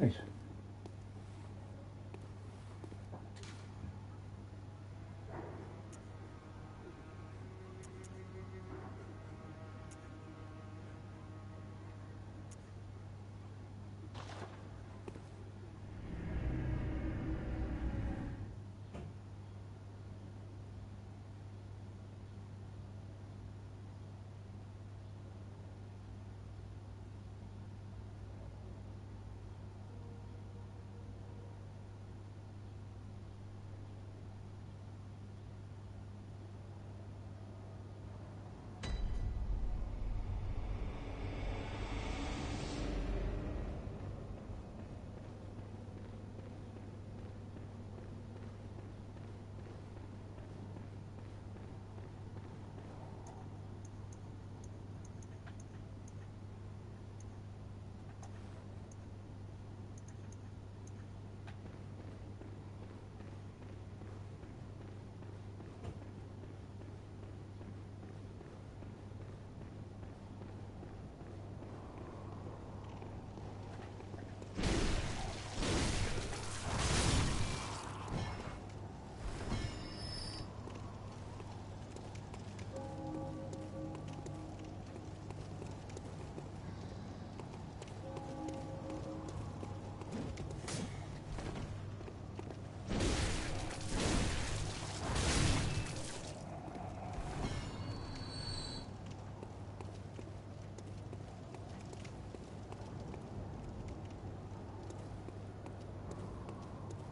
Right.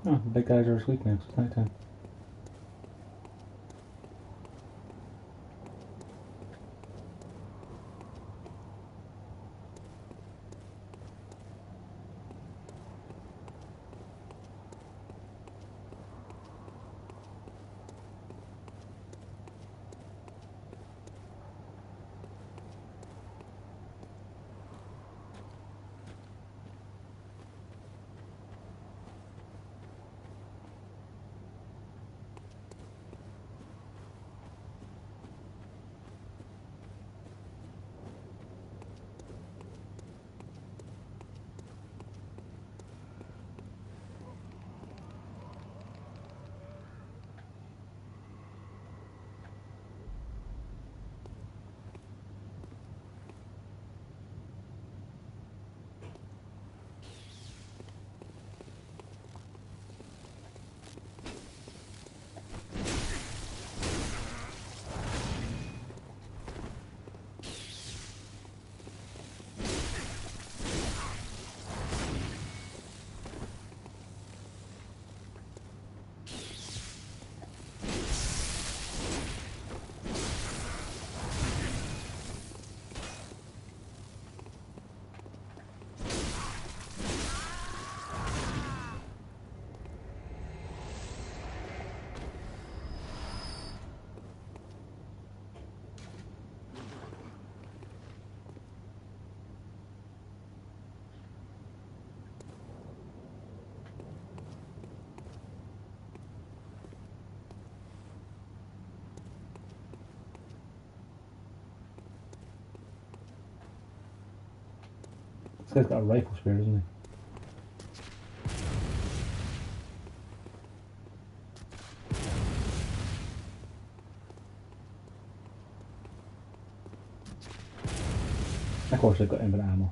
Oh, the big guys are asleep now. It's night time. This guy's got a rifle spear, doesn't he? Of course, they've got infinite ammo.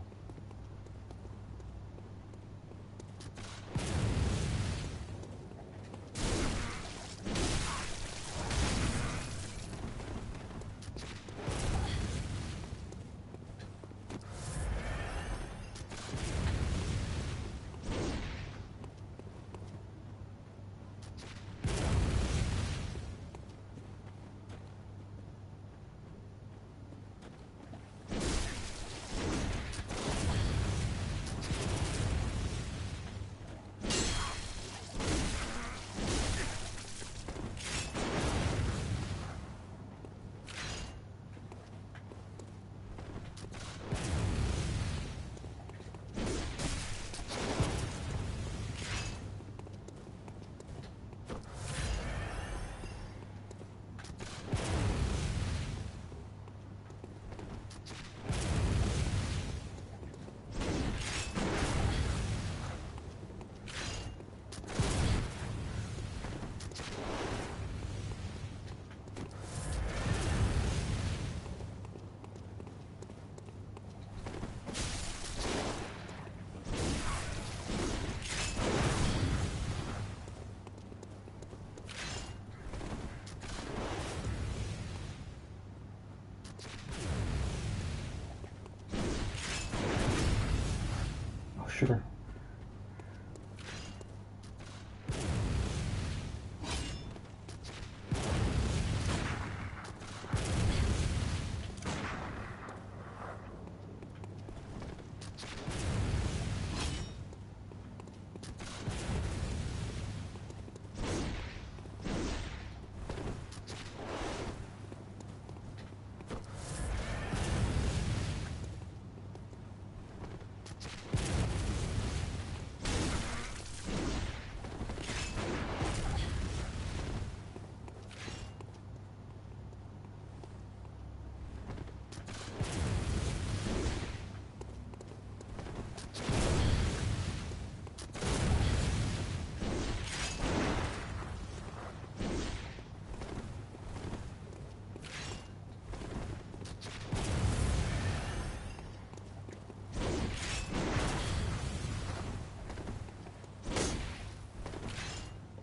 sugar.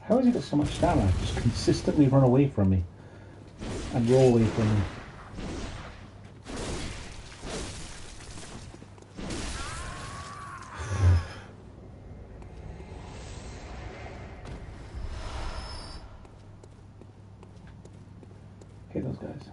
How has he got so much stamina? Just consistently run away from me and roll away from me. Okay, those guys.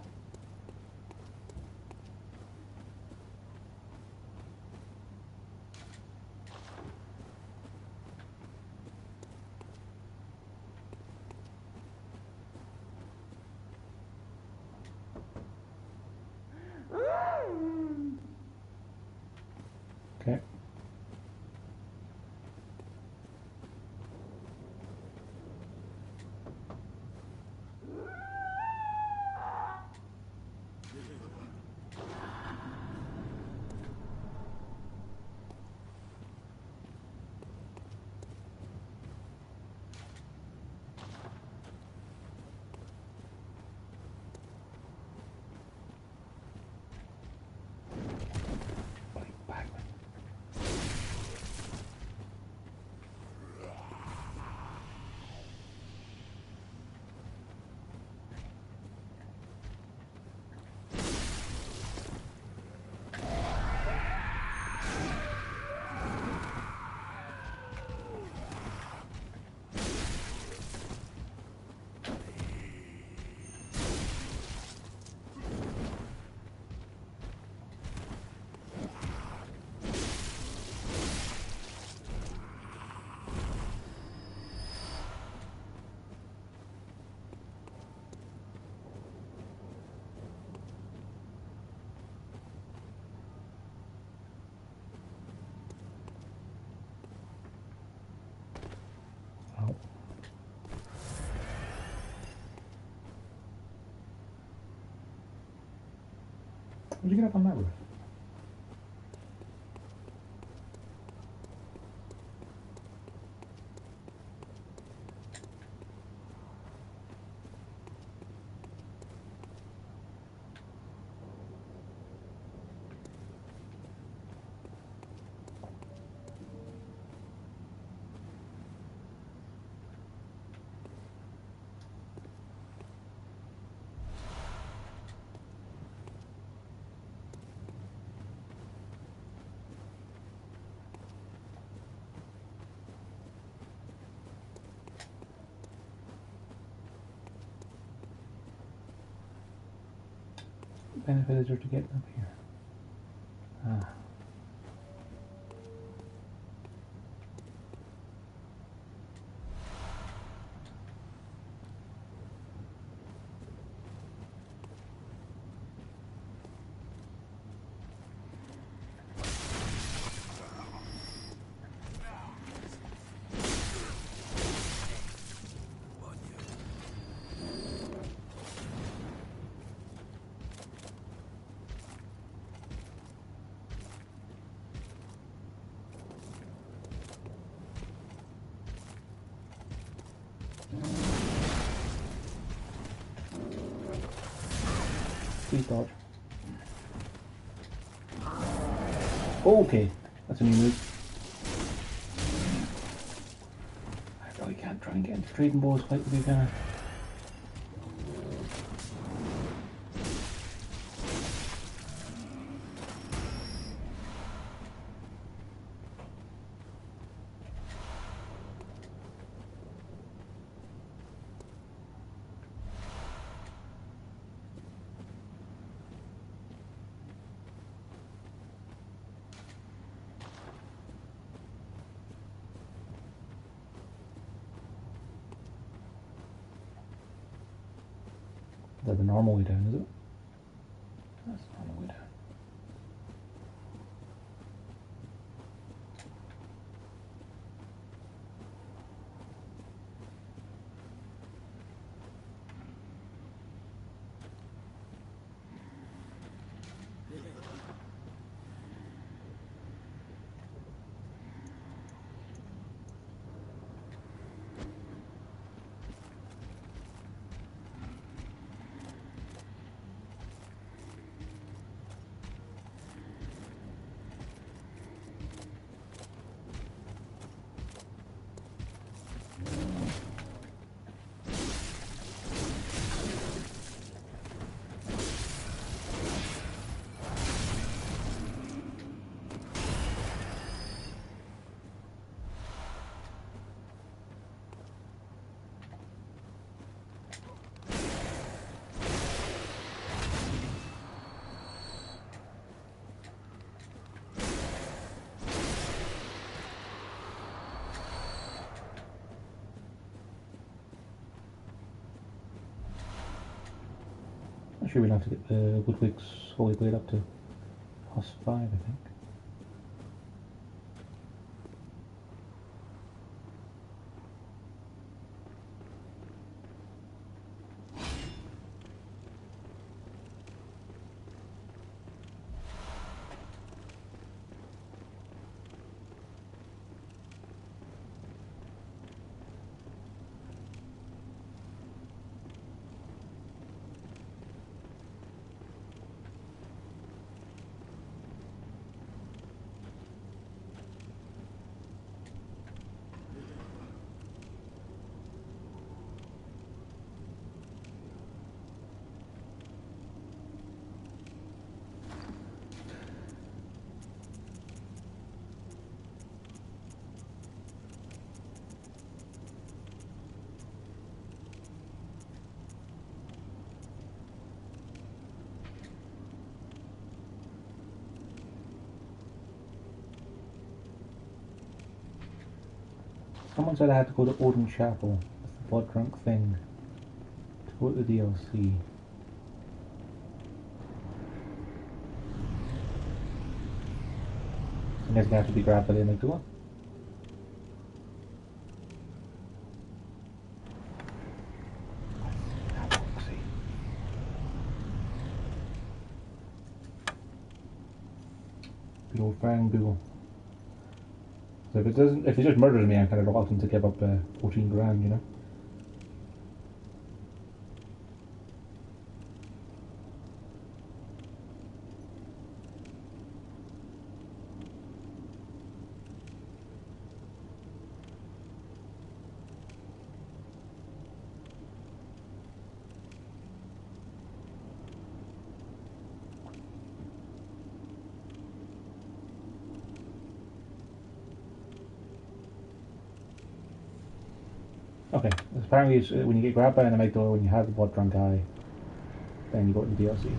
Okay. Oh. How'd you get up on that roof? Benefit is there to get up here? Ah. Please dodge. Okay, that's a new move. I really can't try and get into trading balls quite the beginner. that the normal way down, is it? That's the normal way down. I'm sure we'll have to get the Woodwick's Holy Blade up to +5, I think. Someone said I had to go to Odin Chapel, that's the blood drunk thing, to go to the DLC. I guess I have to be grabbed by the amygdala. Good old Fang Google. So if it just murders me, I'm kind of reluctant to give up 14 grand, you know? Okay, apparently it's, when you get grabbed by an amygdala, when you have the blood drunk eye, then you go to the DLC.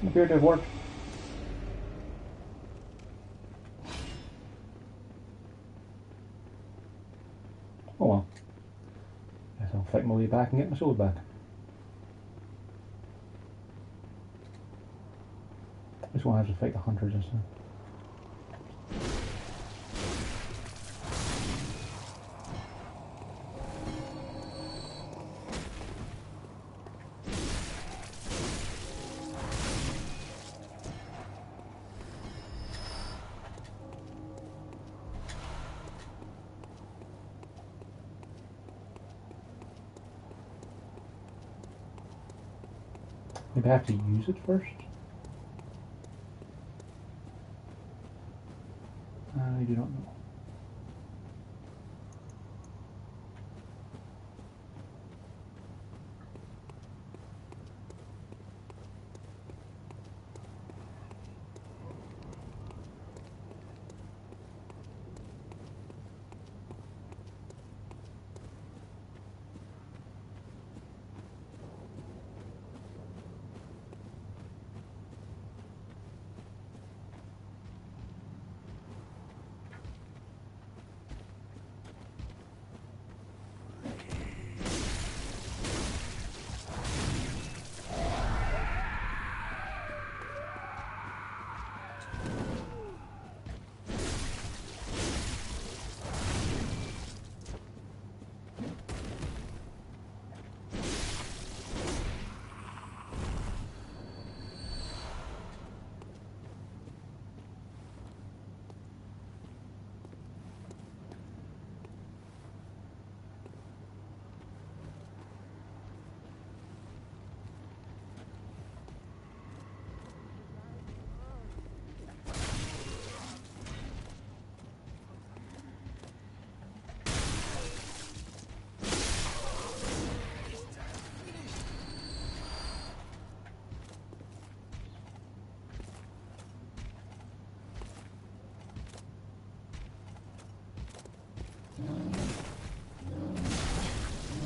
Appear to have worked. Oh well. Guess I'll fight my way back and get my sword back. Just won't have to fight the hunter just now. Maybe I have to use it first? I do not know.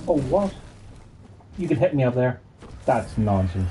Oh, what? You can hit me up there. That's nonsense.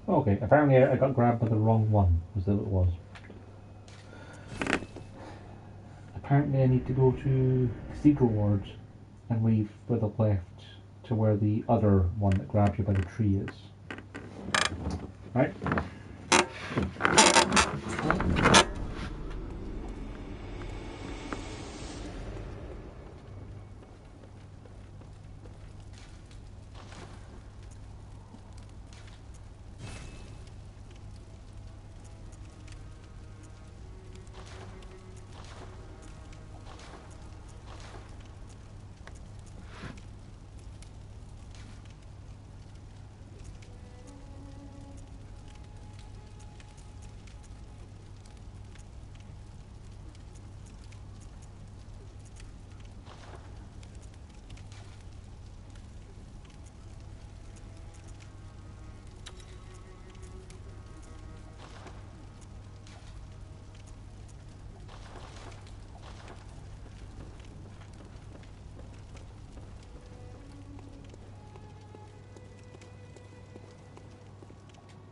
Okay, apparently I got grabbed by the wrong one, was that what it was? Apparently I need to go to Cathedral Wards and leave for the left to where the other one that grabbed you by the tree is. Right?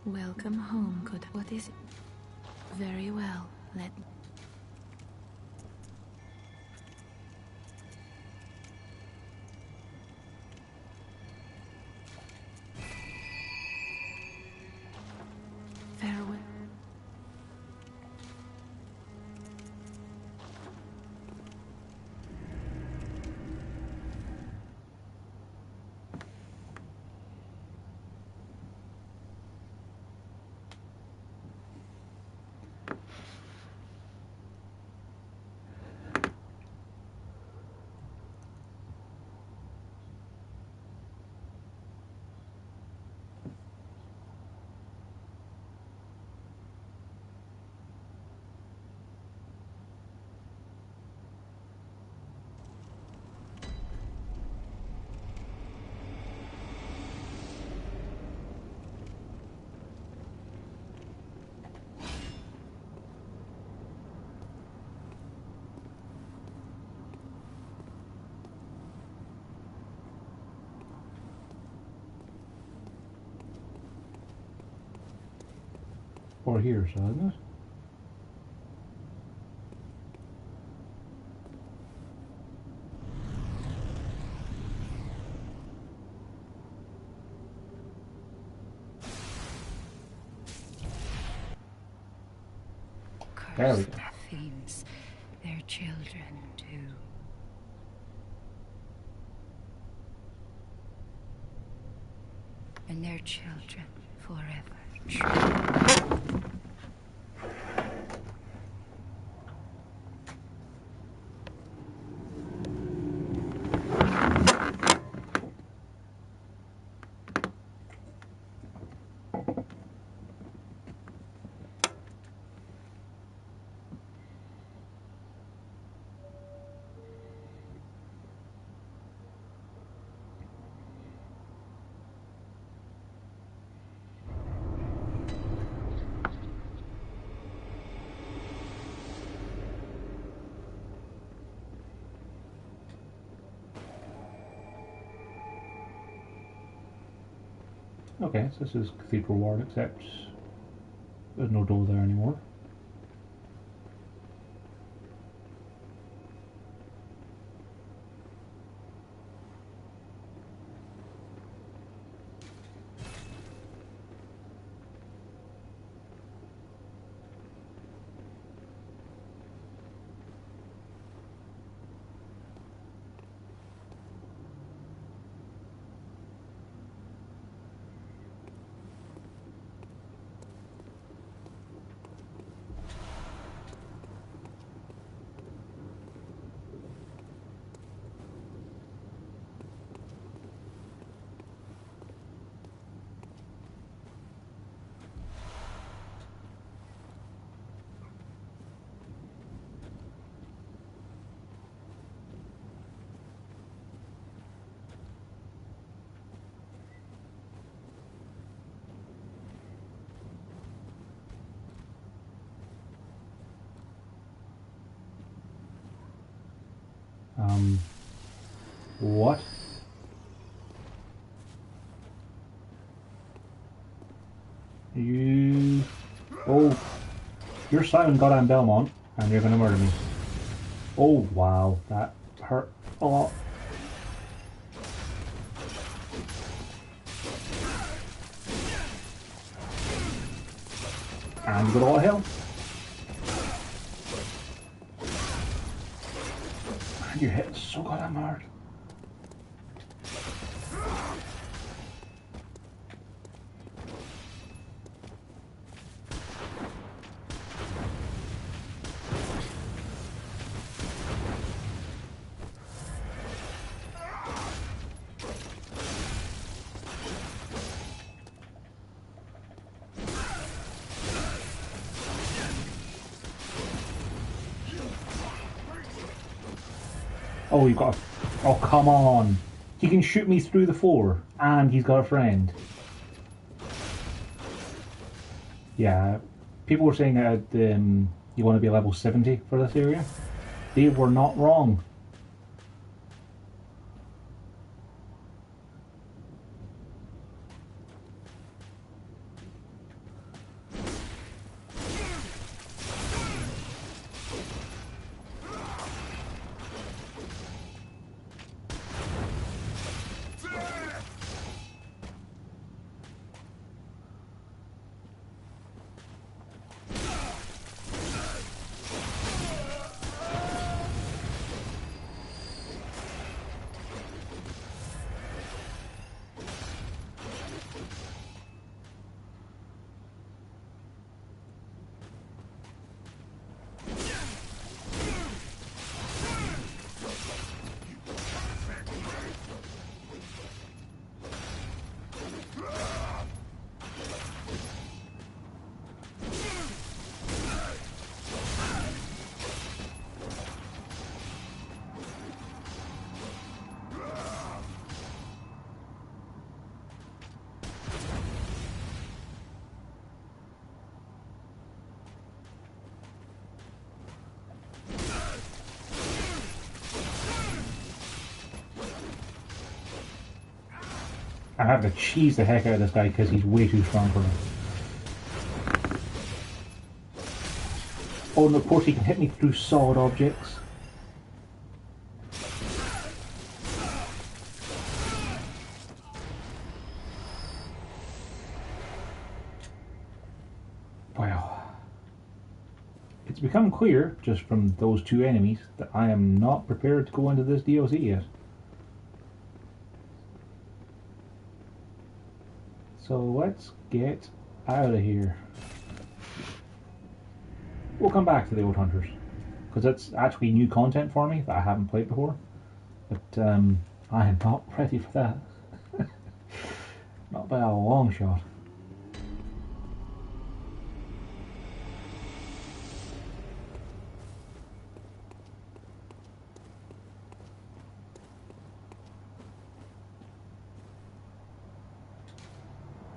Welcome home, good. What is it? Very well, let me. Farewell. Or here, so isn't it? There we go. Fiends, their children too. And their children forever. Okay, so this is Cathedral Ward, except there's no door there anymore. What? You... Oh, you're Simon Goddamn Belmont, and you're gonna murder me. Oh, wow, that hurt a lot. And you got all hell. And you're hitting so goddamn hard. Oh, you've got a... Oh, come on. He can shoot me through the floor, and he's got a friend. Yeah, people were saying that you want to be level 70 for this area. They were not wrong. I have to cheese the heck out of this guy because he's way too strong for me. Oh, and of course he can hit me through solid objects. Wow. It's become clear, just from those two enemies, that I am not prepared to go into this DLC yet. So let's get out of here. We'll come back to the Old Hunters, because it's actually new content for me that I haven't played before. But I am not ready for that. Not by a long shot.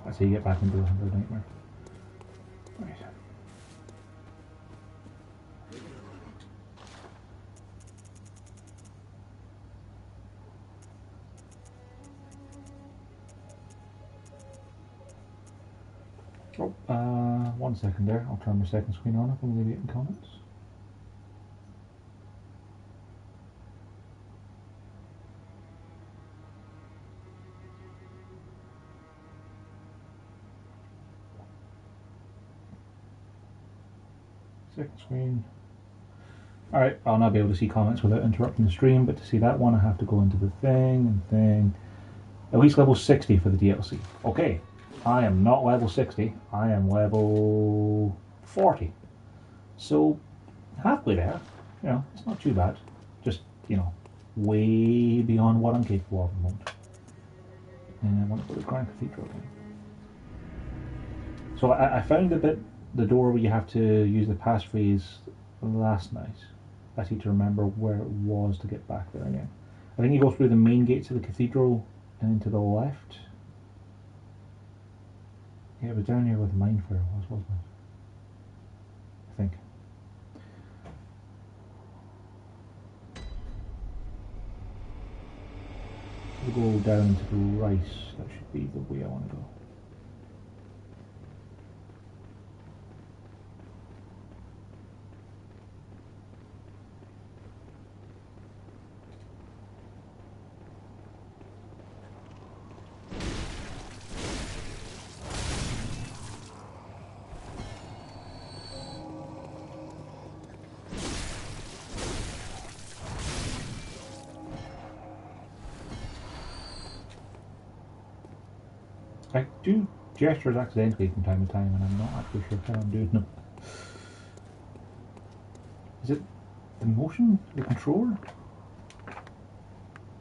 That's how you get back into the nightmare. Right. Oh, 1 second there. I'll turn my second screen on if I'm going to be getting comments. Second screen. Alright, I'll now be able to see comments without interrupting the stream, but to see that one I have to go into the thing. At least level 60 for the DLC. Okay, I am not level 60, I am level 40. So, halfway there. You know, it's not too bad. Just, you know, way beyond what I'm capable of at the moment. And I want to go to the Grand Cathedral again. So I found the door where you have to use the passphrase last night. I need to remember where it was to get back there again. I think you go through the main gates of the cathedral and then to the left. Yeah, it was down here where the mine fire was, wasn't it? I think. We'll go down to the right. That should be the way I want to go. I do gestures accidentally from time to time, and I'm not actually sure how I'm doing them. Is it the motion? The controller?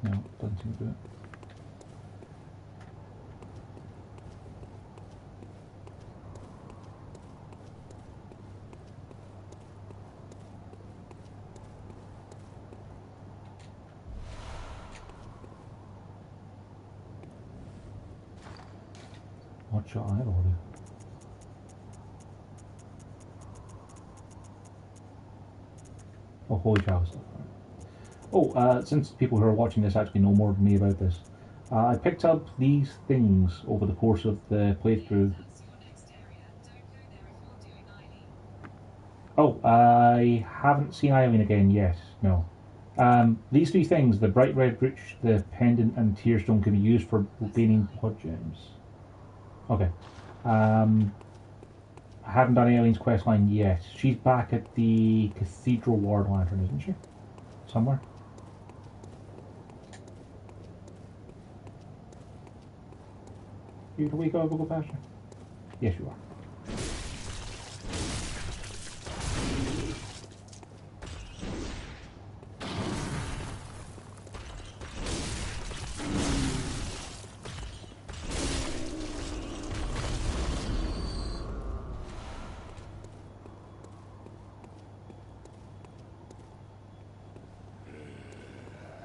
No, it doesn't seem to do it. What shot I ordered? Oh, holy cow stuff. Oh, since people who are watching this actually know more than me about this, I picked up these things over the course of the playthrough. Oh, I haven't seen Eileen again yet, no. These three things, the bright red brooch, the pendant, and tearstone, can be used for gaining blood gems. Okay. I haven't done Eileen's questline yet. She's back at the Cathedral Ward Lantern, isn't she? Somewhere? You awake up, go past her? Yes, you are.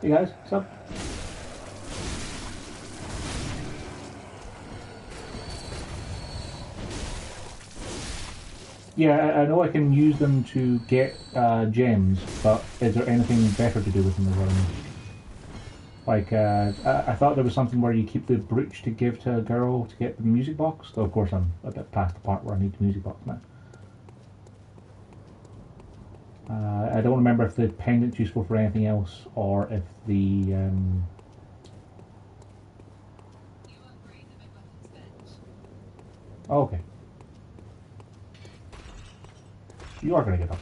Hey guys, what's up? Yeah, I know I can use them to get gems, but is there anything better to do with them as well? Like, I thought there was something where you keep the brooch to give to a girl to get the music box, though of course I'm a bit past the part where I need the music box now. I don't remember if the pendant's useful for anything else, or if the... Oh, okay. You are going to get up.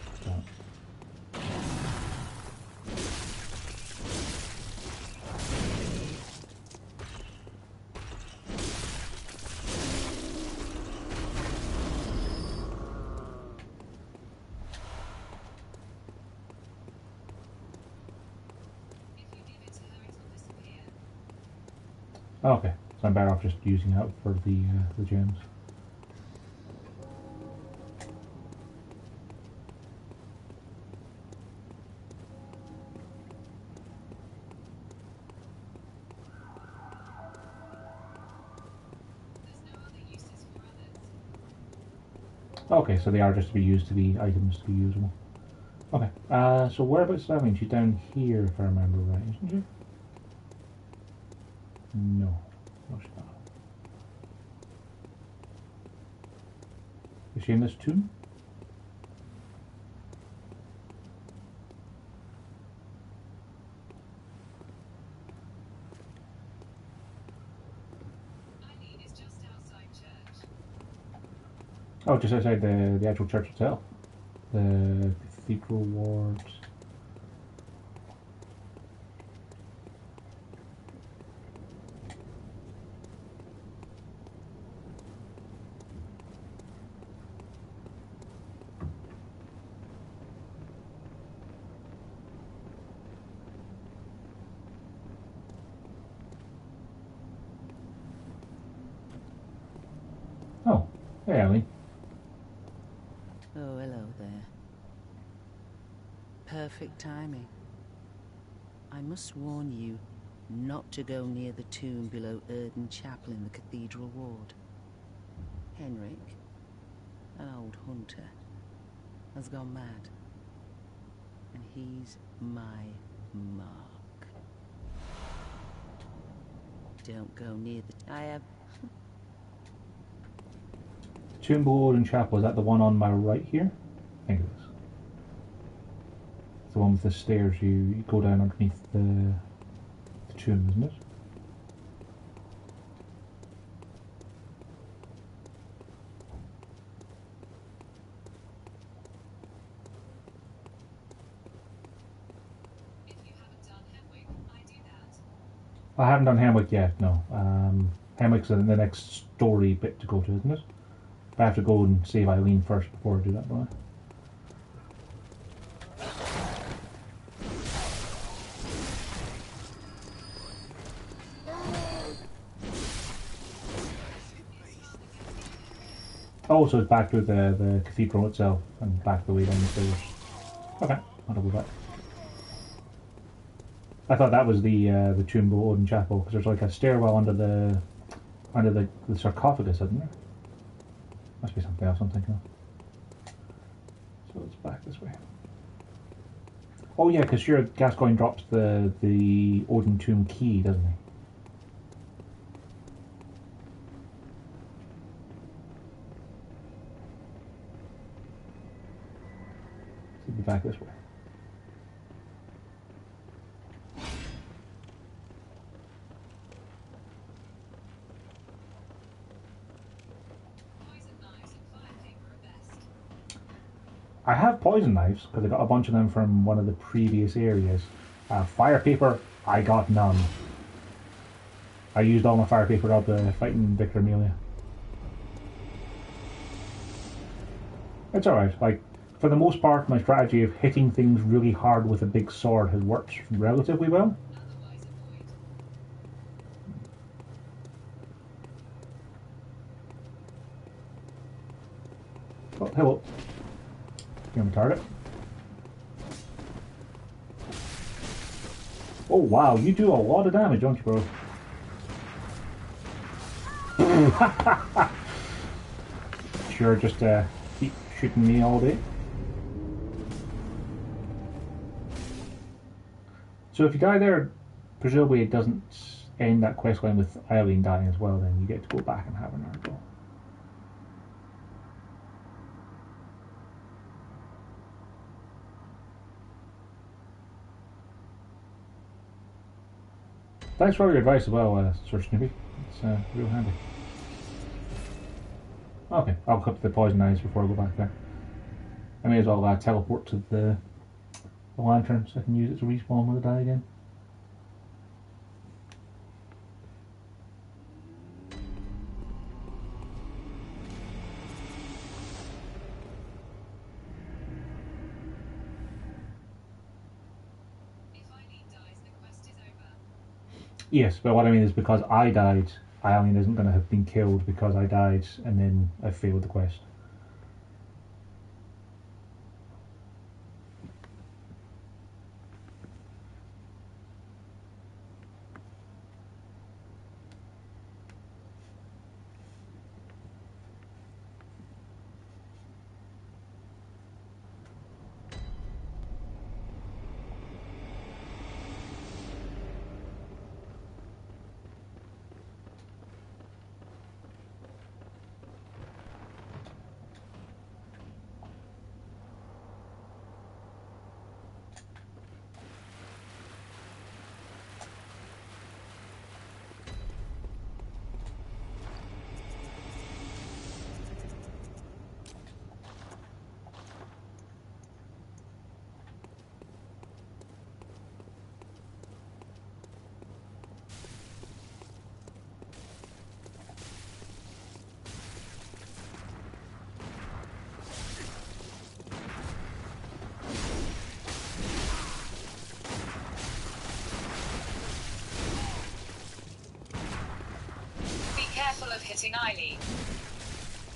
Oh, okay, so I'm better off just using it for the gems. Okay, so they are just to be used to be items to be usable. Okay, so whereabouts does that mean? She's down here, if I remember right, isn't she? No, no she's not. actually in this tomb. Oh, just outside the actual church itself. The cathedral wards. Oh, hey Ellie. Oh, hello there. Perfect timing. I must warn you not to go near the tomb below Erden Chapel in the Cathedral Ward. Hemwick, an old hunter, has gone mad. And he's my mark. Don't go near the... I have... Tomb below Odin Chapel, is that the one on my right here? I think it is. It's the one with the stairs, you go down underneath the tomb, isn't it? If you haven't done Hemwick, I do that. I haven't done Hemwick yet, no. Hemwick's the next story bit to go to, isn't it? But I have to go and save Eileen first before I do that, don't I? Oh, so it's back to the cathedral itself and back the way down the stairs. Okay, I'll double back. I thought that was the tomb below Odin Chapel because there's like a stairwell under the sarcophagus, isn't there? Must be something else I'm thinking of. So it's back this way. Oh yeah, because sure, Gascoigne drops the Odin tomb key, doesn't he? So be back this way. I have poison knives because I got a bunch of them from one of the previous areas. Fire paper, I got none. I used all my fire paper up fighting Vicar Amelia. It's alright. Like, for the most part, my strategy of hitting things really hard with a big sword has worked relatively well. Oh, hello. You want me to target? Oh wow, you do a lot of damage, don't you, bro? Sure, just keep shooting me all day. So if you die there, presumably it doesn't end that quest line with Eileen dying as well, then you get to go back and have another go. Thanks for all your advice as well, Sir Snoopy. It's real handy. Okay, I'll clip the poison knives before I go back there. I may as well teleport to the lantern so I can use it to respawn when I die again. Yes, but what I mean is because I died, Eileen isn't going to have been killed because I died and then I failed the quest. capable of hitting Eileen.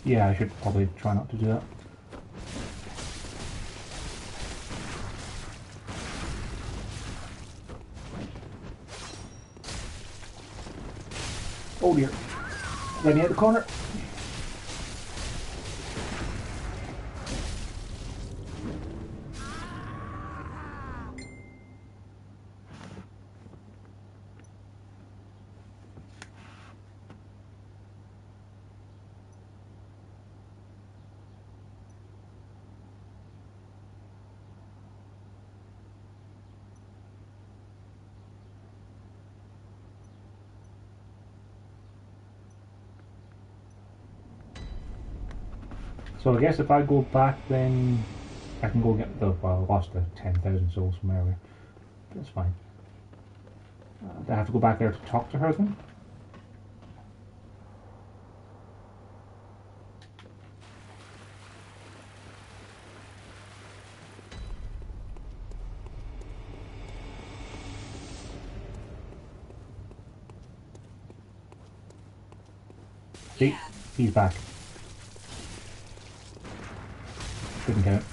Yeah, I should probably try not to do that. Oh dear. Let me at the corner. So I guess if I go back, then I can go get the, well, I lost the 10,000 souls from earlier. That's fine. Do I have to go back there to talk to her then? See, Yeah. he's back. Didn't count.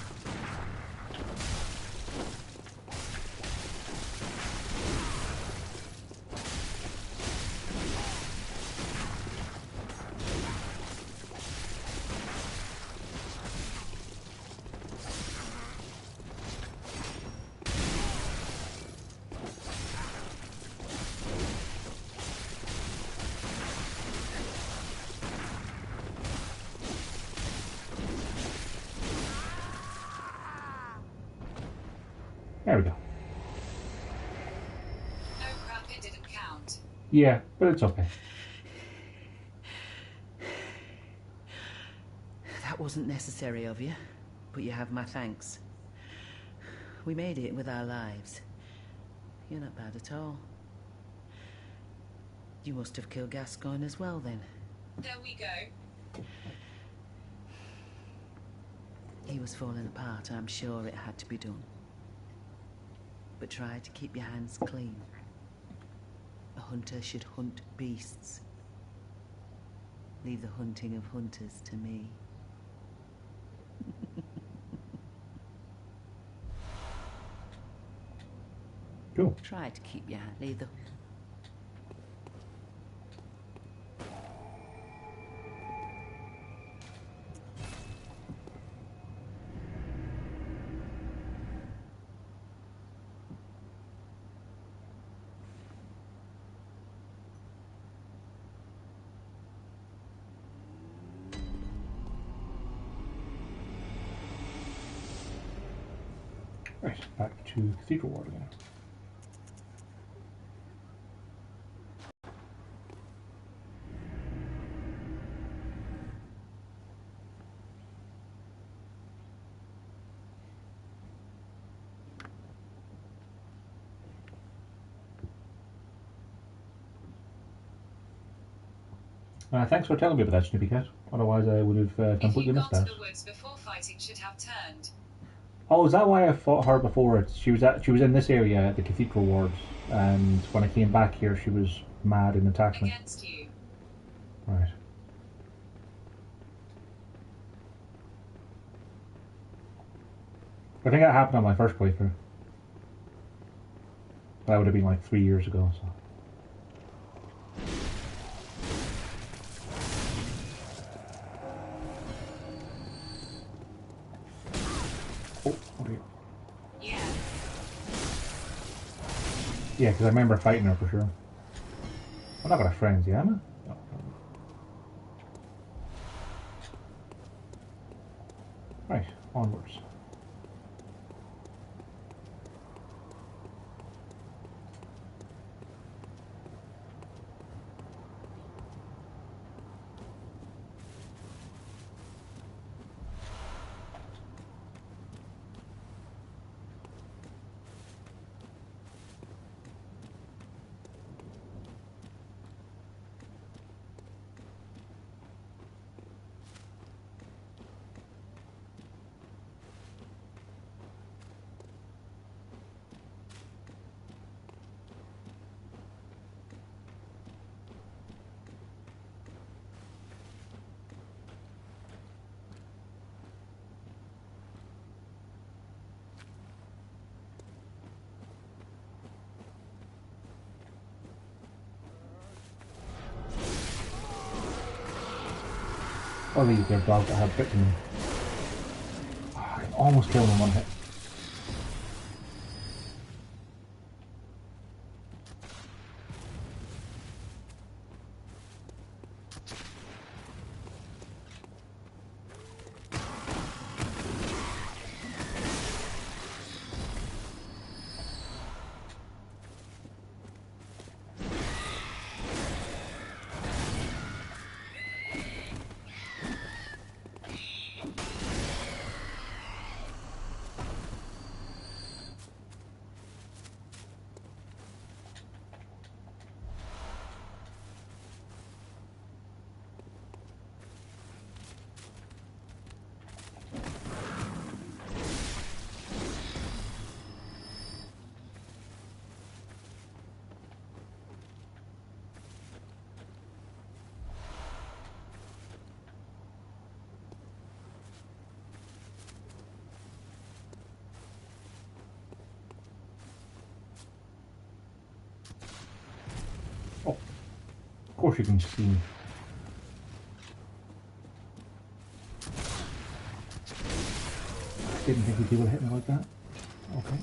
There we go. No crap, it didn't count. Yeah, but it's okay. That wasn't necessary of you, but you have my thanks. We made it with our lives. You're not bad at all. You must have killed Gascoigne as well, then. There we go. He was falling apart, I'm sure it had to be done. But try to keep your hands clean. A hunter should hunt beasts. Leave the hunting of hunters to me. Cool. Try to keep your hand. Leave the. Right, back to Cathedral Ward again. Thanks for telling me about that, Snoopy Cat. Otherwise I would have If completely you missed got to that. the woods before fighting should have turned. Oh, is that why I fought her before? She was in this area at the Cathedral Wards, and when I came back here she was mad and attacked me. Against you. Right. I think that happened on my first playthrough. That would have been like 3 years ago, so. Oh dear. Yeah. Yeah, because I remember fighting her for sure. I'm not got a frenzy, am I? No. Right, onwards. Or these are dogs that have bitten me. Oh, I can almost kill them in one hit. Of course you can see me. Didn't think you'd be able to hit me like that. Okay.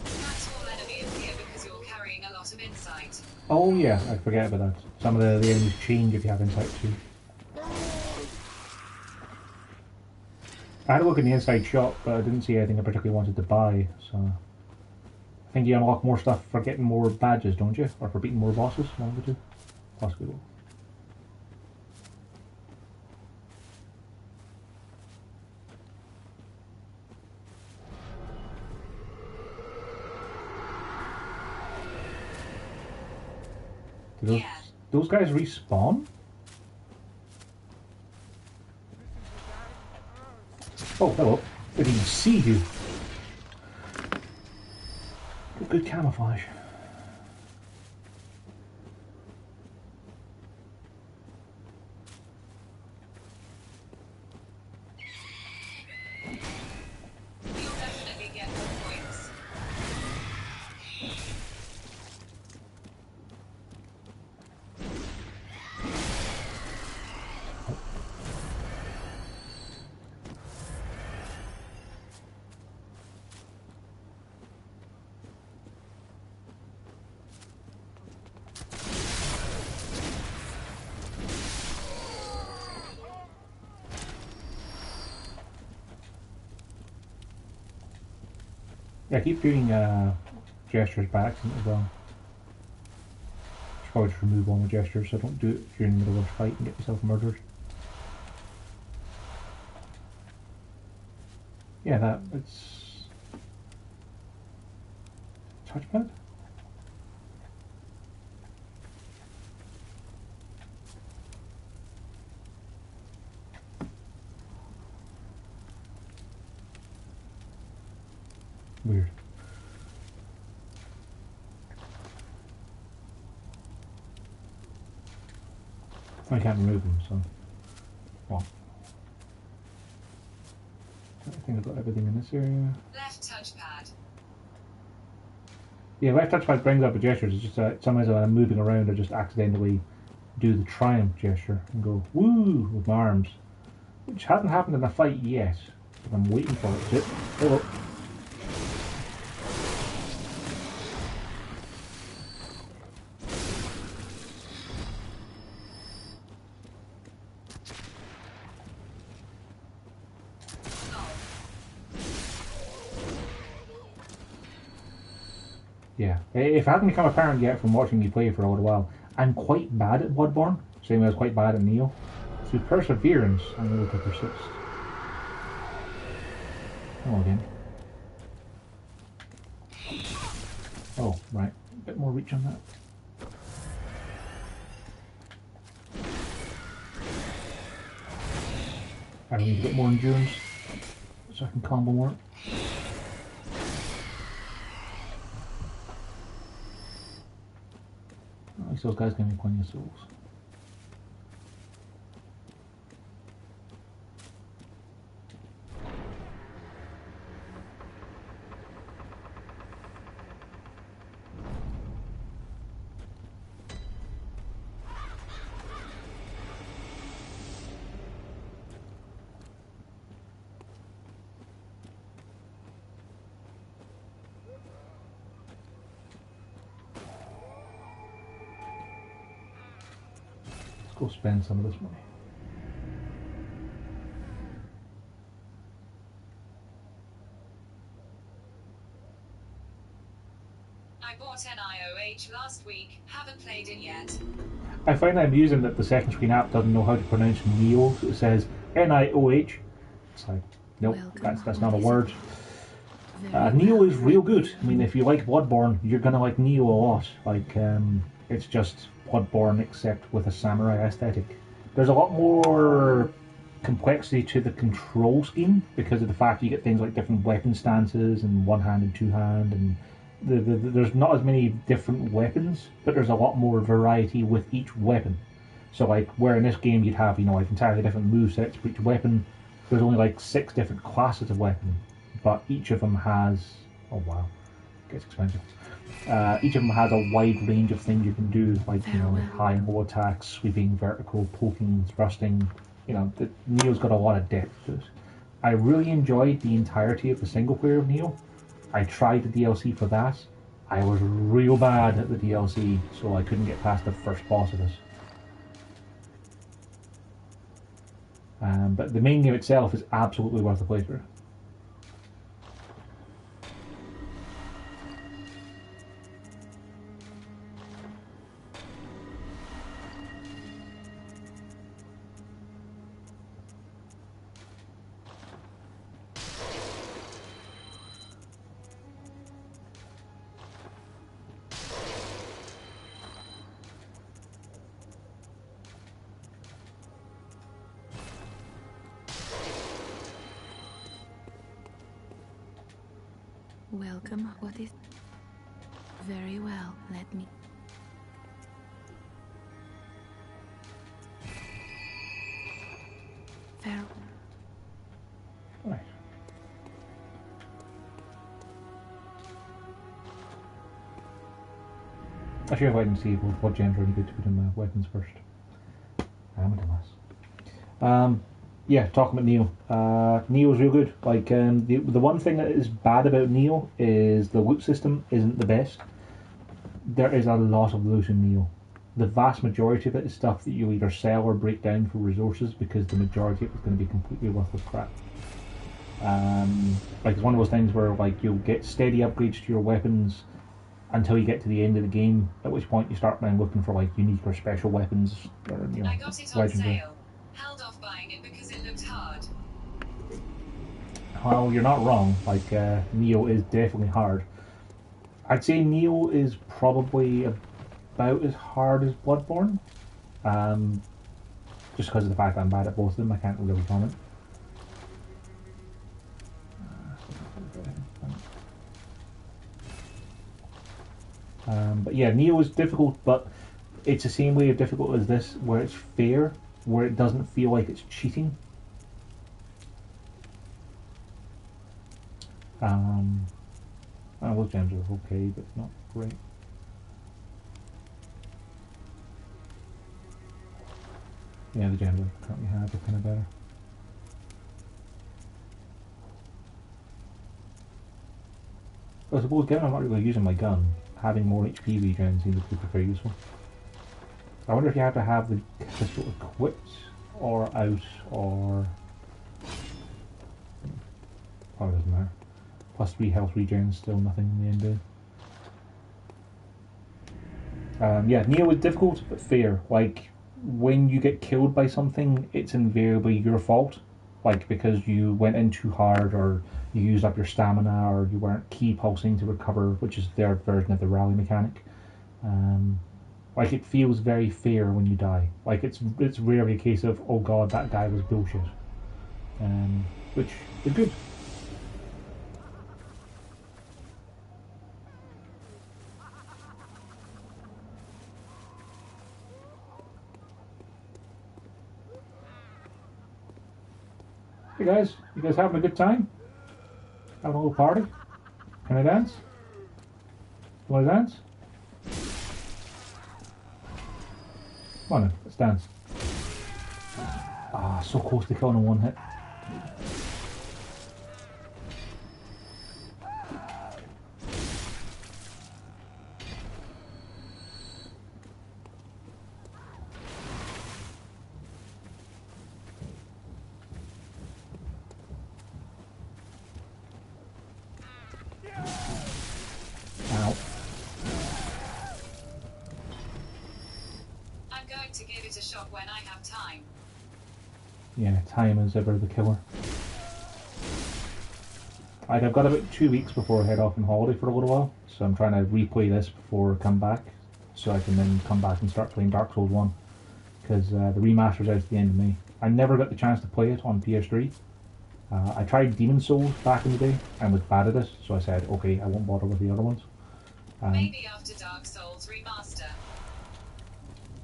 That's all enemy appear because you're carrying a lot of insight. Oh yeah, I forget about that. Some of the enemies change if you have insight too. I had a look in the inside shop, but I didn't see anything I particularly wanted to buy, so... I think you unlock more stuff for getting more badges, don't you? Or for beating more bosses, one of the two. Possibly both. Do those guys respawn? Oh, hello. Didn't even see you. Good camouflage. You'll definitely get more points. Yeah, keep doing gestures by accident as well. Should probably just remove all my gestures so don't do it during the middle of a fight and get yourself murdered. Yeah, it's touchpad? Weird. I can't remove them, so... Well. I think I've got everything in this area. Left touchpad. Yeah, left touchpad brings up the gestures. It's just sometimes when I'm moving around I just accidentally do the triumph gesture and go woo with my arms. Which hasn't happened in a fight yet. But I'm waiting for it to. Hello. Yeah, if it hasn't become apparent yet from watching you play for a little while, I'm quite bad at Bloodborne, same as I was quite bad at Neo. Through perseverance, I'm able to persist. Hello again. Oh, right. A bit more reach on that. I need to get more endurance so I can combo more. At least those guys give me plenty of souls. Let's go spend some of this money. I bought NIOH last week. Haven't played it yet. I find it amusing that the second screen app doesn't know how to pronounce Neo, so it says NIOH. It's like, nope, that's not a word. Neo is real good. I mean, if you like Bloodborne, you're gonna like Neo a lot. Like, it's just Bloodborne except with a samurai aesthetic. There's a lot more complexity to the control scheme because of the fact you get things like different weapon stances and one hand and two hand, and there's not as many different weapons, but there's a lot more variety with each weapon. So like where in this game you'd have, you know, like entirely different movesets for each weapon, there's only like 6 different classes of weapon, but each of them has, oh wow, it gets expensive. Each of them has a wide range of things you can do, like, you know, high and low attacks, sweeping, vertical, poking, thrusting. You know, Neo's got a lot of depth to it. I really enjoyed the entirety of the single player of Neo. I tried the DLC for that. I was real bad at the DLC, so I couldn't get past the first boss of this. But the main game itself is absolutely worth the playthrough. Welcome. What is... Very well. Let me... Farewell. Right. I should wait and see what gems are really good to put in my weapons first. Yeah, talking about Neo. Neo's real good. Like, the one thing that is bad about Neo is the loot system isn't the best. There is a lot of loot in Neo. The vast majority of it is stuff that you either sell or break down for resources, because the majority of it is going to be completely worthless crap. Like, it's one of those things where, like, you'll get steady upgrades to your weapons until you get to the end of the game, at which point you start then looking for, like, unique or special weapons, or, you know, I got it on sale. Held off buying it because it looked hard. Well, you're not wrong. Like, Neo is definitely hard. I'd say Neo is probably about as hard as Bloodborne. Just because of the fact that I'm bad at both of them, I can't really comment. But yeah, Neo is difficult, but it's the same way of difficult as this, where it's fair, where it doesn't feel like it's cheating. Those gems are okay, but not great. Yeah, the gems I currently have are kind of better. I suppose, given I'm not really using my gun, having more HP regen seems to be very useful. I wonder if you have to have the pistol equipped, or out, or... Probably doesn't matter. Plus 3 health regen, still nothing in the end there. Yeah, Neo is difficult, but fair. Like, when you get killed by something, it's invariably your fault. Like, because you went in too hard, or you used up your stamina, or you weren't key pulsing to recover, which is their version of the rally mechanic. Like, it feels very fair when you die. Like, it's rarely a case of, oh god, that guy was bullshit. Which is good. Hey guys, you guys having a good time? Having a little party? Can I dance? You want to dance? Come on then, let's dance. Ah, so close to killing in one hit. Ow. I'm going to give it a shot when I have time. Yeah, time is ever the killer. Like, I've got about 2 weeks before I head off on holiday for a little while, so I'm trying to replay this before I come back, so I can then come back and start playing Dark Souls 1, because the remaster's out at the end of May. I never got the chance to play it on PS3. I tried Demon Souls back in the day and was bad at it, so I said, okay, I won't bother with the other ones. Maybe after Dark Souls Remaster.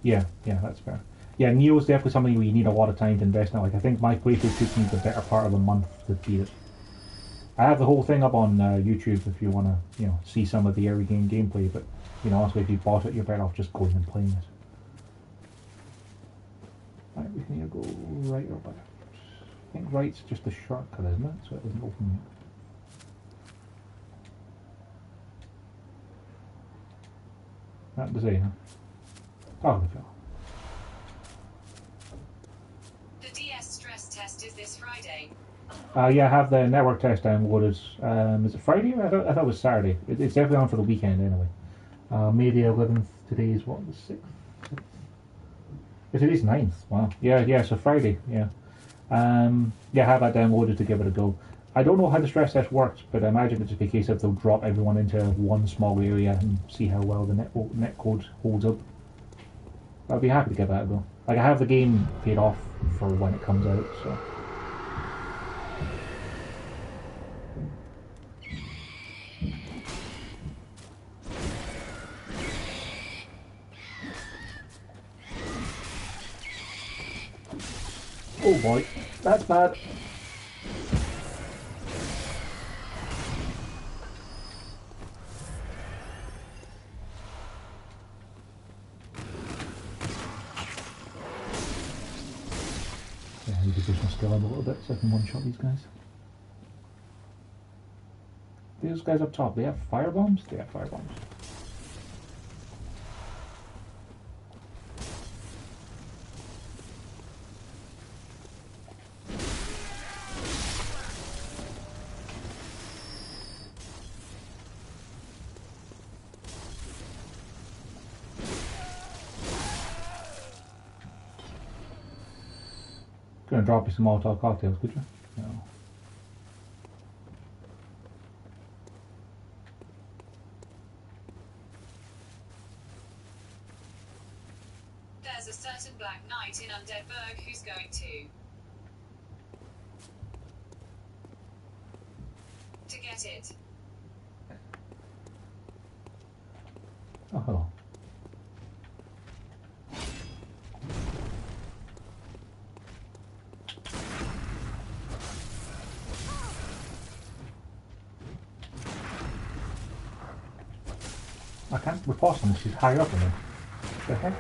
Yeah, that's fair. Yeah, Neo's definitely something where you need a lot of time to invest in. Like, I think my playthrough took me the better part of a month to beat it. I have the whole thing up on YouTube if you want to, see some of the early game gameplay. But, honestly, if you bought it, you're better off just going and playing it. Right, we can either go right or left. I think right's just a shortcut, isn't it? So it doesn't open yet. That does it, huh? Oh, look at that. The DS stress test is this Friday. Yeah, I have the network test downloaded. Is it Friday? I thought it was Saturday. It's definitely on for the weekend anyway. May the 11th. Today is what, the 6th? Today's 9th. Wow. Yeah, so Friday, yeah. Yeah, I have that downloaded to give it a go. I don't know how the stress test works, but I imagine it's just a case of they'll drop everyone into one small area and see how well the net code holds up. I'd be happy to give that a go. Like, I have the game paid off for when it comes out, so... Oh boy, that's bad. Yeah, I need to push my skill up a little bit so I can one-shot these guys. These guys up top, they have fire bombs? They have fire bombs. Gonna drop you some Molotov cocktails, could you? No. There's a certain Black Knight in Undeadburg who's going to get it. Oh, hello. I can't repulse them, she's higher up than me. What the heck?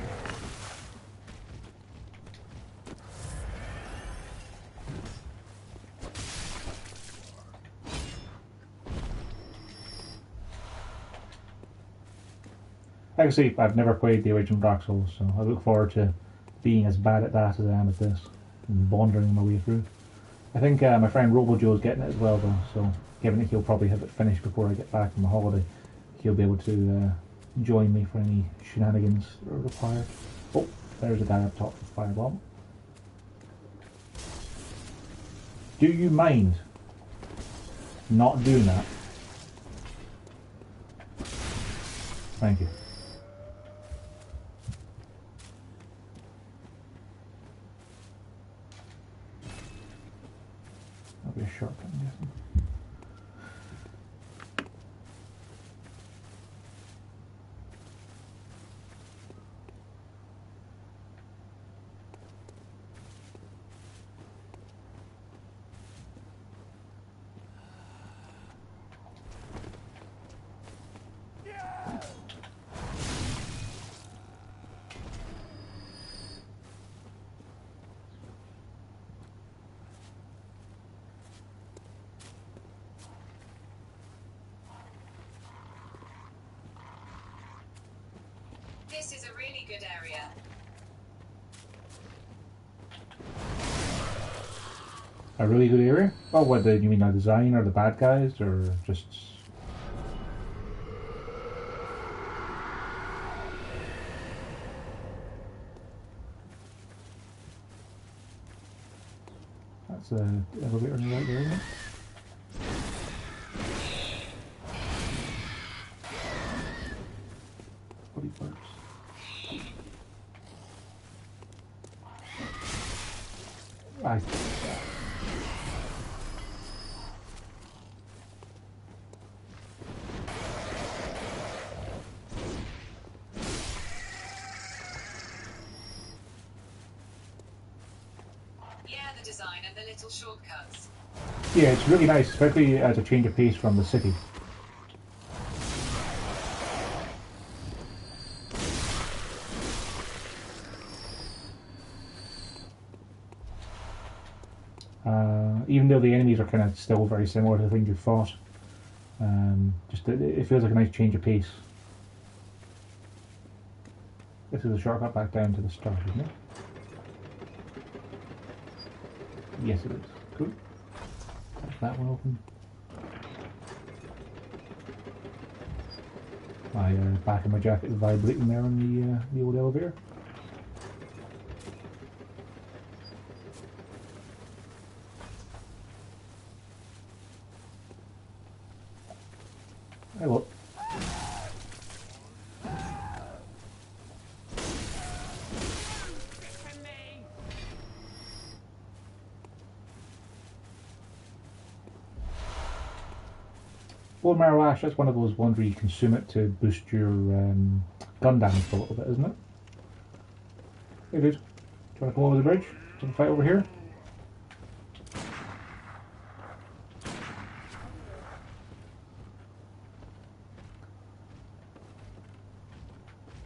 Like I say, I've never played the original Dark Souls, so I look forward to being as bad at that as I am at this, and wandering my way through. I think my friend RoboJoe's getting it as well, though, so given that he'll probably have it finished before I get back from my holiday, he'll be able to join me for any shenanigans that are required. Oh, there's a guy up top with a firebomb. Do you mind not doing that? Thank you. That'll be a shortcut, I'm guessing. This is a really good area. A really good area? Oh, what, you mean the design or the bad guys, or just... That's the elevator on the right there, isn't it? Bloody birds. I... Yeah, the design and the little shortcuts. Yeah, it's really nice, especially as a change of pace from the city. Even though the enemies are kind of still very similar to the things you fought, just it feels like a nice change of pace. This is a shortcut back down to the start, isn't it? Yes, it is. Cool. That's that one open. My back of my jacket is vibrating there on the old elevator. Hey, look. Well, Marrow Ash, that's one of those ones where you consume it to boost your gun damage a little bit, isn't it? Hey dude, do you want to come over the bridge? Do you fight over here?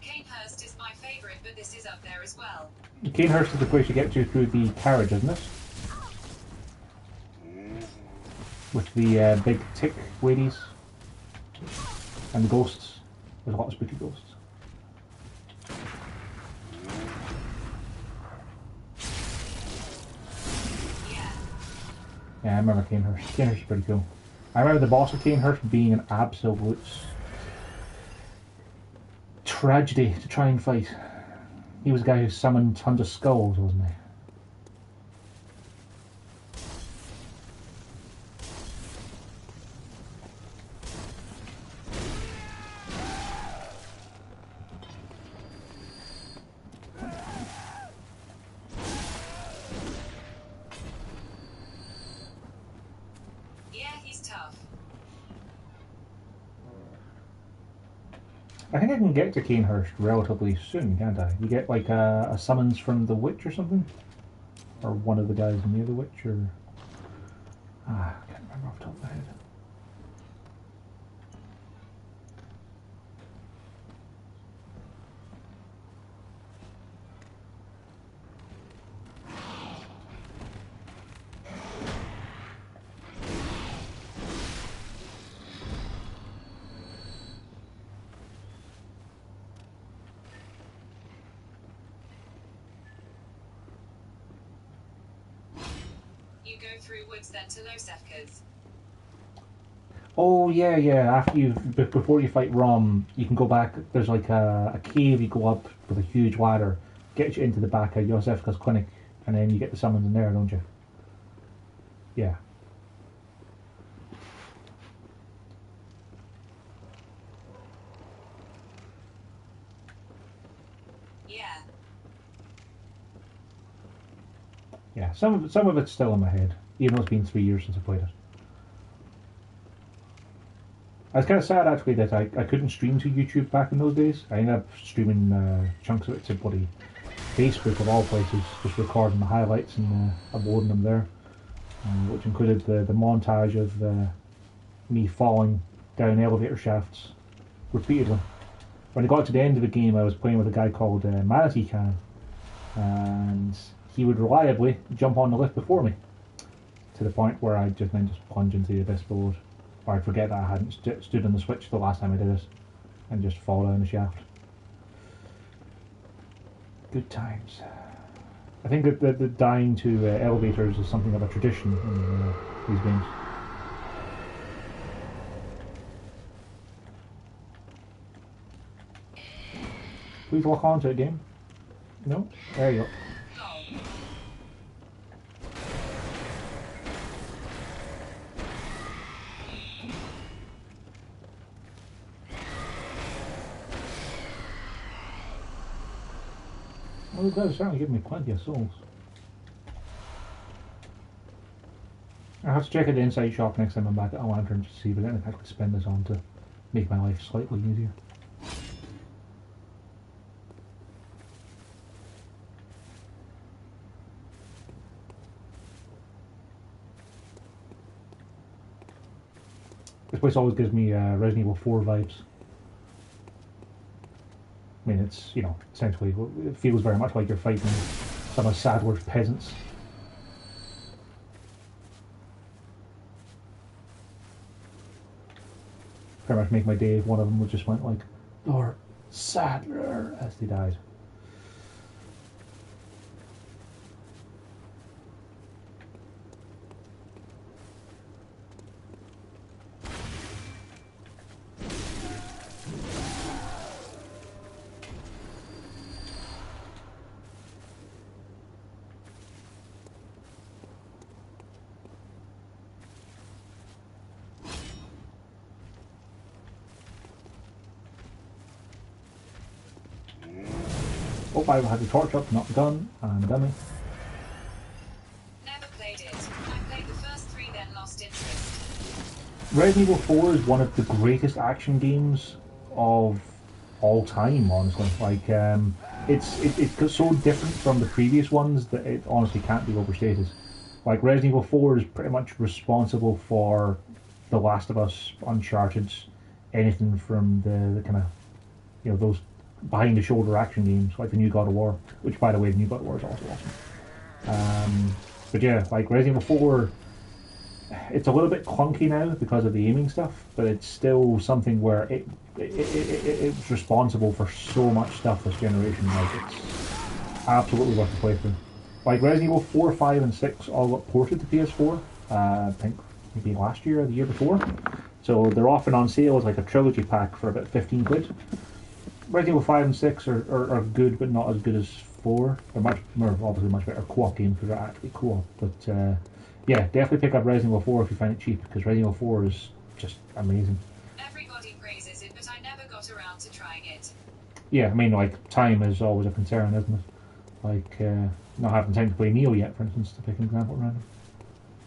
Canehurst is my favourite, but this is up there as well. Canehurst is the place you get to through the carriage, isn't it? With the big tick ladies and the ghosts. There's a lot of spooky ghosts. Yeah, I remember Canehurst. Canehurst is pretty cool. I remember the boss of Canehurst being an absolute tragedy to try and fight. He was the guy who summoned tons of skulls, wasn't he? I think I can get to Canehurst relatively soon, can't I? You get like a summons from the witch or something? Or one of the guys near the witch, or... I can't remember off the top of my head. You go through woods then to Losefka's. Oh yeah, yeah. After before you fight Rom, you can go back. There's like a cave you go up with a huge ladder, gets you into the back of Yosefka's clinic, and then you get the summons in there, don't you? Yeah. Yeah. Yeah. Some of it's still in my head, even though it's been 3 years since I played it. I was kind of sad actually that I couldn't stream to YouTube back in those days. I ended up streaming chunks of it to bloody Facebook of all places, just recording the highlights and uploading them there, which included the montage of me falling down elevator shafts repeatedly. When I got to the end of the game, I was playing with a guy called Manatee Can, and he would reliably jump on the lift before me, to the point where I'd just plunge into the abyss below it. Or I'd forget that I hadn't stood on the switch the last time I did it, and just fall down the shaft. Good times. I think that the dying to elevators is something of a tradition in these games. Please lock on to it, game. No? There you go. Well, that's certainly given me plenty of souls. I'll have to check out the inside shop next time I'm back at a lantern to see if there's anything I could spend this on to make my life slightly easier. This place always gives me Resident Evil 4 vibes. I mean, it's, you know, essentially, it feels very much like you're fighting some of Sadler's peasants. Pretty much make my day if one of them would just went like, Lord Sadler, as they died. Oh, I had the torch up, not the gun, and dummy. Never played it. I played the first 3, then lost interest. Resident Evil 4 is one of the greatest action games of all time, honestly. Like, it's so different from the previous ones that it honestly can't be overstated. Like, Resident Evil 4 is pretty much responsible for The Last of Us, Uncharted, anything from the kind of, you know, those behind-the-shoulder action games, like the new God of War, which, by the way, the new God of War is also awesome. But yeah, like Resident Evil 4, it's a little bit clunky now because of the aiming stuff, but it's still something where it's responsible for so much stuff this generation. Like, it's absolutely worth the playthrough. Like, Resident Evil 4, 5, and 6 all got ported to PS4, I think maybe last year or the year before. So they're often on sale as like a trilogy pack for about 15 quid. Resident Evil 5 and 6 are good, but not as good as 4. They're obviously much better co-op games because they're actually co-op. But yeah, definitely pick up Resident Evil 4 if you find it cheap, because Resident Evil 4 is just amazing. Everybody praises it, but I never got around to trying it. Yeah, I mean, like, time is always a concern, isn't it? Like, not having time to play Neo yet, for instance, to pick an example at random.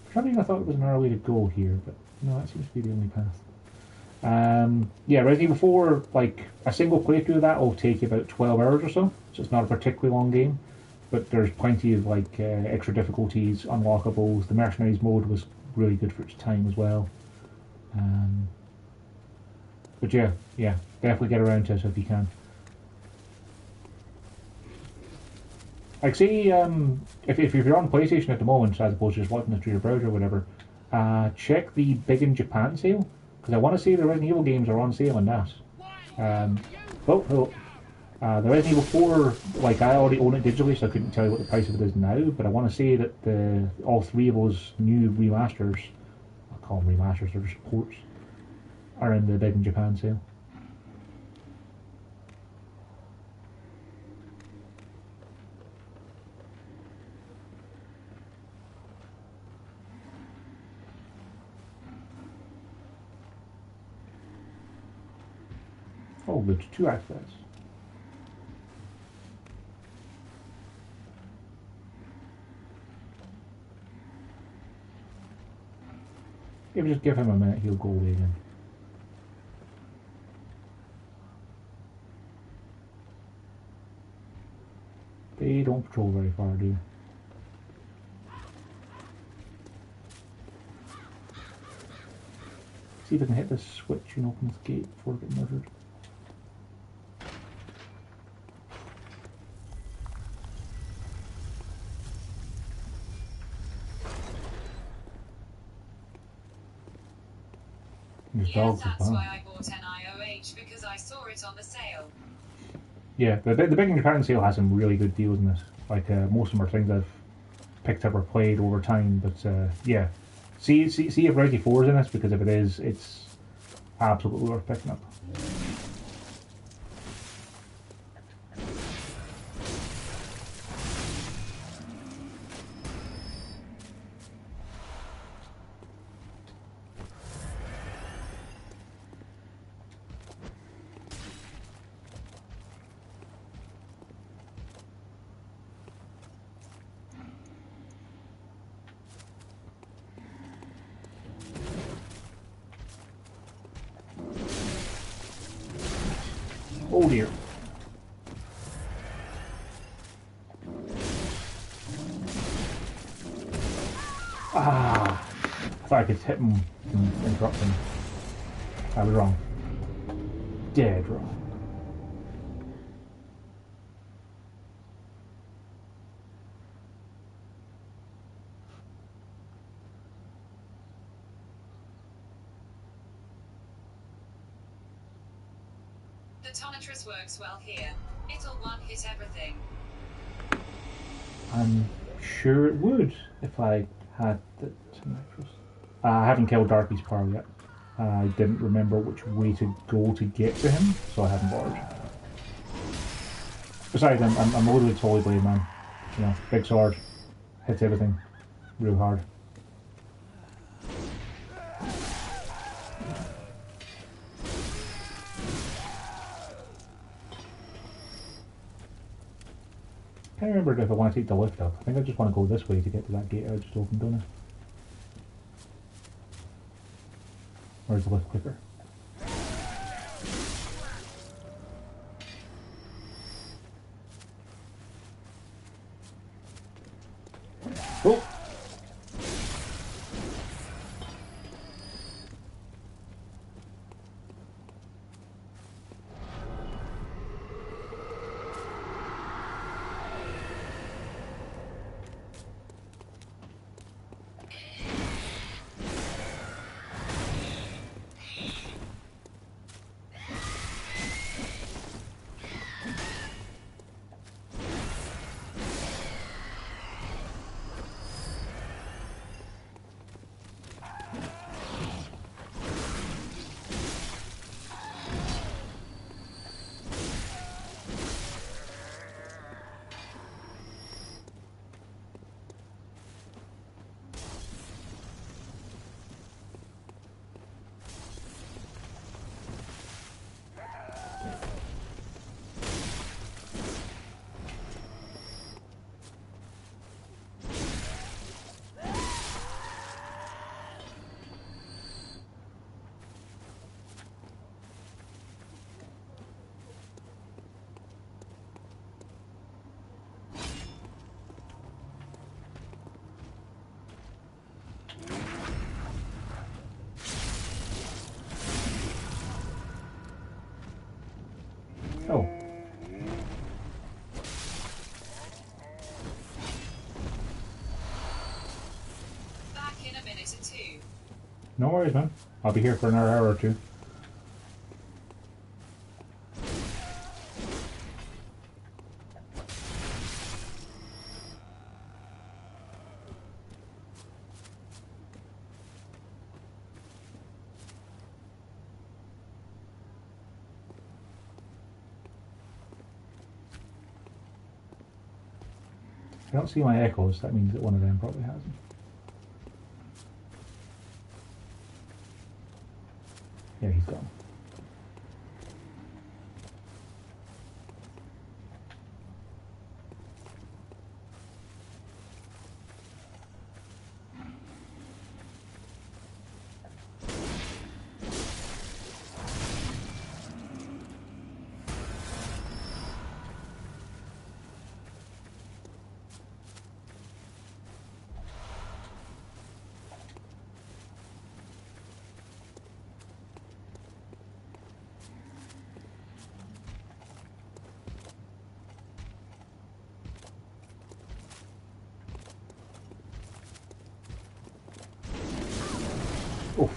For some reason I thought it was another way to go here, but no, that seems to be the only path. Yeah, Resident Evil 4, like, a single playthrough of that will take you about 12 hours or so it's not a particularly long game, but there's plenty of, like, extra difficulties, unlockables. The Mercenaries mode was really good for its time as well. But yeah, definitely get around to it if you can. Like, say, if you're on PlayStation at the moment, as opposed to just watching it through your browser or whatever, check the Big in Japan sale, because I want to say the Resident Evil games are on sale in that. The Resident Evil 4, like, I already own it digitally, so I couldn't tell you what the price of it is now, but I want to say that all 3 of those new remasters, I call them remasters, they're just ports, are in the Big in Japan sale. Oh, there's 2 access. If you just give him a minute, he'll go away again. They don't patrol very far, do you? See if I can hit this switch and open this gate before I get murdered. Yes, that's why I bought an IOH, because I saw it on the sale. Yeah, the Big in Japan sale has some really good deals in it. Like, most of them are things I've picked up or played over time, but yeah. See if Resi 4 is in this, because if it is, it's absolutely worth picking up. Oh dear. Ah! I thought I could hit him and interrupt him. I was wrong. Dead wrong. The tonitrus works well here. It'll one-hit everything. I'm sure it would if I had the tonitrus. I haven't killed Darky's power yet. I didn't remember which way to go to get to him, so I haven't bothered. Besides, I'm literally totally blade man. You know, big sword, hits everything real hard. I can't remember if I want to take the lift up. I think I just want to go this way to get to that gate I just opened, don't I? Or is the lift quicker? Oh! Oh. Back in a minute or two. No worries, man. I'll be here for another hour or two. I don't see my echoes, that means that one of them probably has them. Yeah, he's gone. Oof.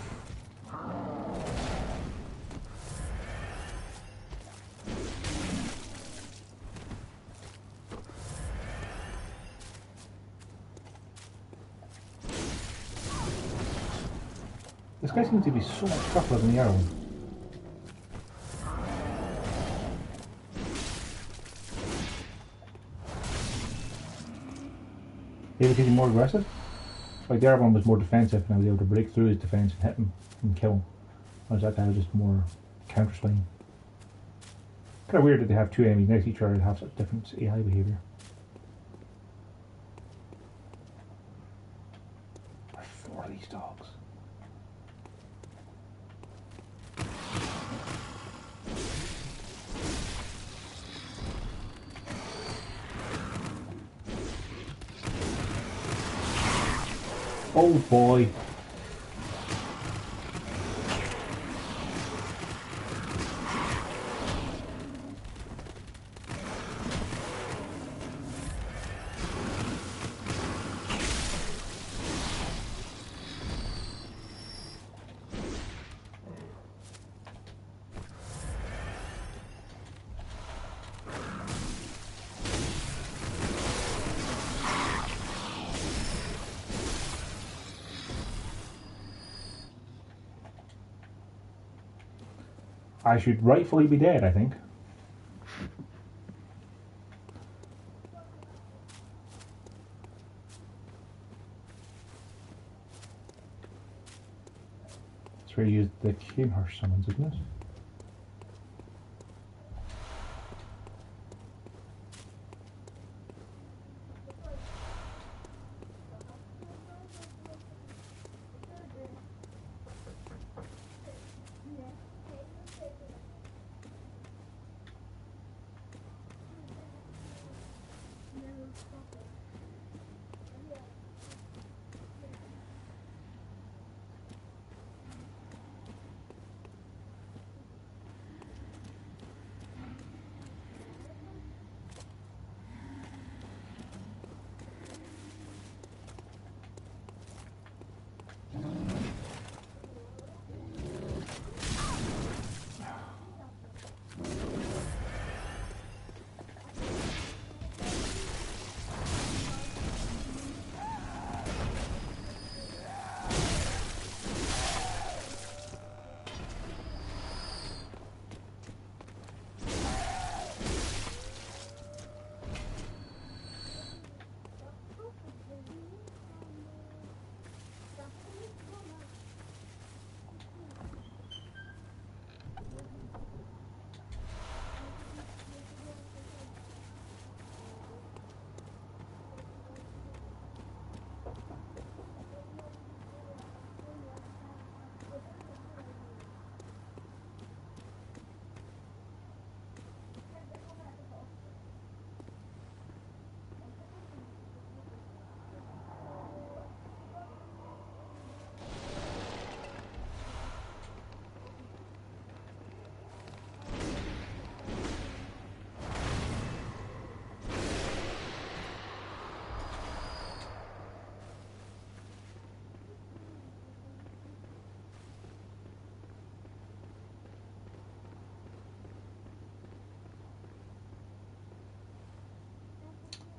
This guy seems to be so much tougher than the other one. Maybe because he's more aggressive? Like the other one was more defensive and I was able to break through his defense and hit him and kill him. Whereas that guy was just more counter-swinging. Kind of weird that they have two enemies next to each other that have such different AI behaviour. There are 4 of these dogs. Oh boy. I should rightfully be dead, I think. That's where you use the Kanehurst summons, isn't it?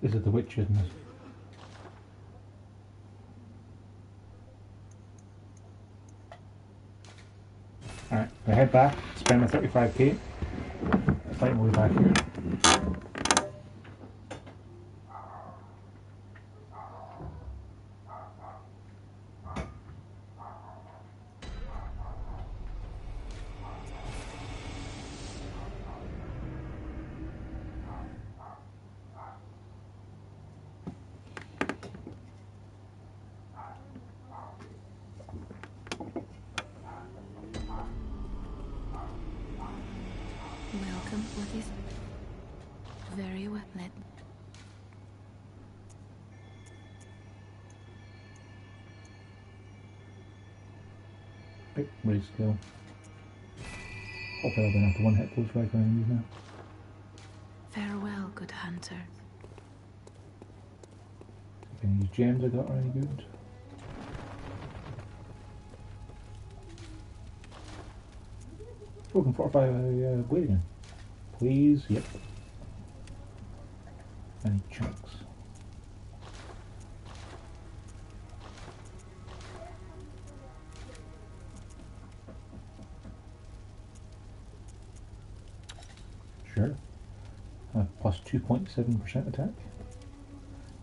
This is the witch, isn't it? Alright, I head back, spend my 35k, fight my way back here. Welcome. What is... Very well. Let... Bit raise skill. Hopefully I'll be enough to one hit those regular enemies now. Farewell, good hunter. If any of these gems I got are any good. Oh, I can fortify a blade again. Please, yep. Any chunks. Sure. Plus 2.7% attack.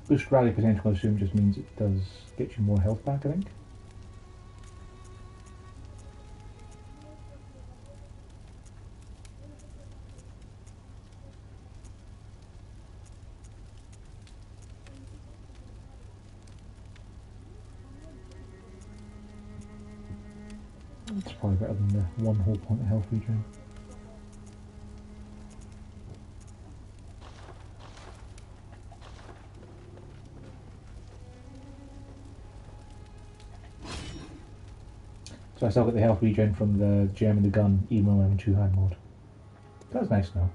Boost rally potential, I assume, just means it does get you more health back, I think. It's probably better than the one whole point of health regen. So I still get the health regen from the gem and the gun, even when I'm in two-hand mode. That's nice now.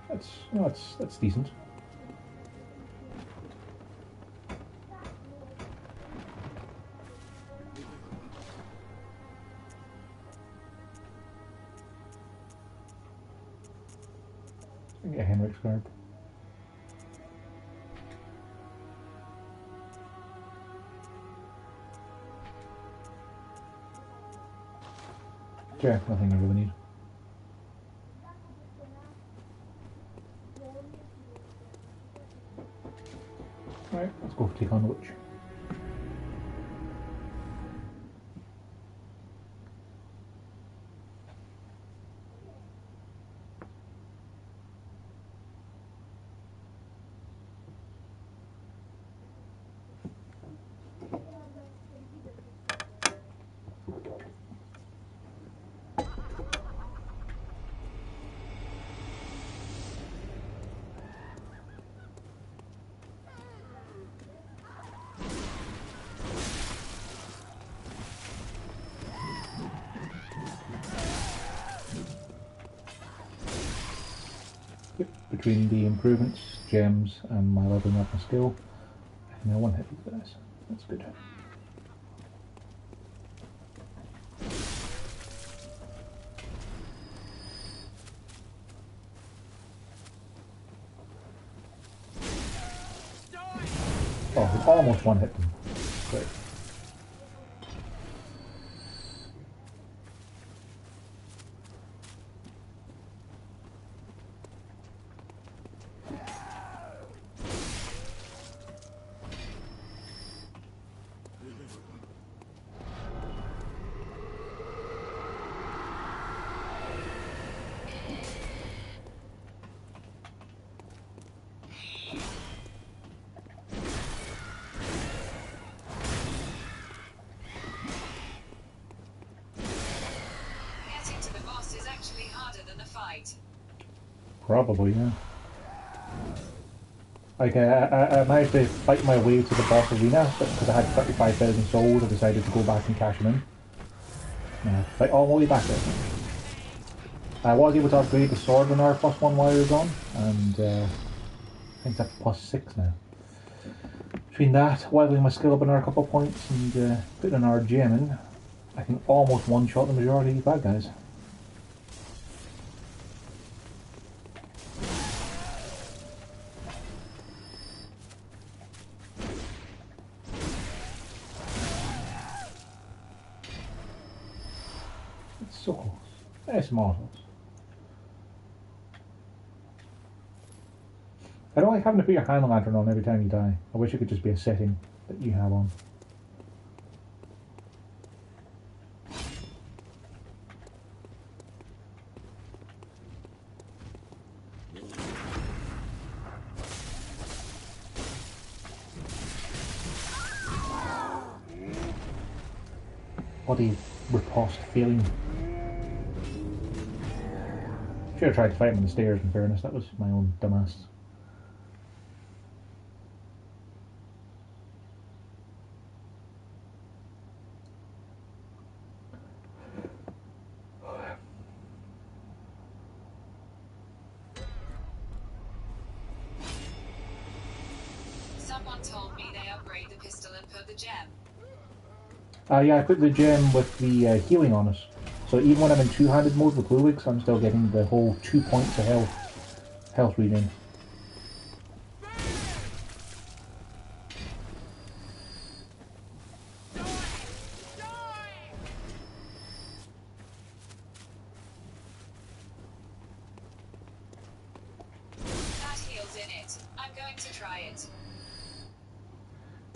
That's, you know, that's decent. I can get Hemwick's garb. Yeah, nothing I really need. Right, let's go take on the witch. Between the improvements, gems, and my leveling up my skill, I can now one hit these guys. That's good. Oh, we almost one hit them. Great. Getting to the boss is actually harder than the fight. Probably, yeah. Like, I managed to fight my way to the boss arena, but because I had 35,000 souls, I decided to go back and cash them in. Fight all the way back there. I was able to upgrade the sword when our +1 while I was on, and I think that's +6 now. Between that, leveling my skill up another couple of points, and putting another gem in, I can almost one-shot the majority of these bad guys. It's so close. It's marvelous. I don't like having to put your hand lantern on every time you die. I wish it could just be a setting that you have on. Bloody riposte feeling. Should have tried to fight him on the stairs, in fairness. That was my own dumbass. Someone told me they upgrade the pistol and put the gem. Yeah, I put the gem with the healing on it. So even when I'm in two-handed mode with Ludwig's, I'm still getting the whole 2 points of health regen. That heals in it. I'm going to try it.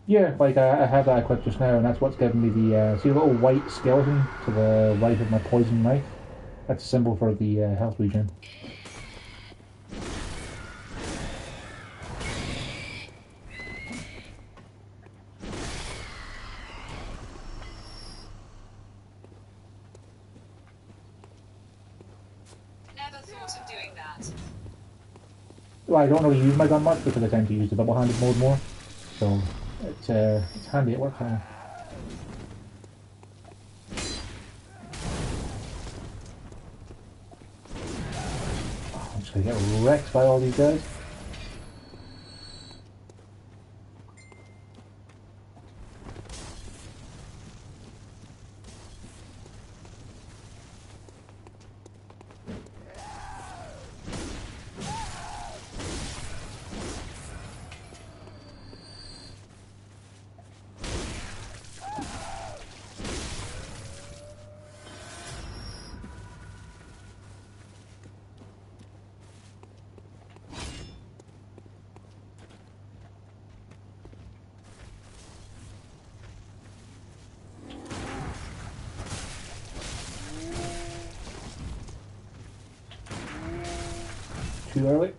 Yeah, like I have that equipped just now, and that's what's giving me the see a little white skeleton to the right of my poison knife. That's a symbol for the health regen. Never thought of doing that. Well, I don't really use my gun much because I tend to use the double-handed mode more, so it's handy. It works fine. I get wrecked by all these guys. Too early.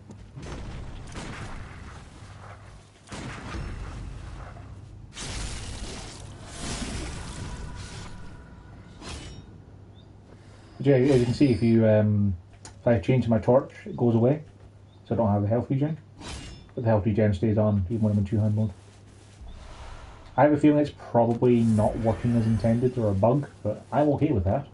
But yeah, as you can see, if I change my torch, it goes away, so I don't have the health regen. But the health regen stays on even when I'm in two-hand mode. I have a feeling it's probably not working as intended or a bug, but I'm okay with that.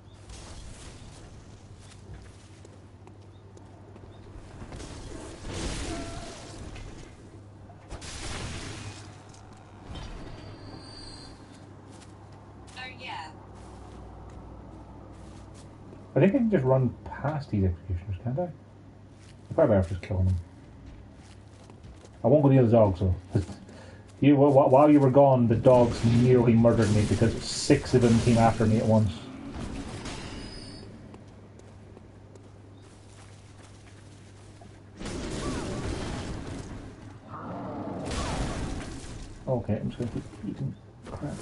I think I can just run past these executioners, can't I? I'm probably better just killing them. I won't go near the dogs though. While you were gone, the dogs nearly murdered me because 6 of them came after me at once. Okay, I'm just going to keep eating crap.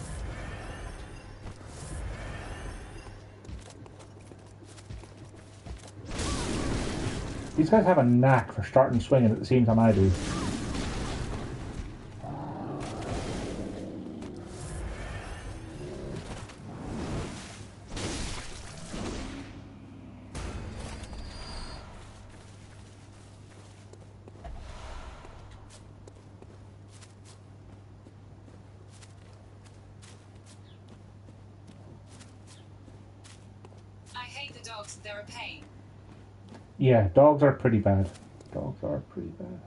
These guys have a knack for starting swinging at the same time I do. I hate the dogs, they're a pain. Yeah, dogs are pretty bad. Dogs are pretty bad.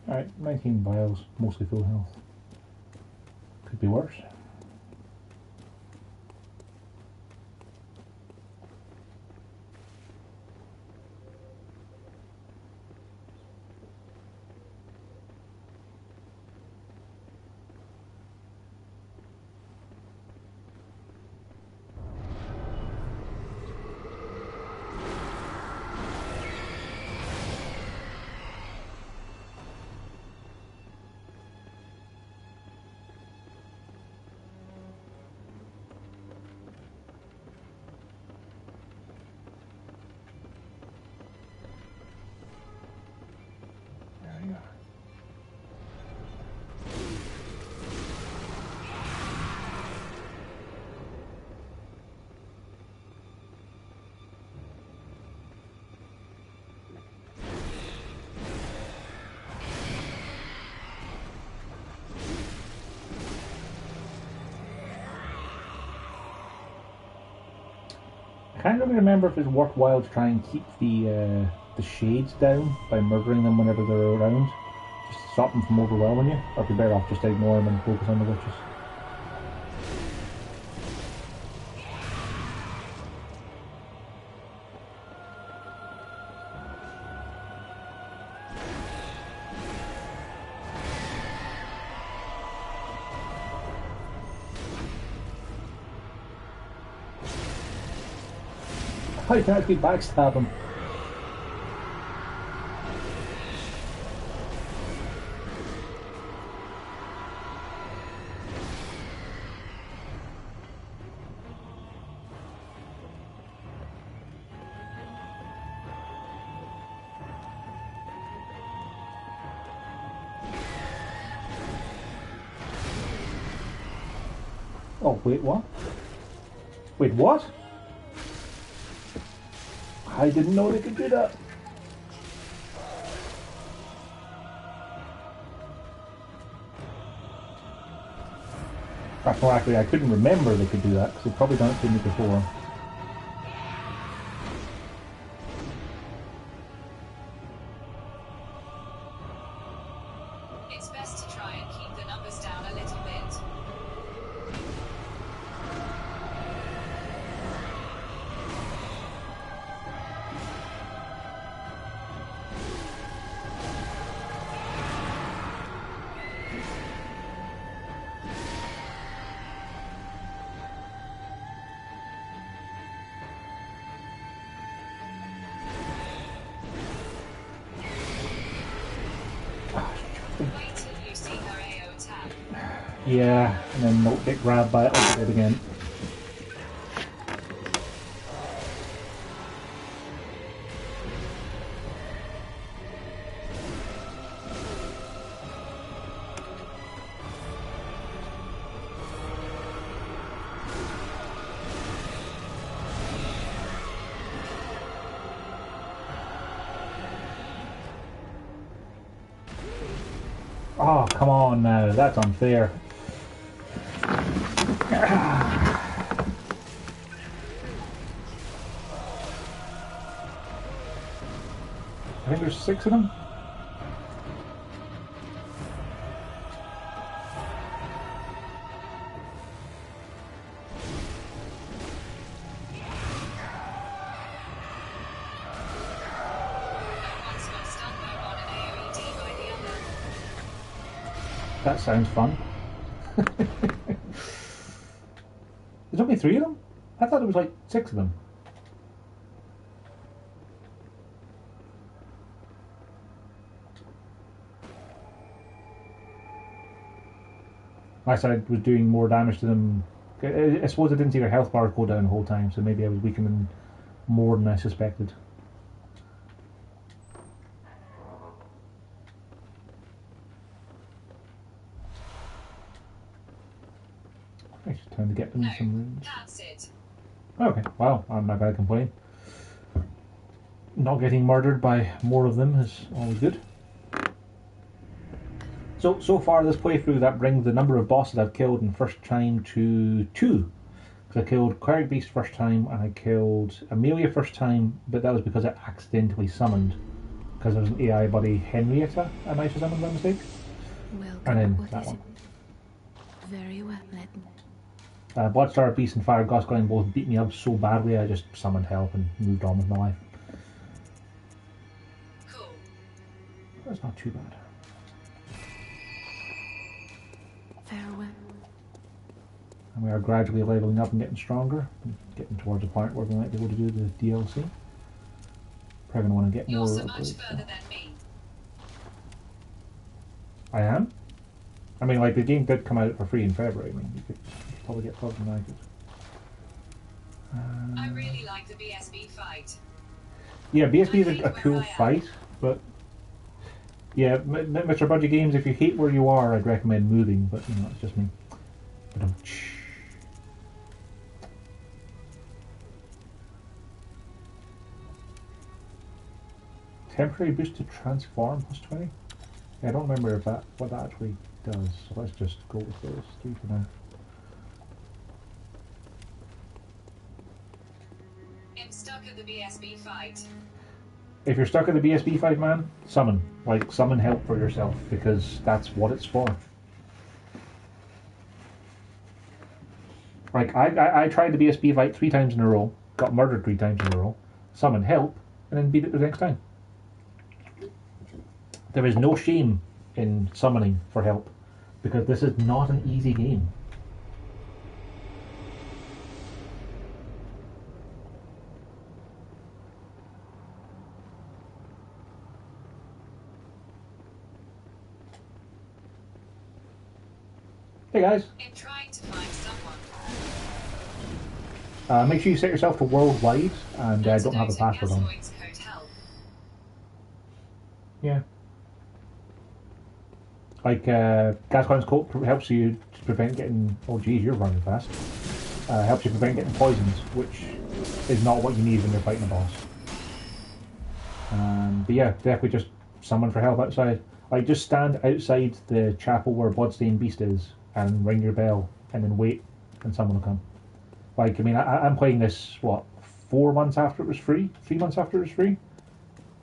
Alright, 19 vials, mostly full health. Could be worse. I can't really remember if it's worthwhile to try and keep the shades down by murdering them whenever they're around, just to stop them from overwhelming you, or if you're better off just to ignore them and focus on the witches. How you can actually backstab him. Oh, wait, what? Wait, what? I didn't know they could do that. More accurately, I couldn't remember they could do that because they've probably done it to me before. It's best to try and keep the numbers down a little bit. Wait till you see her AO attack. Yeah, and then not get grabbed by it again. Oh, come on now, that's unfair. I think there's 6 of them. Once got stun by one and AOED by the other. That sounds fun. There's only 3 of them? I thought there was like 6 of them. I said I was doing more damage to them. I suppose I didn't see their health bars go down the whole time, so maybe I was weakening them more than I suspected. It's time to get them some runes. That's it. Okay, well, I'm not going to complain. Not getting murdered by more of them is always good. So far this playthrough, that brings the number of bosses I've killed in first time to 2. Because I killed Cleric Beast first time, and I killed Amelia first time, but that was because I accidentally summoned. Because there was an AI buddy, Henrietta, I might have summoned by mistake. Welcome. And then What that is one. it? Very well. Bloodstar Beast and Fire Gosling both beat me up so badly I just summoned help and moved on with my life. Cool. That's not too bad. Farewell. And we are gradually leveling up and getting stronger, and getting towards a point where we might be able to do the DLC. Probably going to want to get You're more so much upgrades. further than me. I am? I mean, like, the game did come out for free in February. I mean, you could probably get further than I could. I really like the BSB fight. Yeah, BSB is a cool fight, but yeah, Mr. Budget Games, if you hate where you are, I'd recommend moving, but you know, it's just me. But temporary boost to transform plus 20? Yeah, I don't remember if what that actually does, so let's just go with those 3 for now. I'm stuck at the BSB fight. If you're stuck at the BSB fight, man, summon. Like, summon help for yourself, because that's what it's for. Like, I tried the BSB fight 3 times in a row, got murdered 3 times in a row, summoned help, and then beat it the next time. There is no shame in summoning for help, because this is not an easy game. Hey guys, I'm trying to find someone. make sure you set yourself to worldwide, and don't have a password on. Gasloyd's Hotel. Yeah. Like, Gascoigne's Coat helps you prevent getting... Oh geez, you're running fast. Helps you prevent getting poisoned, which is not what you need when you're fighting a boss. But yeah, definitely just summon for help outside. Like, just stand outside the chapel where Bloodstained Beast is and ring your bell and then wait and someone will come. Like, I mean, I'm playing this, what, 4 months after it was free? 3 months after it was free?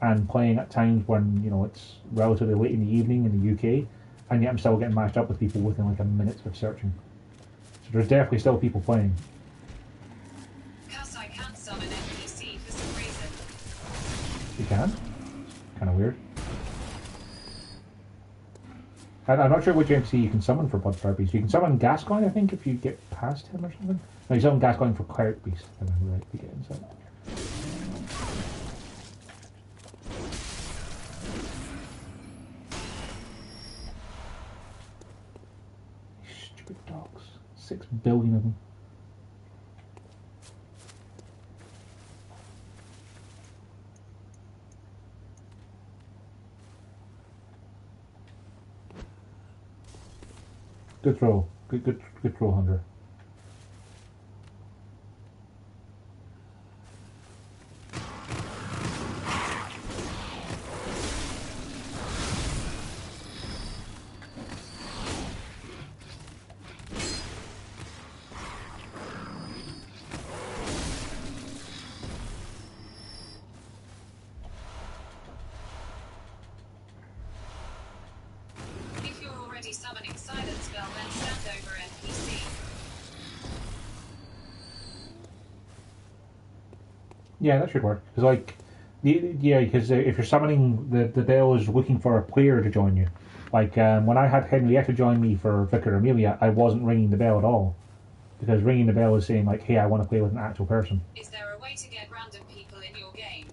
And playing at times when, you know, it's relatively late in the evening in the UK, and yet I'm still getting matched up with people within like a minute of searching. So there's definitely still people playing. Cause I can't summon NPC for some reason. You can? Kind of weird. I'm not sure which NPC you can summon for Bloodfire Beast. You can summon Gascoigne, I think, if you get past him or something. No, you summon Gascoigne for Cleric Beast, if I remember right, to get inside. Stupid dogs. 6 billion of them. Good throw. Good throw, Hunter. If you're already summoning silence spell, then stand over NPC. Yeah, that should work. Because, like, yeah, because if you're summoning, the bell is looking for a player to join you. Like, when I had Henrietta join me for Vicar Amelia, I wasn't ringing the bell at all. Because ringing the bell is saying, like, hey, I want to play with an actual person. Is there a way to get random people in your game?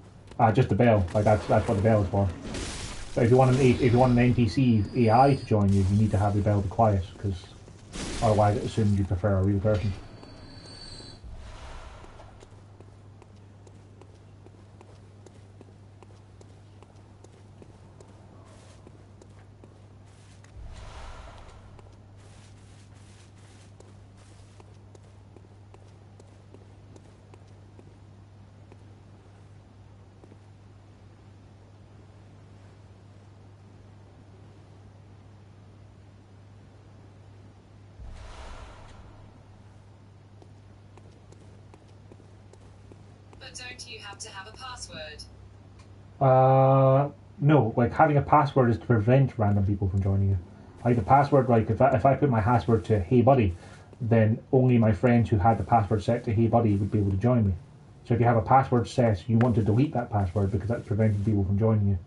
Just the bell. Like, that's what the bell is for. But if you want an NPC AI to join you, you need to have the bell be quiet, because otherwise it assumes you prefer a real person. But don't you have to have a password? No. Like, having a password is to prevent random people from joining you. Like, the password, like, if I put my password to Hey Buddy, then only my friends who had the password set to Hey Buddy would be able to join me. So if you have a password set, you want to delete that password because that's preventing people from joining you.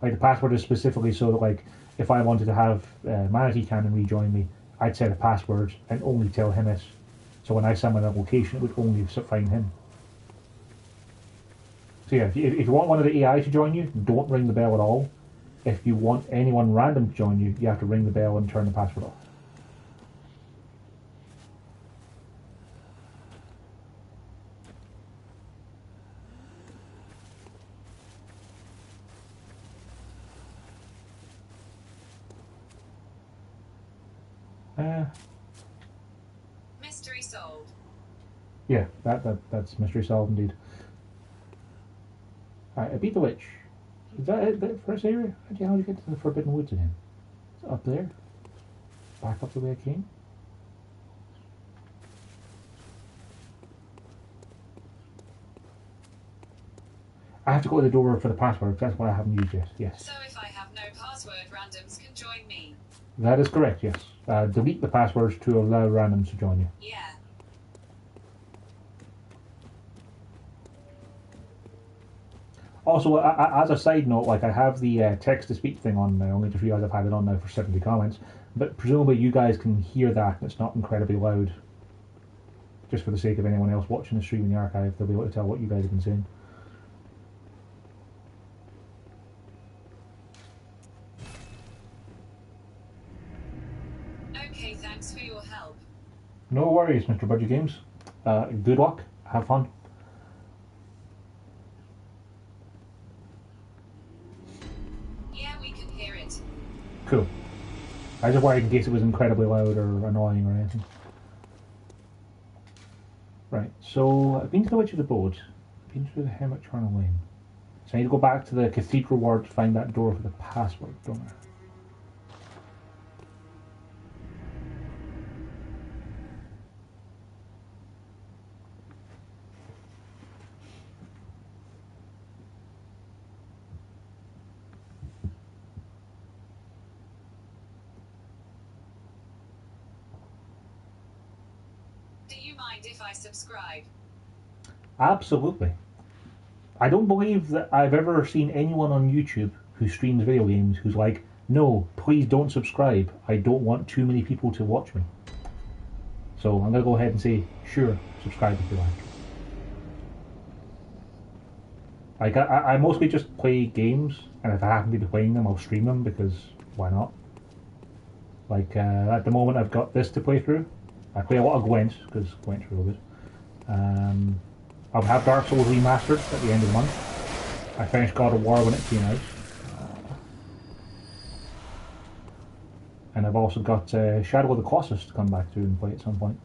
Like, the password is specifically so that, like, if I wanted to have Manatee Cannon rejoin me, I'd set a password and only tell him it. So when I summon a location, it would only find him. So yeah, if you want one of the AI to join you, don't ring the bell at all. If you want anyone random to join you, you have to ring the bell and turn the password off. Mystery solved. Yeah, that's mystery solved indeed. Alright, I beat the witch. Is that it? The first area? How do you get to the Forbidden Woods again? Is it up there? Back up the way I came? I have to go to the door for the password, because that's what I haven't used yet. Yes. So if I have no password, randoms can join me. That is correct, yes. Delete the passwords to allow randoms to join you. Yeah. Also, as a side note, like, I have the text-to-speech thing on now. I only just realised I've had it on now for 70 comments. But presumably you guys can hear that, and it's not incredibly loud. Just for the sake of anyone else watching the stream in the archive, they'll be able to tell what you guys have been saying. Okay, thanks for your help. No worries, Mr. Budget Games. Good luck. Have fun. Yeah, we can hear it. Cool. I just worried in case it was incredibly loud or annoying or anything. Right, so I've been to the Witch of the Boat. I've been through the Hemwick Lane. So I need to go back to the Cathedral Ward to find that door for the password, don't I? Do you mind if I subscribe? Absolutely. I don't believe that I've ever seen anyone on YouTube who streams video games who's like, no, please don't subscribe. I don't want too many people to watch me. So I'm going to go ahead and say, sure, subscribe if you like. I mostly just play games, and if I happen to be playing them, I'll stream them, because why not? Like, at the moment I've got this to play through. I play a lot of Gwent, because Gwent's real good. I'll have Dark Souls Remastered at the end of the month. I finished God of War when it came out. And I've also got Shadow of the Colossus to come back to and play at some point.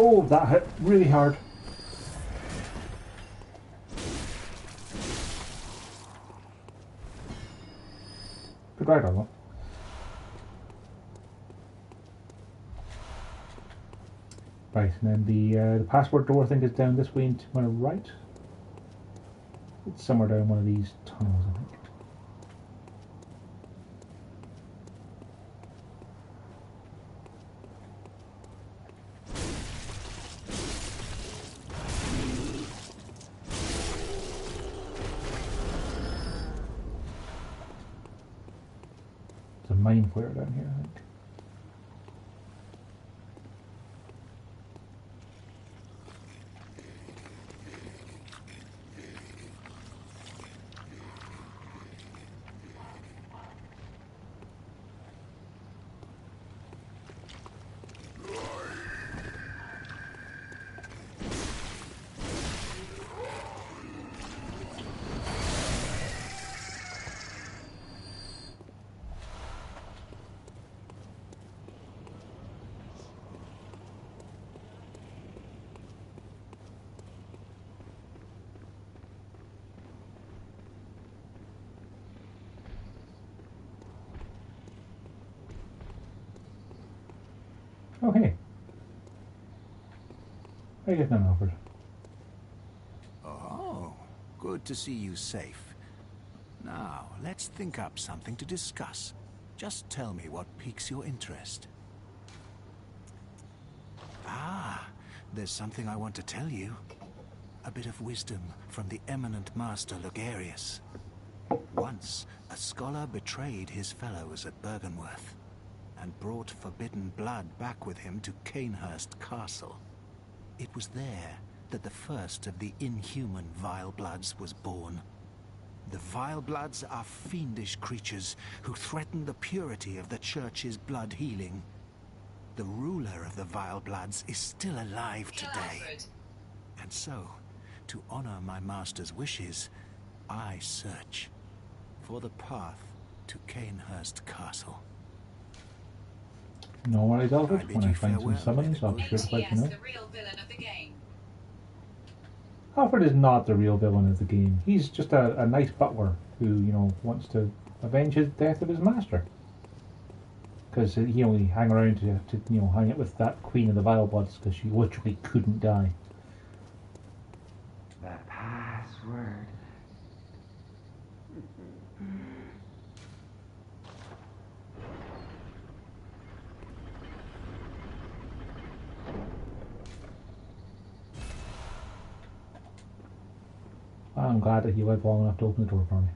Oh, that hit really hard. Good ride on that. Right, and then the password door I think is down this way and to my right. It's somewhere down one of these tunnels, I think. There's a mine flare down here, I think. Oh, hey. How are you getting on, Alfred? Oh, good to see you safe. Now, let's think up something to discuss. Just tell me what piques your interest. Ah, there's something I want to tell you. A bit of wisdom from the eminent master Logarius. Once, a scholar betrayed his fellows at Bergenworth and brought forbidden blood back with him to Canehurst Castle. It was there that the first of the inhuman Vile Bloods was born. The Vile Bloods are fiendish creatures who threaten the purity of the Church's blood healing. The ruler of the Vile Bloods is still alive today. And so, to honor my master's wishes, I search for the path to Canehurst Castle. No worries, Alfred. bid When I you find some farewell, summons, I'll be sure to let you know. the real villain of the game. Alfred is not the real villain of the game. He's just a nice butler who, you know, wants to avenge the death of his master. because he only hang around to hang out with that Queen of the Vile Bloods because she literally couldn't die. The password. I'm glad that he lived long enough to open the door for me.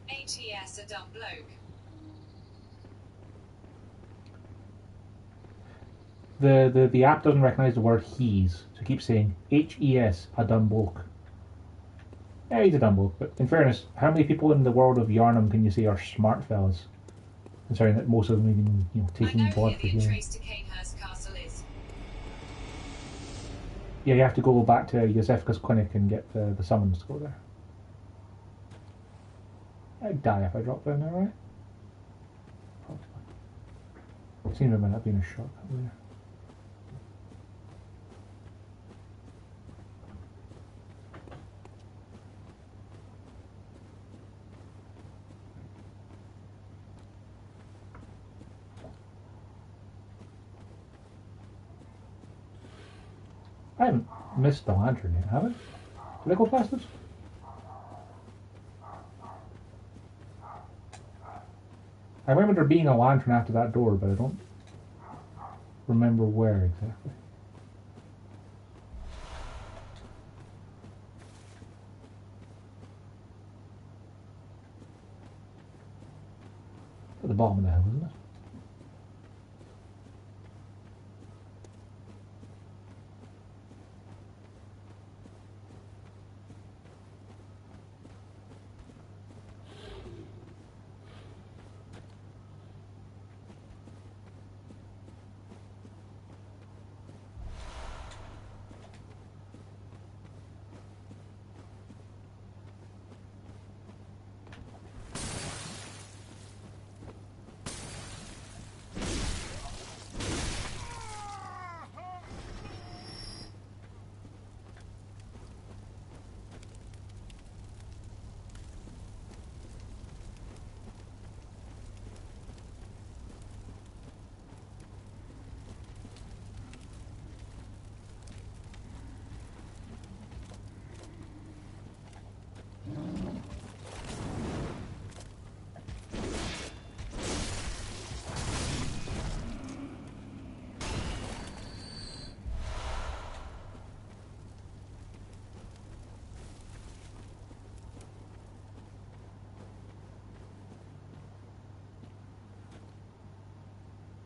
ATS a dumb bloke. The app doesn't recognise the word he's, so it keeps saying HES, a dumb bloke. Yeah, he's a dumb bloke, but in fairness, how many people in the world of Yarnham can you say are smart fellas? Considering that most of them even, taking I know blood here for the healing. entrance to Canehurst Castle is. Yeah, you have to go back to Yosefka's clinic and get the summons to go there. I'd die if I dropped down there, right? Probably. Seems there might have been a shortcut there. I haven't missed the lantern yet, have I? Did I go past this? I remember there being a lantern after that door, but I don't remember where exactly. At the bottom of the hill, isn't it?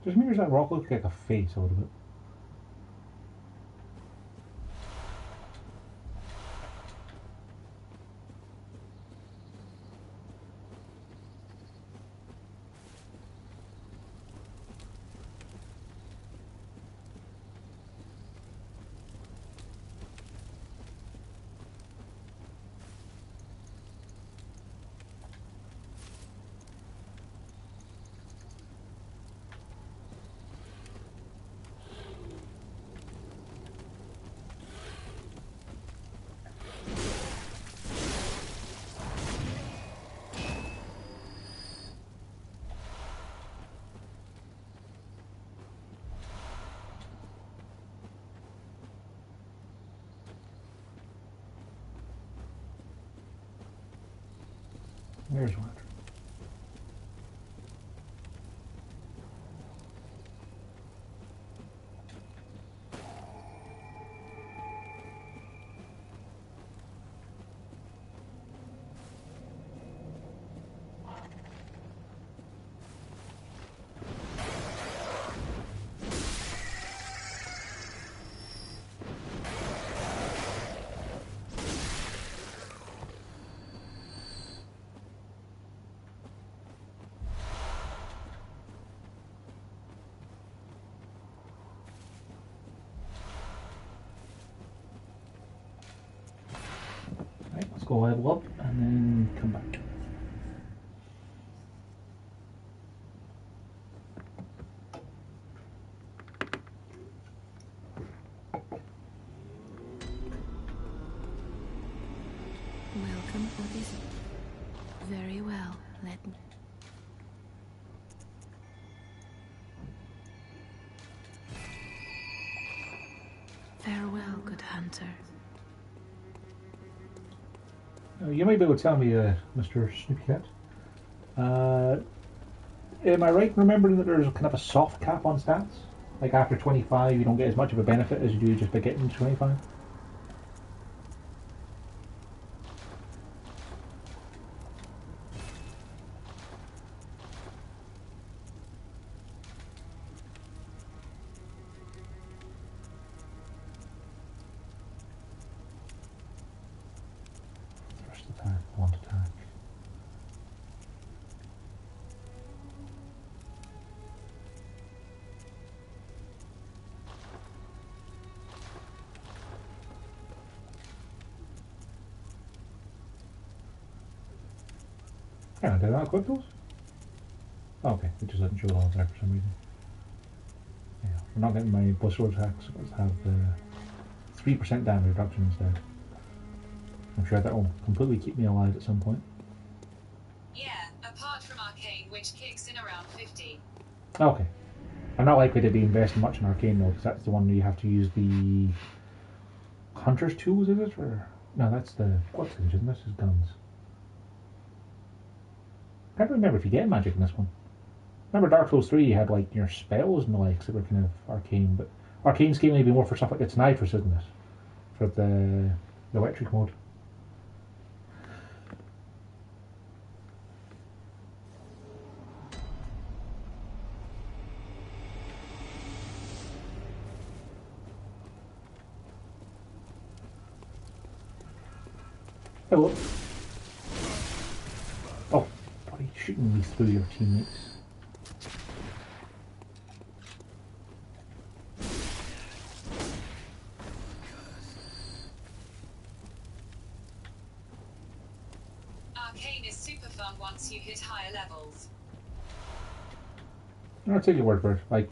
Just me or does that rock look like a face a little bit? There's one. Right, let's go level up and then come back. Welcome. What is it? Very well. Let me. Farewell, good hunter. You might be able to tell me, Mr. Snoopy Cat. Am I right in remembering that there's kind of a soft cap on stats? Like after 25 you don't get as much of a benefit as you do just by getting to 25? First attack, blunt attack. Yeah, did I equip those? Oh, okay, it just doesn't show it all there for some reason. Yeah, we're not getting my buster attacks, so let's have the 3% damage reduction instead. I'm sure that will completely keep me alive at some point. Yeah, apart from Arcane, which kicks in around 50. Okay. I'm not likely to be investing much in Arcane though, because that's the one where you have to use the Hunter's Tools, is it? Or no, that's the what's it, isn't this? Is guns. I can't remember if you get magic in this one. Remember Dark Souls 3 you had like your spells and the likes that were kind of arcane, but Arcane's game may be more for stuff like it's nitrous, isn't it? For the electric mode. Hello. Oh, buddy, shooting me through your teammates. Arcane is super fun once you hit higher levels. I'll take your word for it. Like,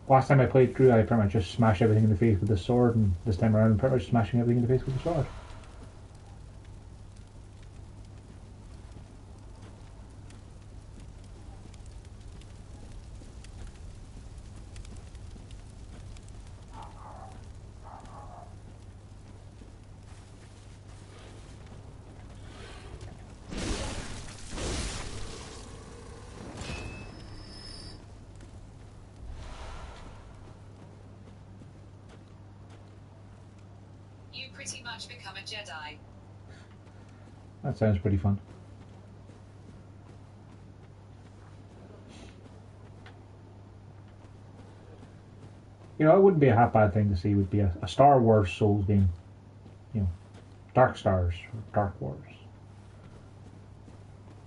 last time I played through, I pretty much just smashed everything in the face with the sword, and this time around I'm pretty much smashing everything in the face with the sword. You pretty much become a Jedi. That sounds pretty fun. You know, it wouldn't be a half bad thing to see would be a Star Wars Souls game. You know, Dark Stars or Dark Wars.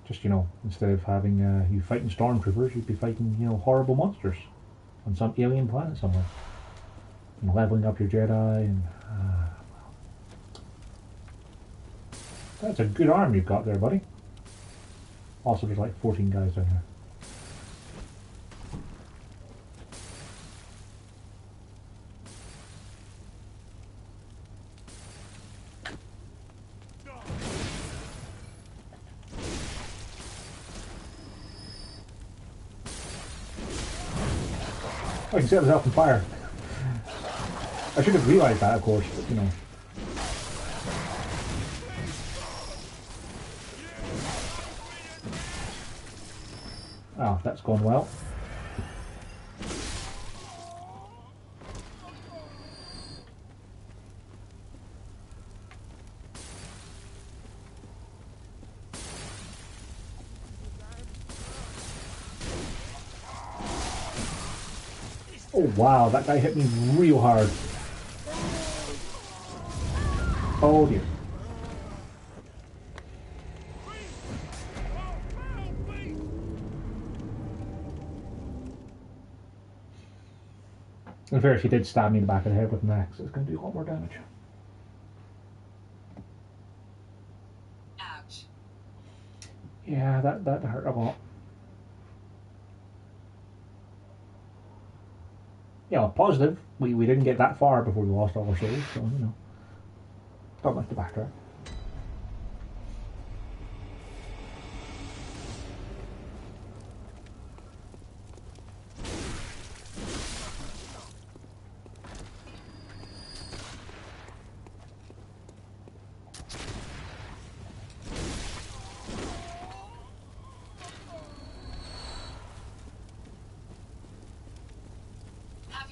Just, you know, instead of having you fighting stormtroopers, you'd be fighting, you know, horrible monsters on some alien planet somewhere. And leveling up your Jedi and that's a good arm you've got there, buddy. Also, there's like 14 guys down here. Oh, he can set himself on fire. I should have realised that, of course, but you know. Oh, that's gone well. Oh wow, that guy hit me real hard. Oh dear. In fairness, he did stab me in the back of the head with an axe. It's going to do a lot more damage. Ouch. Yeah, that hurt a lot. Yeah, positive. We didn't get that far before we lost all our souls, so you know. Not much to backtrack.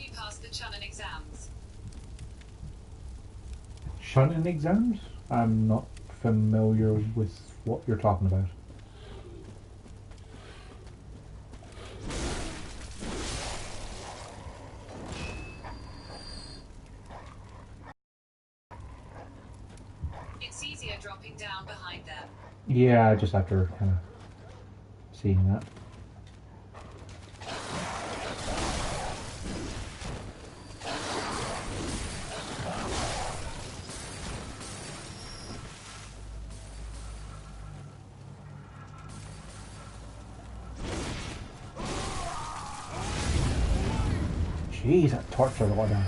you passed the Chunnan exams? Shunting exams? I'm not familiar with what you're talking about. It's easier dropping down behind them. Yeah, just after kind of seeing that. Jeez, that torch does a lot of damage.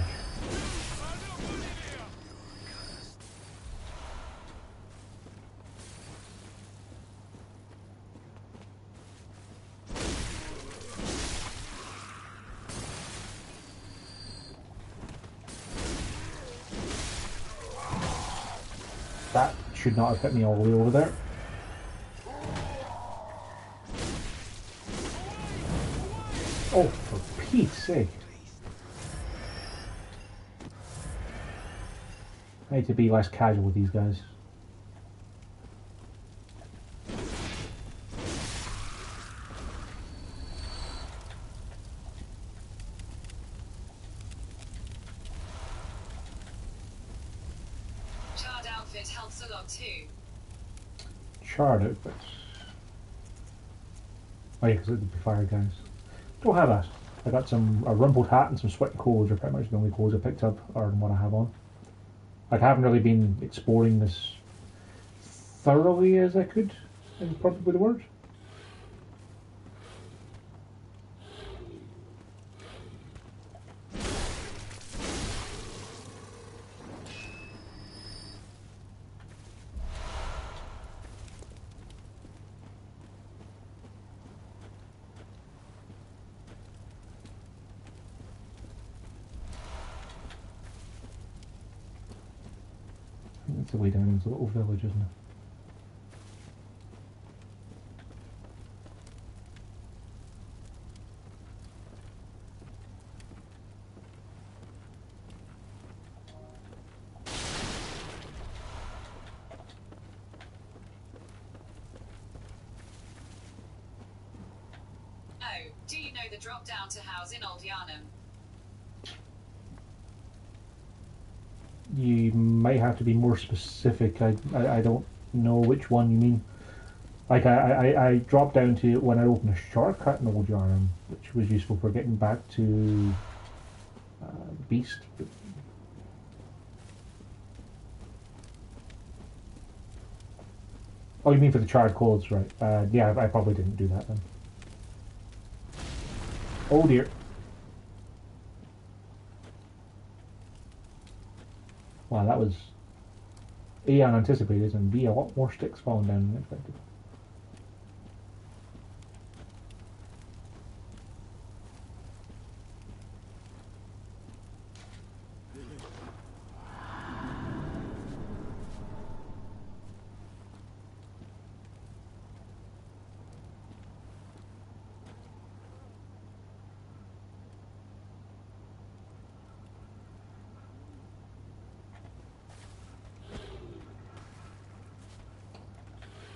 That should not have hit me all the way over there. Oh, for Pete's sake. I need to be less casual with these guys. Charred outfit helps a lot too. Charred outfits. Oh yeah, because it'd be fire guys. Don't have that. I got a rumpled hat and some sweaty clothes are pretty much the only clothes I picked up or what I have on. Like, I haven't really been exploring this thoroughly as I could, is probably the word. That's the way down into the little village, isn't it? Oh, do you know the drop down to house in Old Yarnham? You might have to be more specific. I don't know which one you mean. Like, I dropped down to when I opened a shortcut in Old Yarnham, which was useful for getting back to Beast. Oh, you mean for the charred clothes, right? Yeah, I probably didn't do that then. Oh dear. Wow, that was A, unanticipated, and B, a lot more sticks falling down than expected.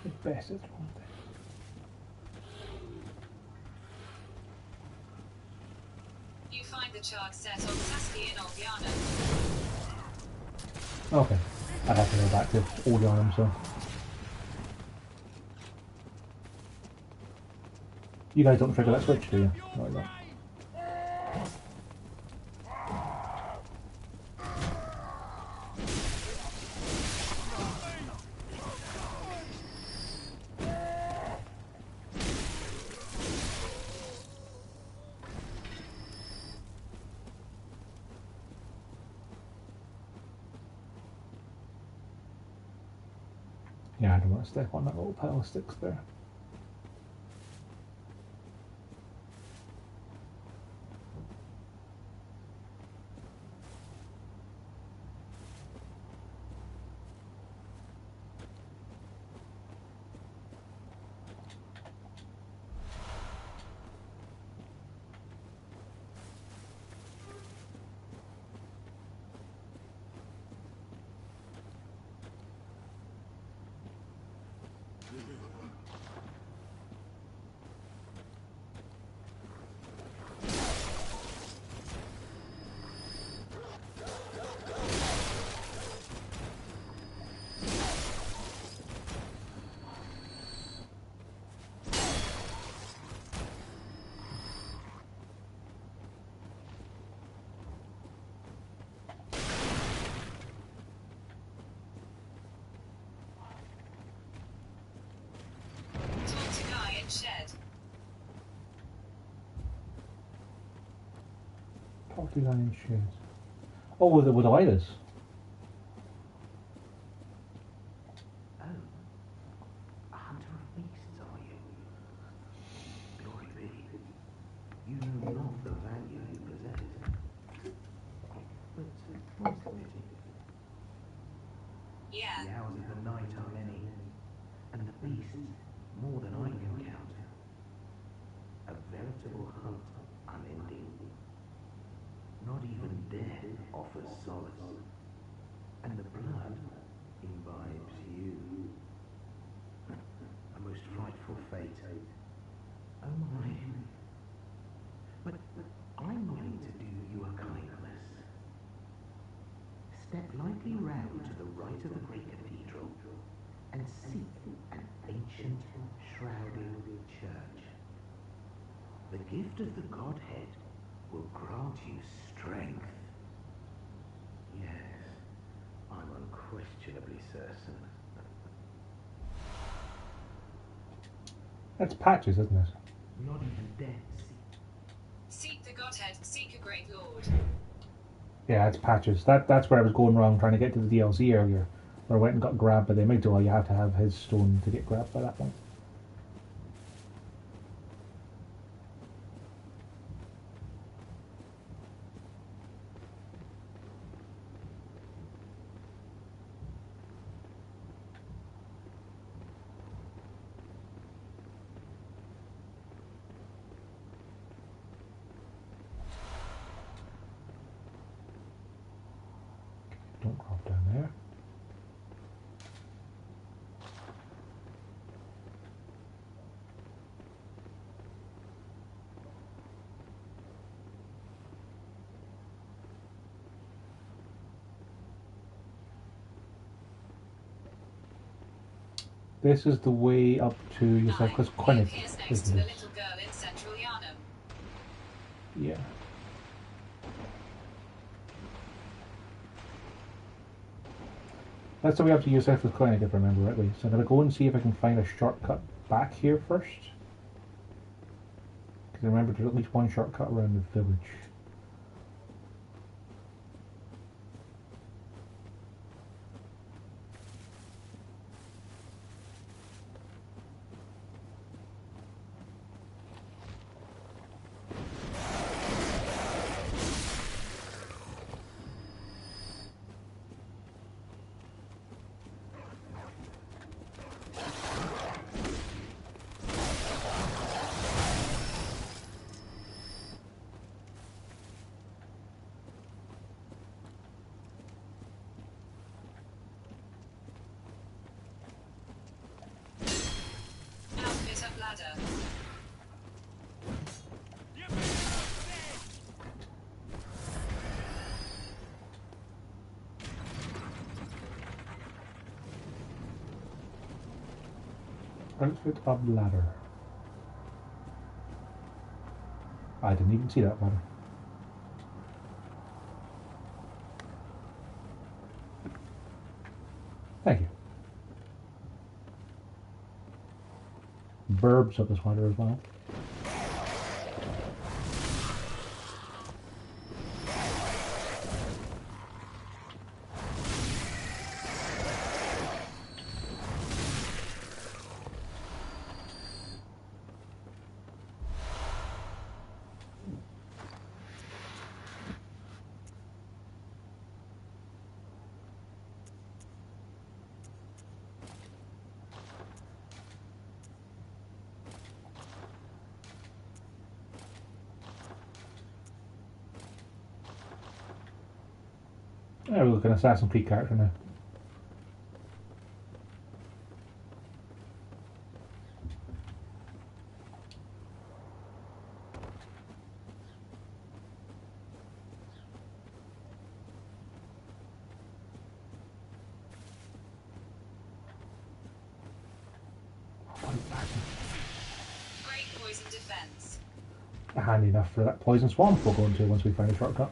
The best is one thing. You find the charred set on Sasky in Old Yarnham. Okay, I'd have to go back to Old Yarnham, so. You guys don't trigger that switch, do you? No, you don't. Yeah, I don't want to step on that little pile of sticks there. Talk to Guy in shed. Talk to the guy in shades. Oh, with the lighters. Oh, a hunter of beasts, are you? Glory be. You know not the value you possess. But what's the pity? Yeah. The hours of the night are many, and the beasts more than I can count. A veritable hunt unending. Not even death offers solace, and the blood imbibes you. A most frightful fate. Oh my. But I'm willing to do you a kindness. Step lightly round to the right of the great cathedral and seek an ancient, shrouded church. The gift of the Godhead will grant you strength. Yes, I'm unquestionably certain. That's Patches, isn't it? Not even death. Seek the Godhead, seek a great lord. Yeah, it's Patches. That's where I was going wrong trying to get to the DLC earlier. Where I went and got grabbed by the amygdala. You have to have his stone to get grabbed by that one. Don't drop down there. This is the way up to Yosefka's He clinic, appears next to isn't the it? little girl in central Yarnham. Yeah. That's the way up to Yosefka's clinic, if I remember rightly. So I'm going to go and see if I can find a shortcut back here first. Because I remember there's at least one shortcut around the village. Outfit up ladder. Outfit up ladder. I didn't even see that ladder. Thank you. Burbs up this ladder as well. Yeah, we're looking at Assassin's Creed character now. Great poison defense. Handy enough for that poison swamp we'll go into once we find a shortcut.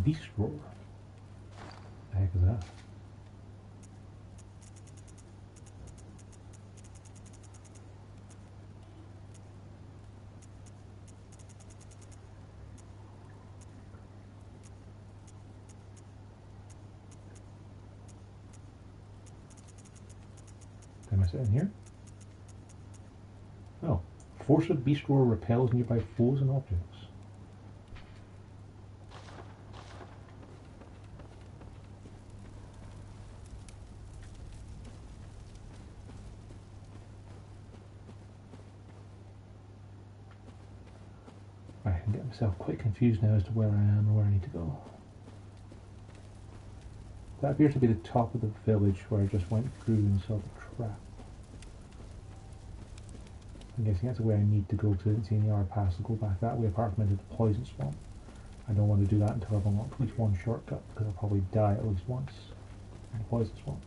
Beast roar. The heck is that? Can I sit in here? Oh. Force of beast roar repels nearby foes and objects. I can get myself quite confused now as to where I am and where I need to go. That appears to be the top of the village where I just went through and saw the trap. I'm guessing that's the way I need to go to it and see any other paths to go back that way apart from into the poison swamp. I don't want to do that until I've unlocked at least one shortcut because I'll probably die at least once in the poison swamp.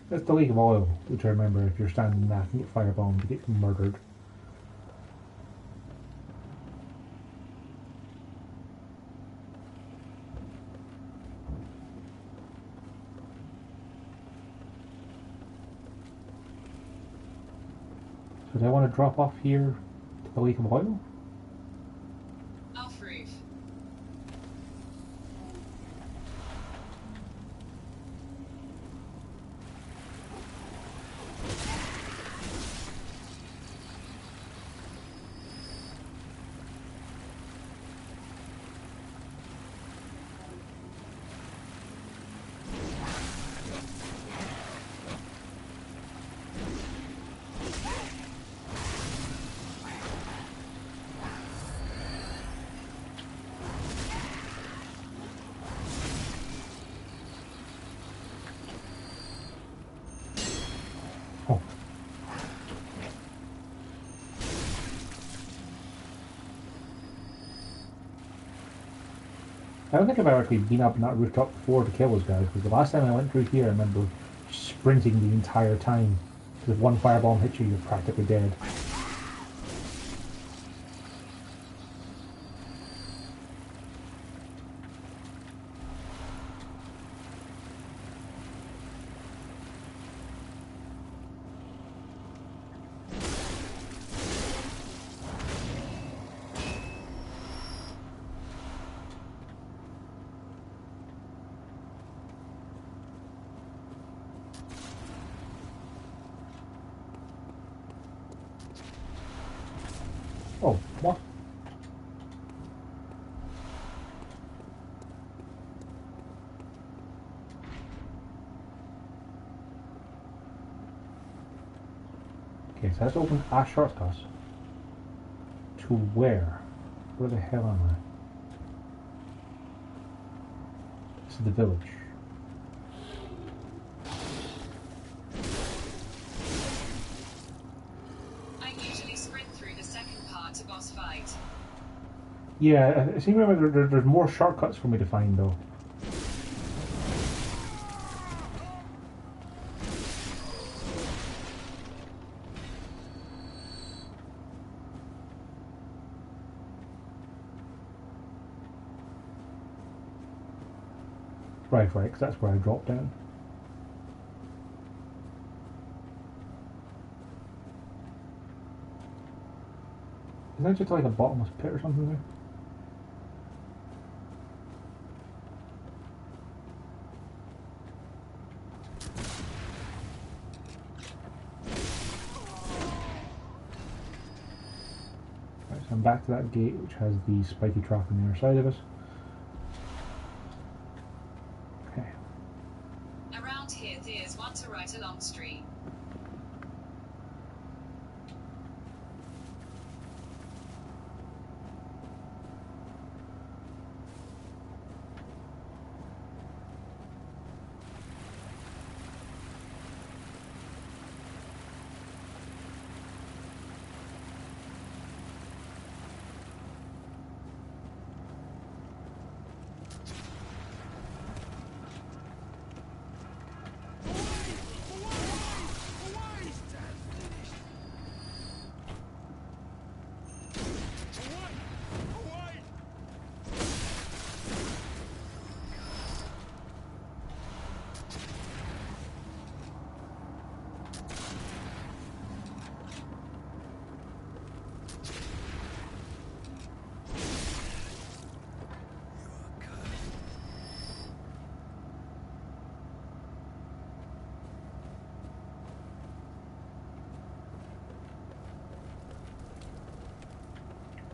That's the Lake of Oil, which I remember if you're standing in that and get firebombed, you get murdered. So do I want to drop off here to the Lake of Oil? Off roof. I don't think I've ever actually been up on that rooftop before to kill those guys, because the last time I went through here I remember sprinting the entire time, because if one firebomb hits you, you're practically dead. Oh, what? Okay, so let's open our shortcuts. To where? Where the hell am I? to the village. I usually sprint through the second part to boss fight. Yeah, I seem to remember there's more shortcuts for me to find though. Right, because that's where I dropped down. Is that just like a bottomless pit or something there? Right, so I'm back to that gate which has the spiky trap on the other side of us. Okay. Around here, there's one to right along street.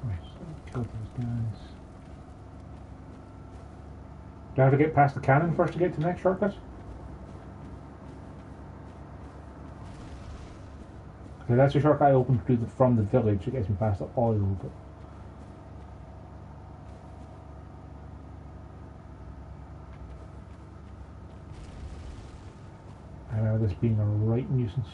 Right, so kill those guys. Do I have to get past the cannon first to get to the next shortcut? Okay, that's a shortcut I opened to from the village. It gets me past the oil, but I remember this being a right nuisance.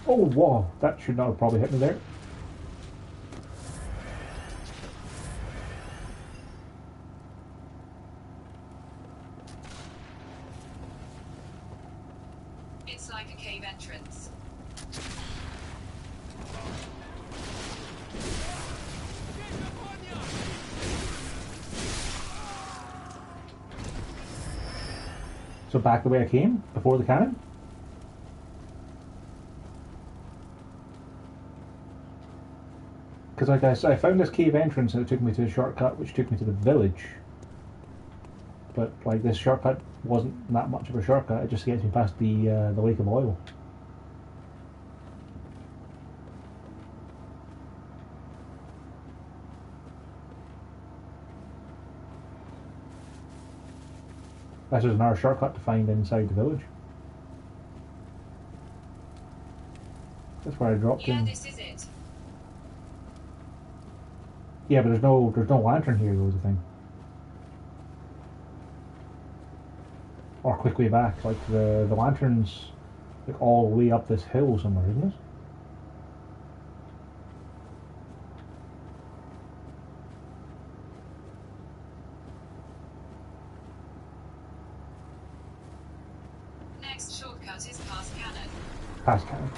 Oh, wow, that should not have probably hit me there. It's like a cave entrance. So back the way I came, before the cannon? Because like I found this cave entrance and it took me to a shortcut which took me to the village. But like this shortcut wasn't that much of a shortcut, it just gets me past the lake of oil. This is another shortcut to find inside the village. That's where I dropped in. Yeah, this is it. Yeah, but there's no lantern here though, is the thing. Or quick way back, like the lantern's like all the way up this hill somewhere, isn't it? Next shortcut is past cannon. Past cannon.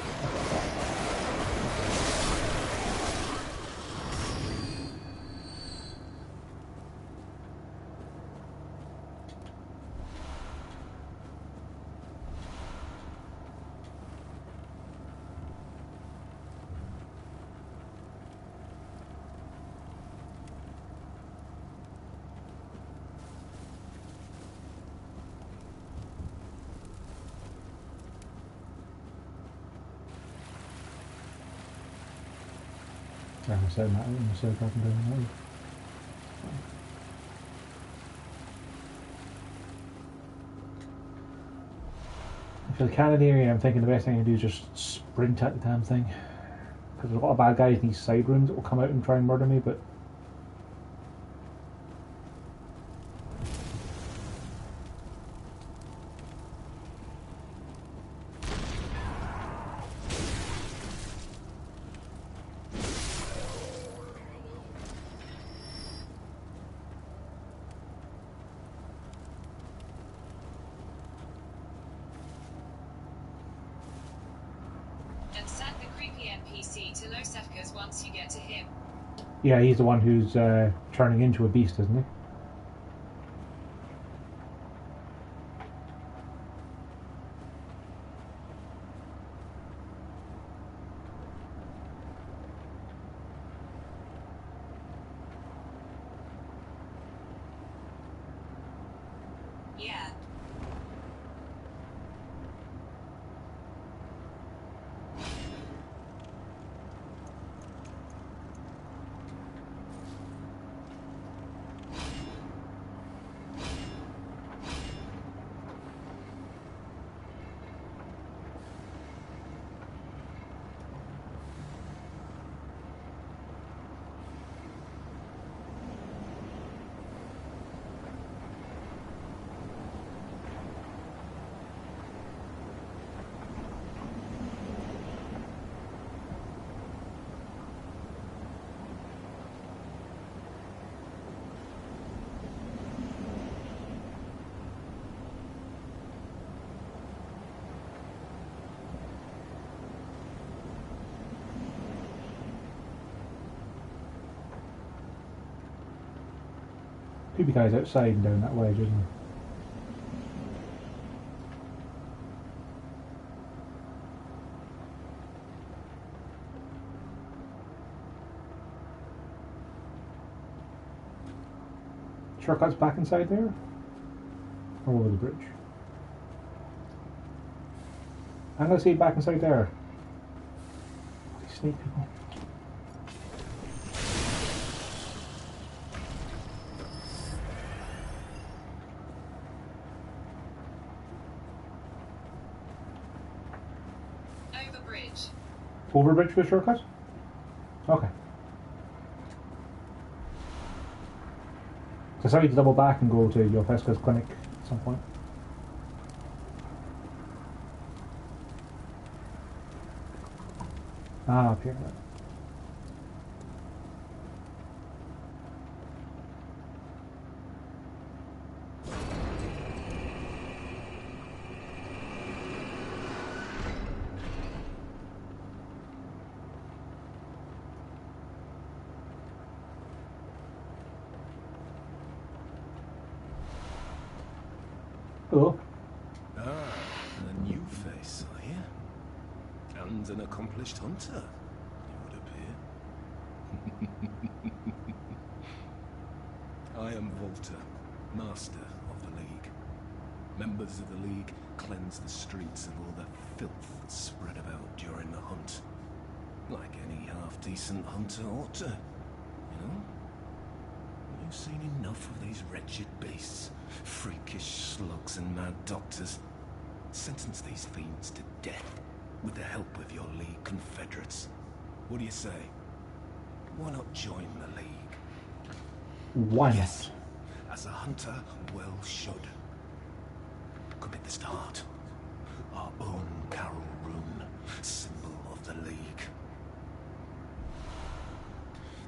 I said that, I said up and down the way. For the cannon area, I'm thinking the best thing to do is just sprint at the damn thing. Because there's a lot of bad guys in these side rooms that will come out and try and murder me, but... And send the creepy NPC to Losefka's once you get to him. Yeah, he's the one who's turning into a beast, isn't he? Yeah. Creepy guy's outside and down that way, isn't he? Shortcuts back inside there? Or over the bridge? I'm gonna see it back inside there. These snake people. Over bridge. Over bridge with shortcut? Okay. So sorry to double back and go to Yarpeska's clinic at some point. Ah, up here. Hello. Ah, a new face, are you? And an accomplished hunter, it would appear. I am Volta, Master of the League. Members of the League cleanse the streets of all the filth that's spread about during the hunt. Like any half-decent hunter ought to, you know? You've seen enough of these wretched beasts, freakish slugs and mad doctors. Sentence these fiends to death with the help of your League confederates. What do you say? Why not join the League? Why not? Yes, as a hunter well should. Commit this to heart. Our own Carol rune, symbol of the League.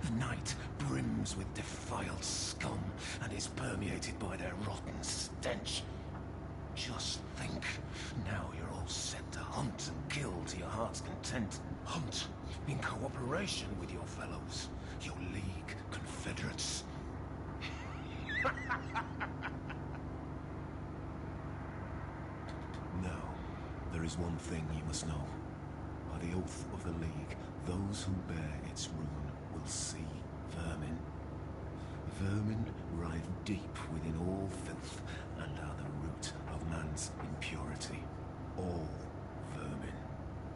The night brims with defiled scum and is permeated by their rotten stench. Just think, now you're all set to hunt and kill to your heart's content. Hunt in cooperation with your fellows, your League confederates. Now, there is one thing you must know. By the oath of the League, those who bear its rune will see vermin. Vermin writhe deep within all filth and are the root of man's impurity. All vermin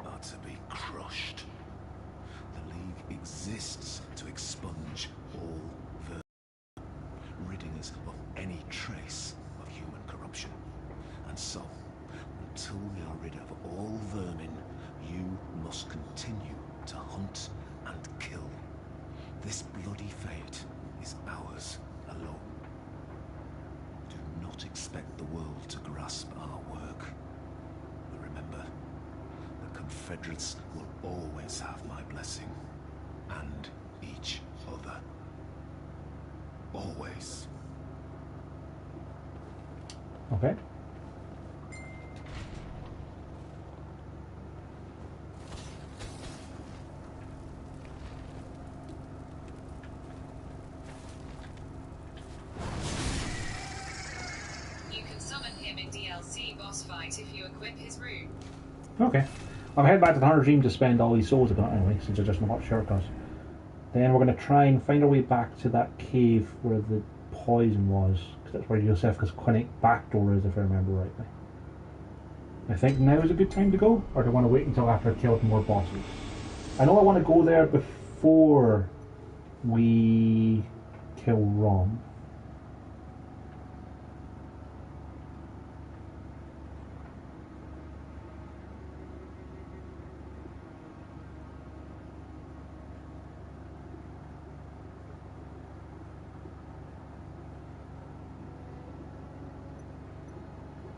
are to be crushed. The League exists until we are rid of all vermin, you must continue to hunt and kill. This bloody fate is ours alone. Do not expect the world to grasp our work. But remember, the Confederates will always have my blessing. And each other. Always. Okay. You can summon him in DLC boss fight if you equip his rune. Okay. I'll head back to the Hunter's Dream to spend all these souls I've got anyway, since there's just not shortcuts. Then we're going to try and find our way back to that cave where the poison was, because that's where Yosefka's clinic back door is, if I remember rightly. I think now is a good time to go, or do I want to wait until after I've killed more bosses? I know I want to go there before we kill Rom.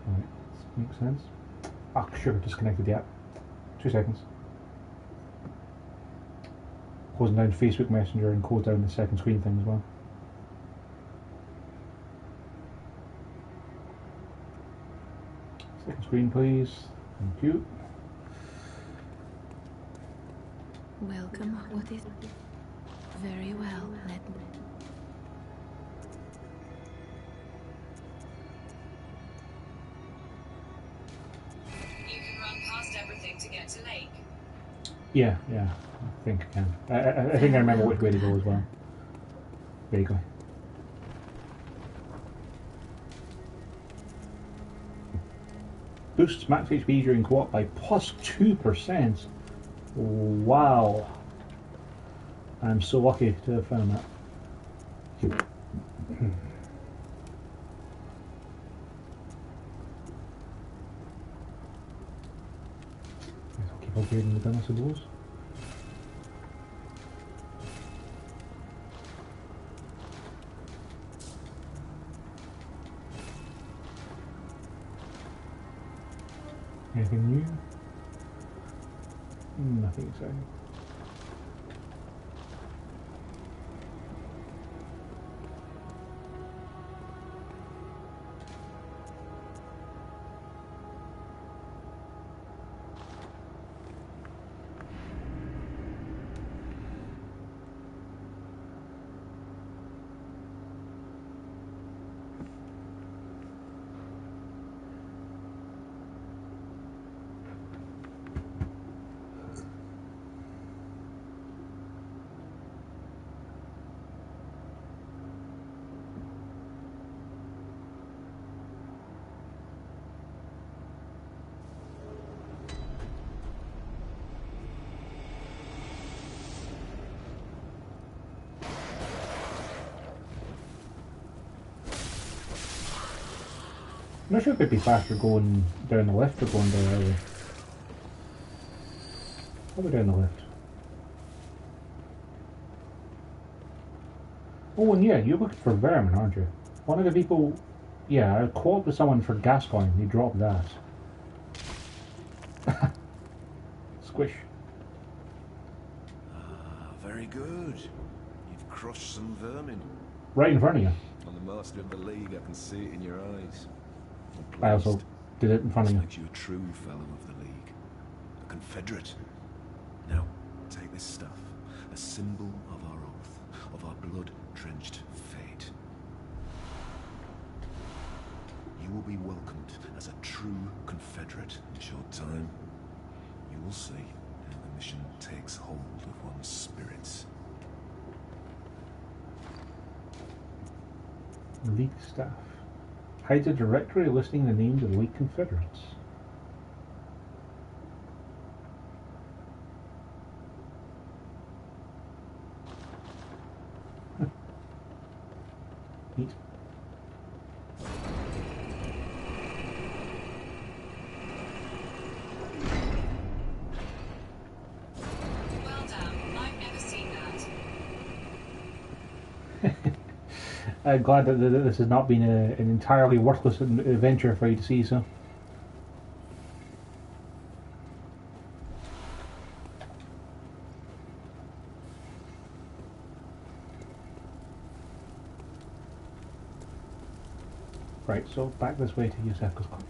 Right, this makes sense. Ah, sure, disconnected the app. 2 seconds. Closing down Facebook Messenger and close down the second screen thing as well. Second screen, please. Thank you. Welcome. What is... Very well, let me... You can run past everything to get to Lake. Yeah, I think I can. I think I remember which way to go as well. Vaguely. Boosts max HP during co-op by plus 2%. Wow. I'm so lucky to have found that. I'll keep upgrading the gun, I suppose. Anything new? Nothing exciting. I'm not sure if it'd be faster going down the left or going down the other. Probably down the left. Oh, and yeah, you're looking for vermin, aren't you? One of the people... Yeah, I co-op with someone for Gascoigne. He dropped that. Squish. Very good. You've crushed some vermin. Right in front of you. I'm the master of the league. I can see it in your eyes. I also did it in front of This you. makes you a true fellow of the league. A Confederate. Now, take this stuff. A symbol of our oath. Of our blood-drenched fate. You will be welcomed as a true Confederate in short time. You will see how the mission takes hold of one's spirits. League staff. Hides a directory listing the names of the League Confederates. Neat. glad that this has not been an entirely worthless adventure for you to see, so. Right, so back this way to Yusefka's Clinic.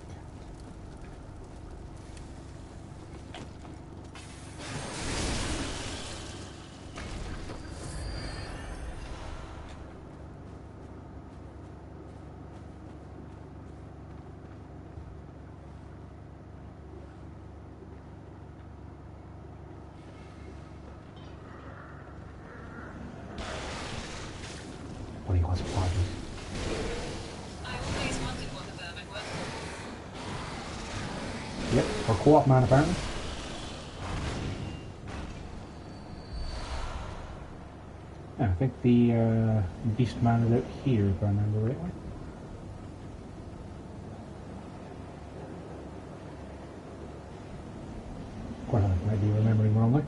What do you want to party? I always wondered what the vermin were. Yep, or co-op man apparently. Yeah, I think the beast man is out here, if I remember rightly. Of course, I might be remembering wrongly.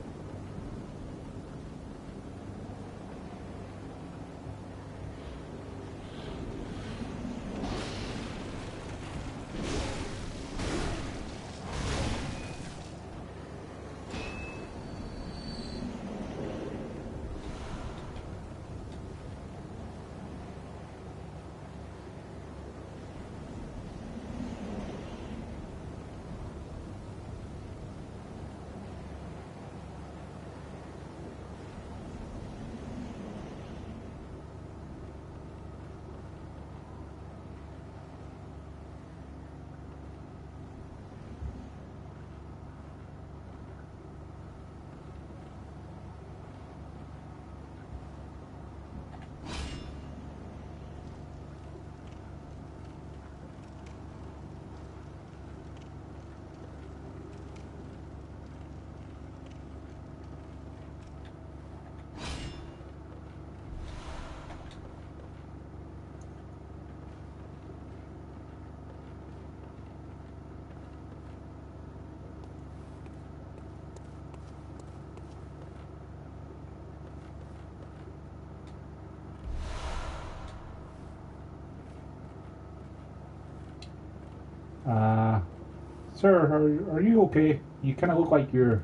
Sir, are you okay? You kind of look like you're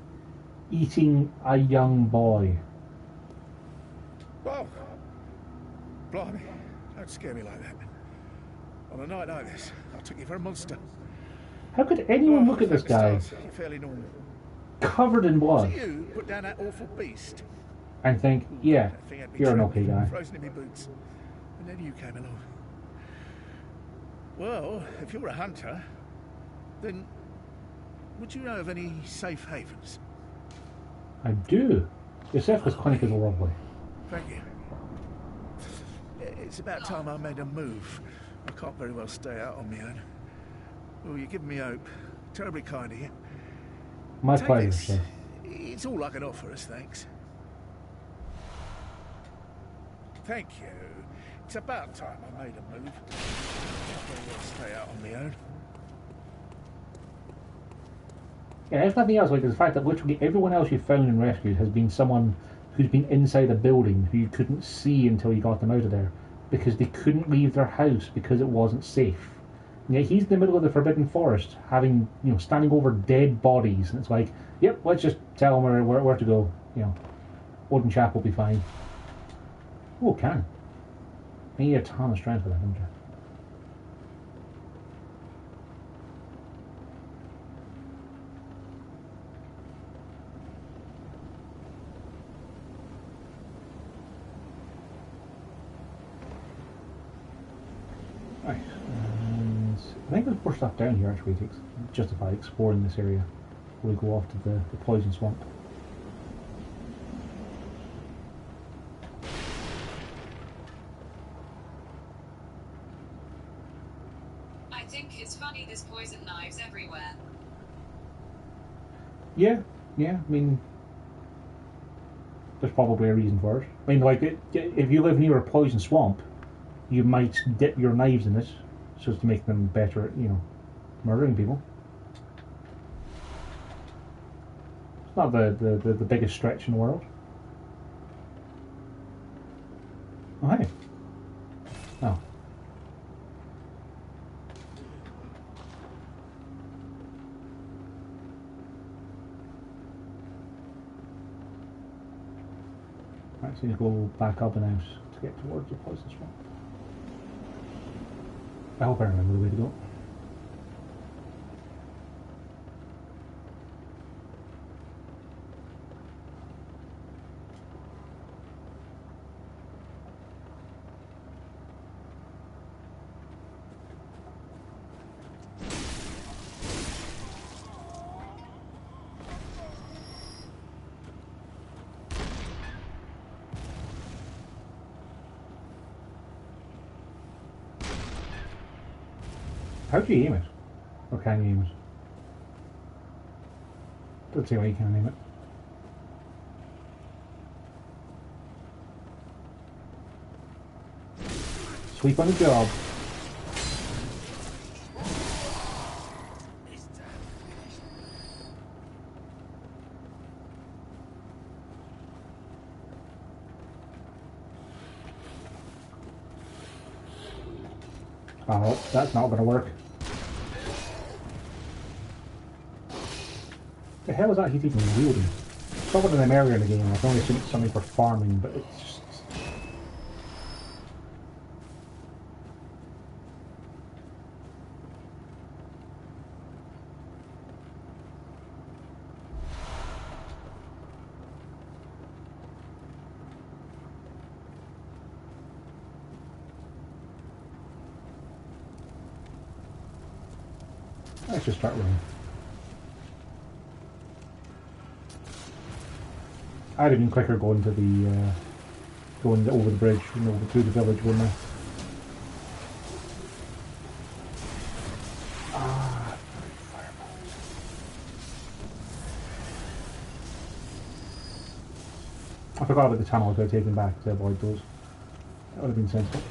eating a young boy. Whoa! Blimey, don't scare me like that. On a night like this, I took you for a monster. How could anyone look at this guy, You're fairly normal. covered in Was blood, it you put down that awful beast? and think, yeah, That thing had me you're an trapped, okay guy? frozen in my boots. And then you came along. Well, if you're a hunter, then would you know of any safe havens? I do. Yusefka's Clinic is lovely. Thank you. It's about time I made a move. I can't very well stay out on my own. Well, you're giving me hope. Terribly kind of you. My Take pleasure, this. sir. It's all I can offer us, thanks. Thank you. It's about time I made a move. Can't very well stay out on my own. Yeah, if nothing else, like the fact that literally everyone else you found and rescued has been someone who's been inside a building who you couldn't see until you got them out of there because they couldn't leave their house because it wasn't safe. And yet he's in the middle of the Forbidden Forest, having standing over dead bodies, and it's like, yep, let's just tell him where to go. Odin Chap will be fine. Oh, can. I need a ton of strength for that, don't you? Right, and I think there's more stuff down here actually to justify exploring this area before we go off to the poison swamp. I think it's funny there's poison knives everywhere. Yeah, I mean, there's probably a reason for it. I mean, like, if you live near a poison swamp, you might dip your knives in it so as to make them better at, murdering people. It's not the biggest stretch in the world. Oh, hey. Right, so you go back up and out to get towards the poison swamp. I hope I remember the way to go. How do you aim it? Or can you aim it? Let's see how you can aim it. Sweep on the job. Oh, that's not going to work. The hell is that he's even wielding? It's not one of them earlier in the game. I can only assume it's something for farming, but it's just... Let's just start running. I'd have been quicker going to the going over the bridge and over through the village, wouldn't I? Ah, fireballs. I forgot about the tunnel I could have taken back to avoid those. That would have been sensible.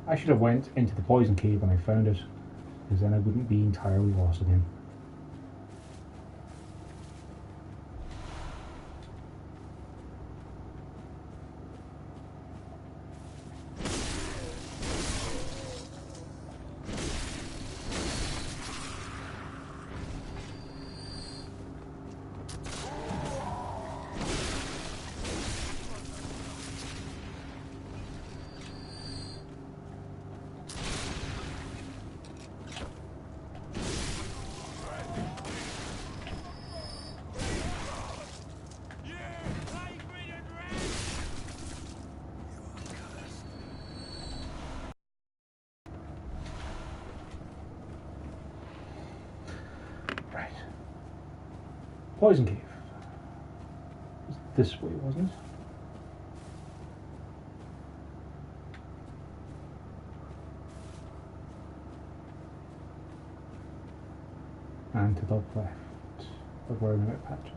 I should have went into the poison cave when I found it, because then I wouldn't be entirely lost again. Right. Poison cave. It was this way, wasn't it? And to the left of where the map patches.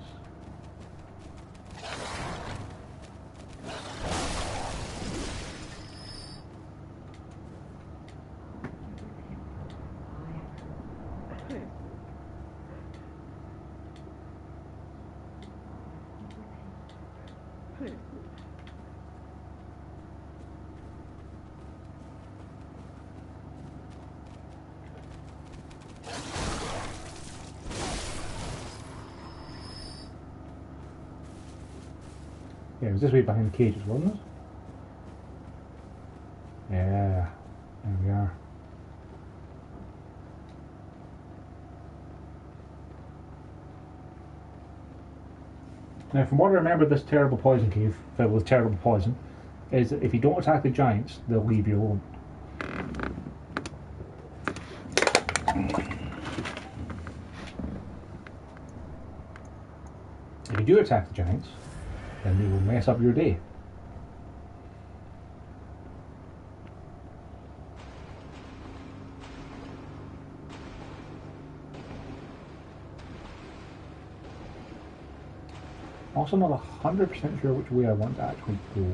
Yeah, it was this way behind the cages, wasn't it? Yeah. There Now, from what I remember, this terrible poison cave, filled with terrible poison, is that if you don't attack the giants, they'll leave you alone. If you do attack the giants, then they will mess up your day. Also not 100% sure which way I want to actually go.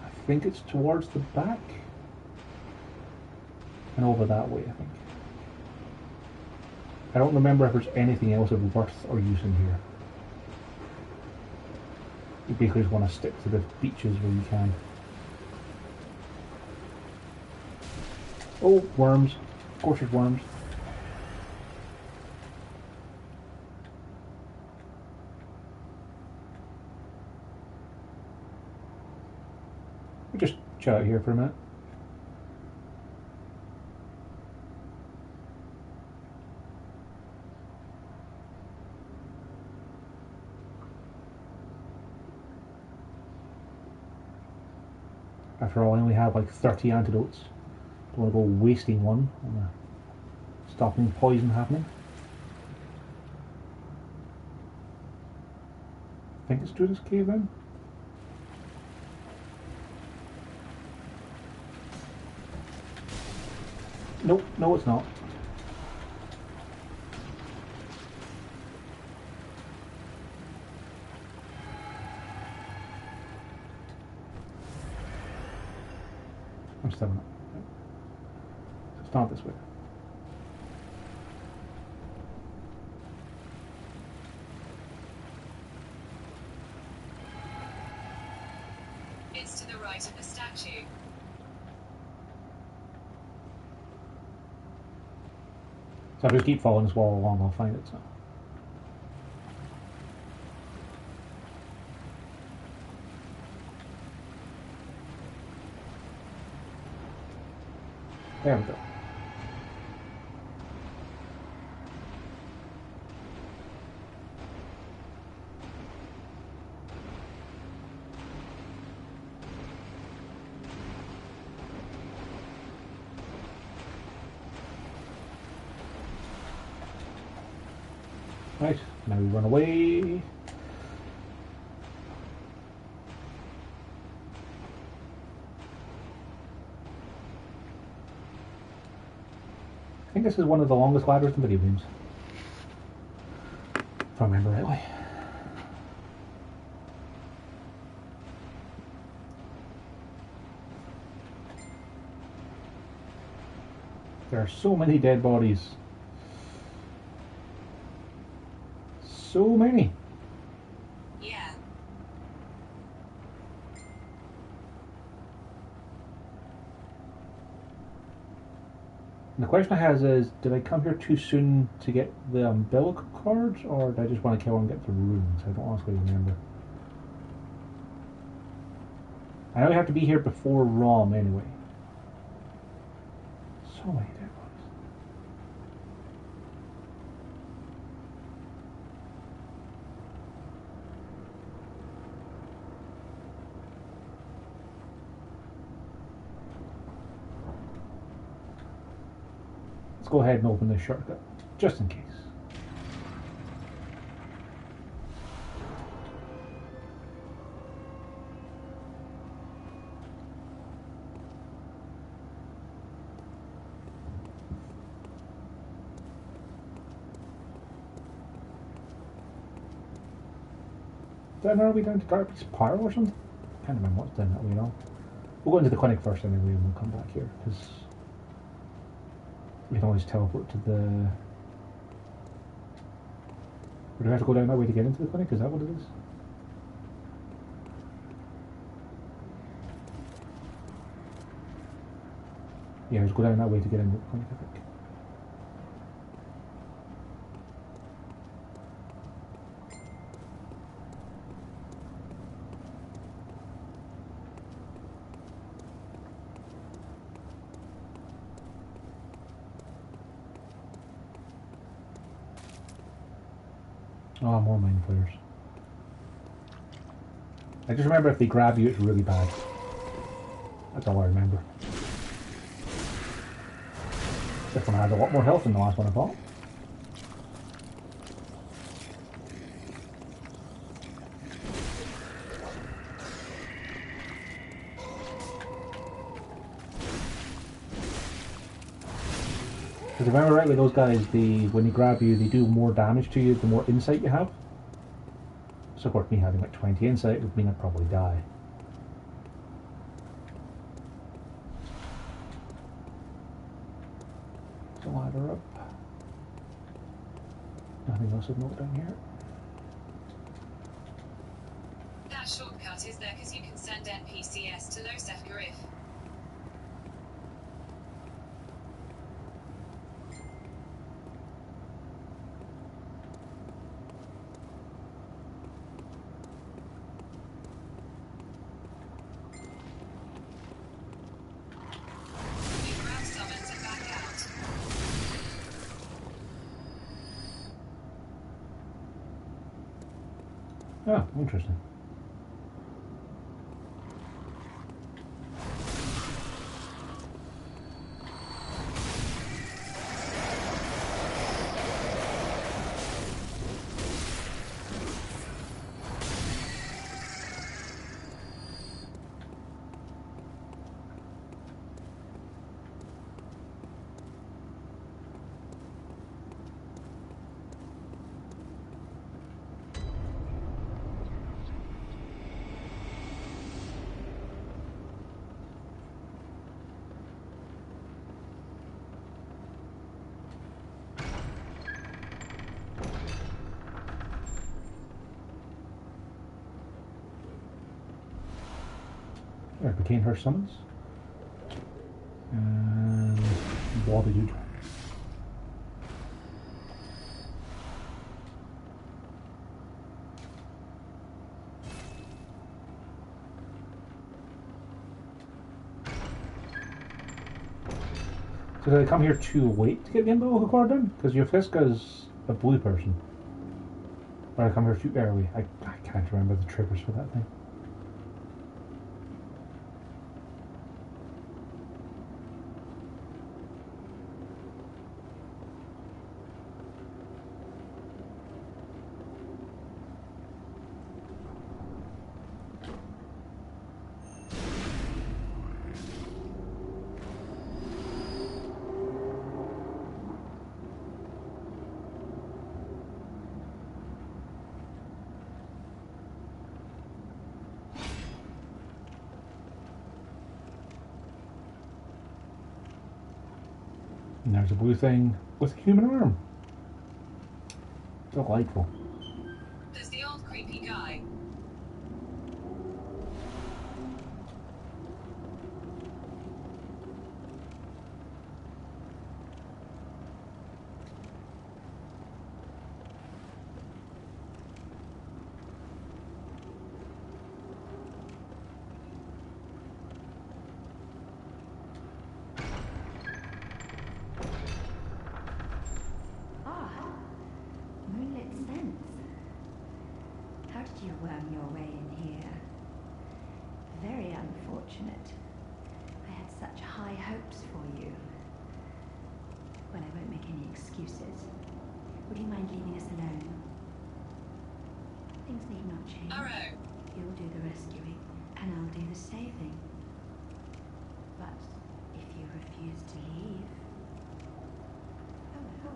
I think it's towards the back. And over that way, I think. I don't remember if there's anything else of worth or use in here. You basically just want to stick to the beaches where you can. Oh, worms. Of course there's worms. We'll just chill out here for a minute. After all, I only have like 30 antidotes. Don't want to go wasting one on stopping poison happening. I think it's through this cave then. Nope, no it's not. I'm still not. It's not this way. It's to the right of the statue. So if I just keep following this wall along, I'll find it. So. There we go. Right, now we run away. I think this is one of the longest ladders in video games. If I remember rightly. There are so many dead bodies. So many. Yeah. And the question I have is, did I come here too soon to get the umbilical cards, or did I just want to kill and get the runes? I don't honestly remember. I know we have to be here before Rom anyway. So many dead bodies. Let's go ahead and open this shortcut, just in case. Then are we down to Garby's Pyro or something? Can't remember what's down that way now. We'll go into the clinic first anyway and we'll come back here, because we can always teleport to the... Or do we have to go down that way to get into the clinic? Is that what it is? Yeah, just go down that way to get into the clinic, I think. Oh, more mind flayers. I just remember if they grab you, it's really bad. That's all I remember. This one has a lot more health than the last one I bought. Because if I remember rightly, those guys, when they grab you, they do more damage to you the more insight you have. So of course, me having like 20 insight would mean I'd probably die. So ladder up. Nothing else of note down here. That shortcut is there because you can send NPCs to Losef Garif. Oh, interesting. There became her summons. And what did you do? So did I come here too late to get the umbilical cord done? Because Yofiska's a blue person. Or did I come here too early? I can't remember the triggers for that thing. And there's a blue thing with a human arm. Delightful. There's the old creepy guy. Moonlit scents. How did you worm your way in here? Very unfortunate. I had such high hopes for you. Well, I won't make any excuses. Would you mind leaving us alone? Things need not change. Arrow. You'll do the rescuing, and I'll do the saving. But if you refuse to leave... Oh.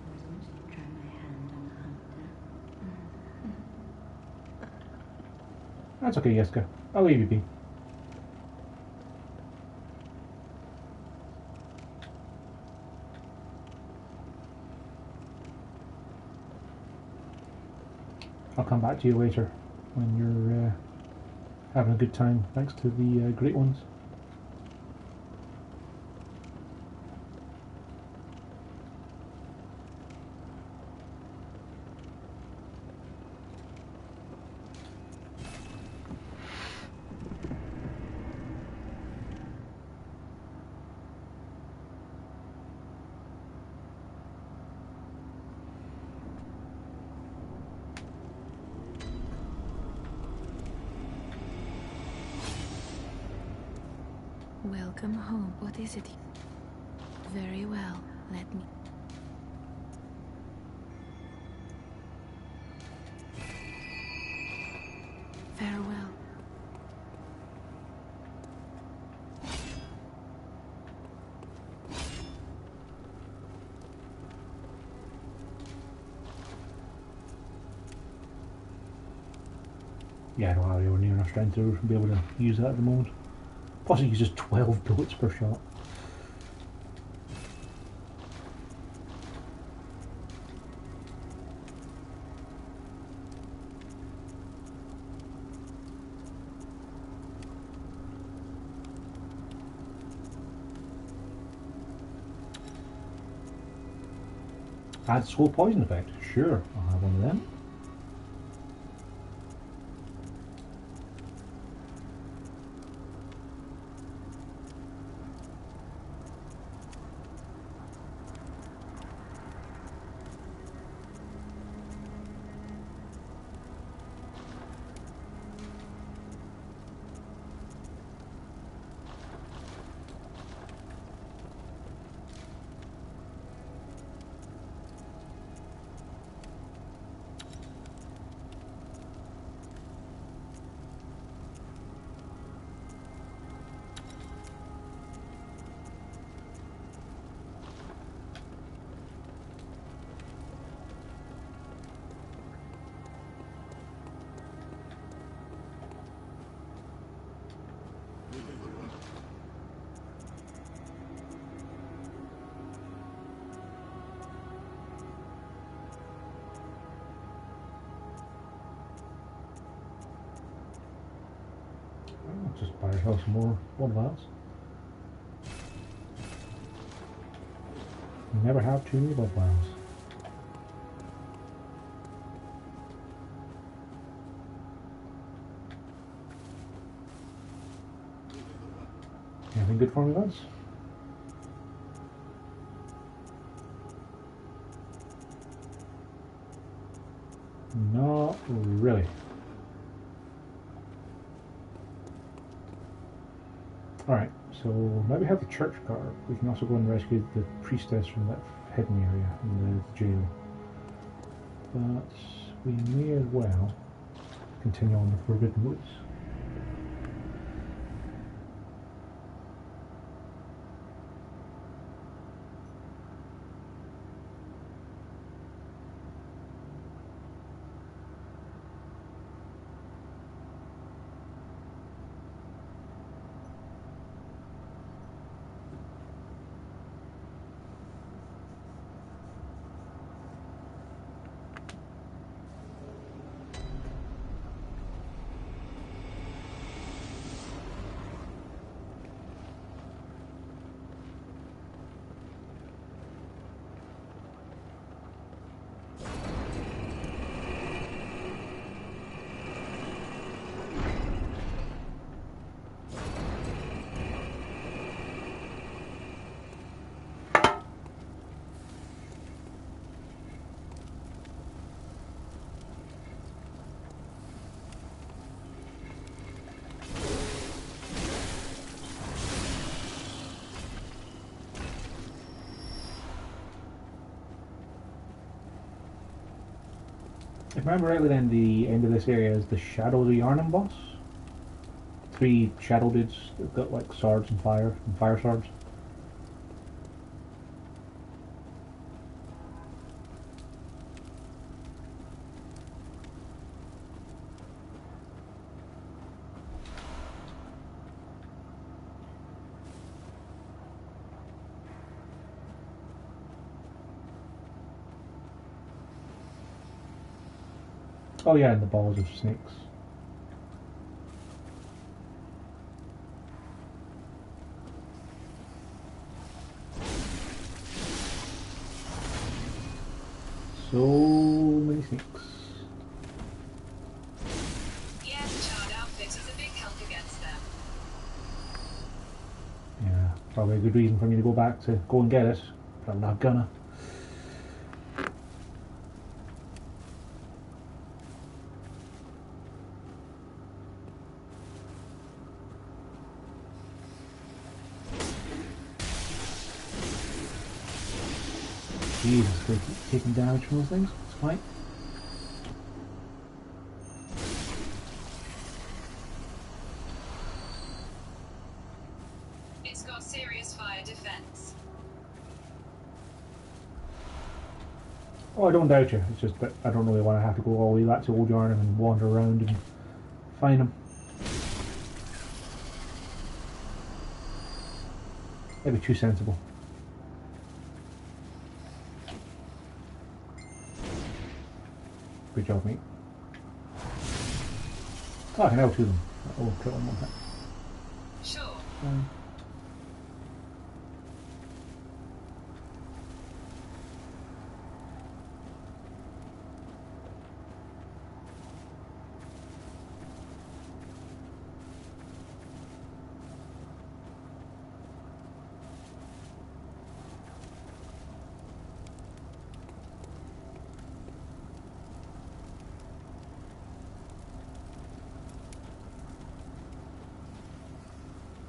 Always wanted to try my hand on a hunter. That's okay, Jessica. I'll leave you be. I'll come back to you later when you're having a good time thanks to the great ones. Welcome home. What is it? Very well. Let me. Farewell. Yeah, I don't have anywhere near enough strength to be able to use that at the moment. Plus it uses 12 bullets per shot. Add slow poison effect. Sure, I'll have one of them. Just buy yourself some more bloodvials. You never have too many bloodvials. Anything good for me, lads? Not really. Alright, so now we have the church guard. We can also go and rescue the priestess from that hidden area in the jail. But we may as well continue on the Forbidden Woods. If I remember rightly, then the end of this area is the Shadow of the Yarnham boss. 3 shadow dudes that got like swords and fire swords. Oh yeah, and the balls of snakes. So many snakes. Yeah, the charred outfit is a big help against them. Yeah, probably a good reason for me to go back to go and get it, but I'm not gonna. Jesus, we're taking damage from those things. It's fine. It's got serious fire defense. Oh, I don't doubt you. It's just that I don't really want to have to go all the way back to Old Yarnham and wander around and find them. That'd be too sensible. Good job, mate. Oh, I can L2 them. Oh, kill them one hit. Sure.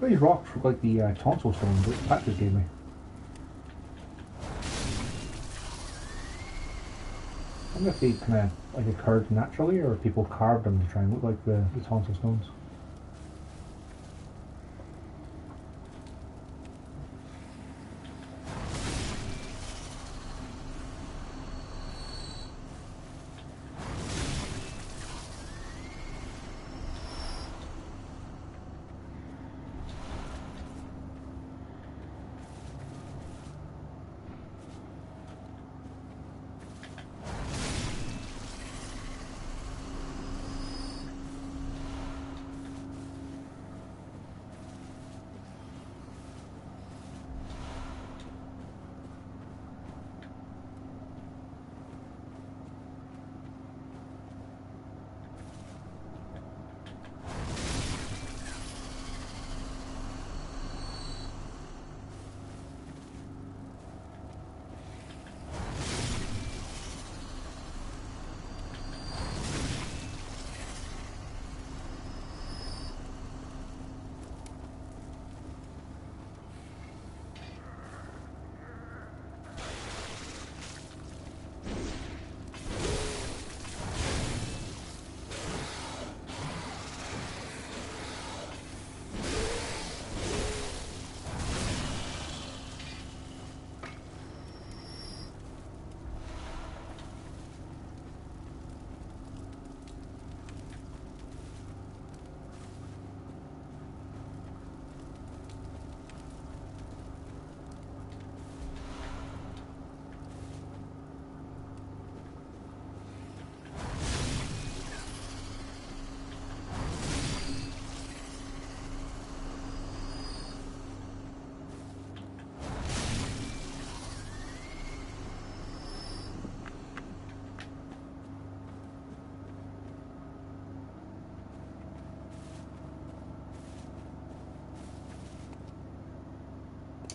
These rocks look like the tonsil stones that Patrick gave me. I wonder if they kind of like occurred naturally, or if people carved them to try and look like the tonsil stones.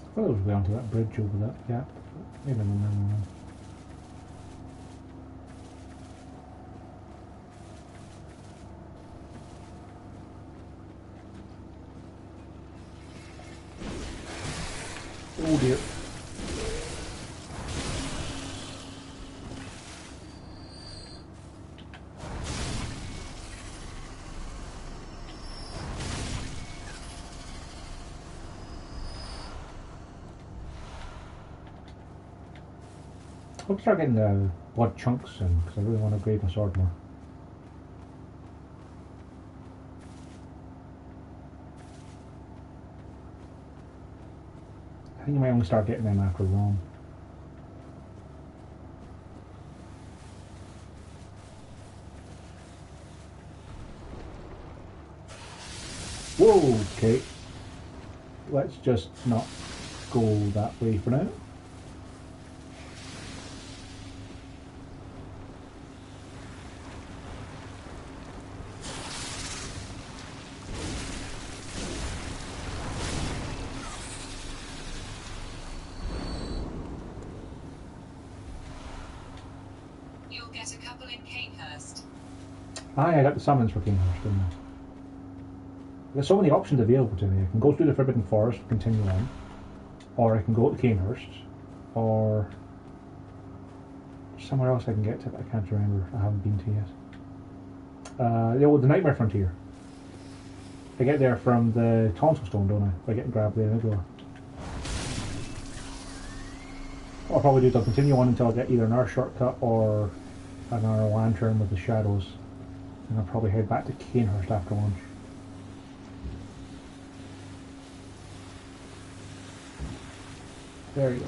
I thought it was way onto that bridge over that gap. Maybe I'm wrong. Oh dear. I'll start getting the blood chunks in because I really want to upgrade my sword more. I think you might only start getting them after long. Whoa, okay. Let's just not go that way for now. You'll get a couple in Canehurst. I got the summons for Canehurst, didn't I? There's so many options available to me. I can go through the Forbidden Forest and continue on, or I can go to Canehurst, or somewhere else I can get to, but I can't remember. I haven't been to yet. The Nightmare Frontier. I get there from the Tonsil Stone, don't I? If I get and grab the amygdala. What I'll probably do is I'll continue on until I get either another shortcut or another lantern with the shadows. And I'll probably head back to Canehurst after lunch. There you are.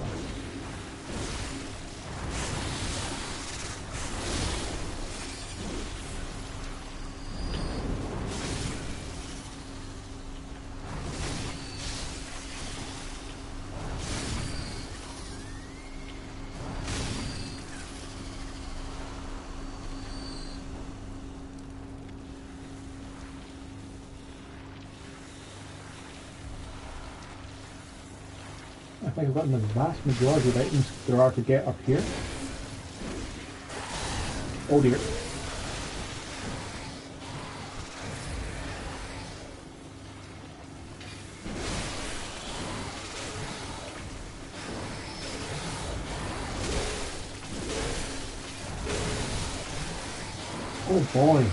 I think I've gotten the vast majority of items there are to get up here. Oh dear. Oh boy.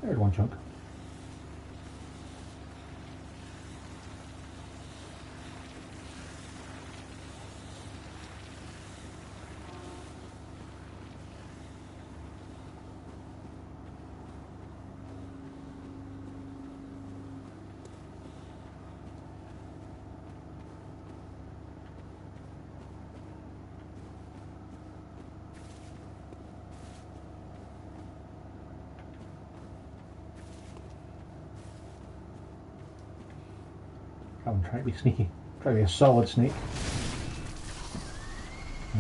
There's one chunk. I'm trying to be sneaky. Trying to be a solid snake.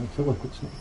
It's a liquid snake.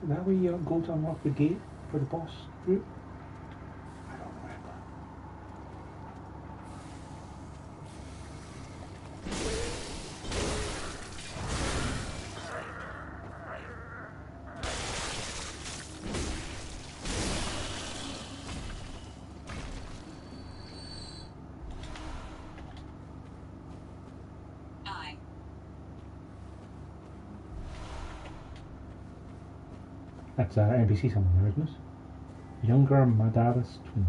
Is that where you go to unlock the gate for the boss route? I don't remember. Aye. That's an NPC somewhere there, isn't it? Younger Madaris twin.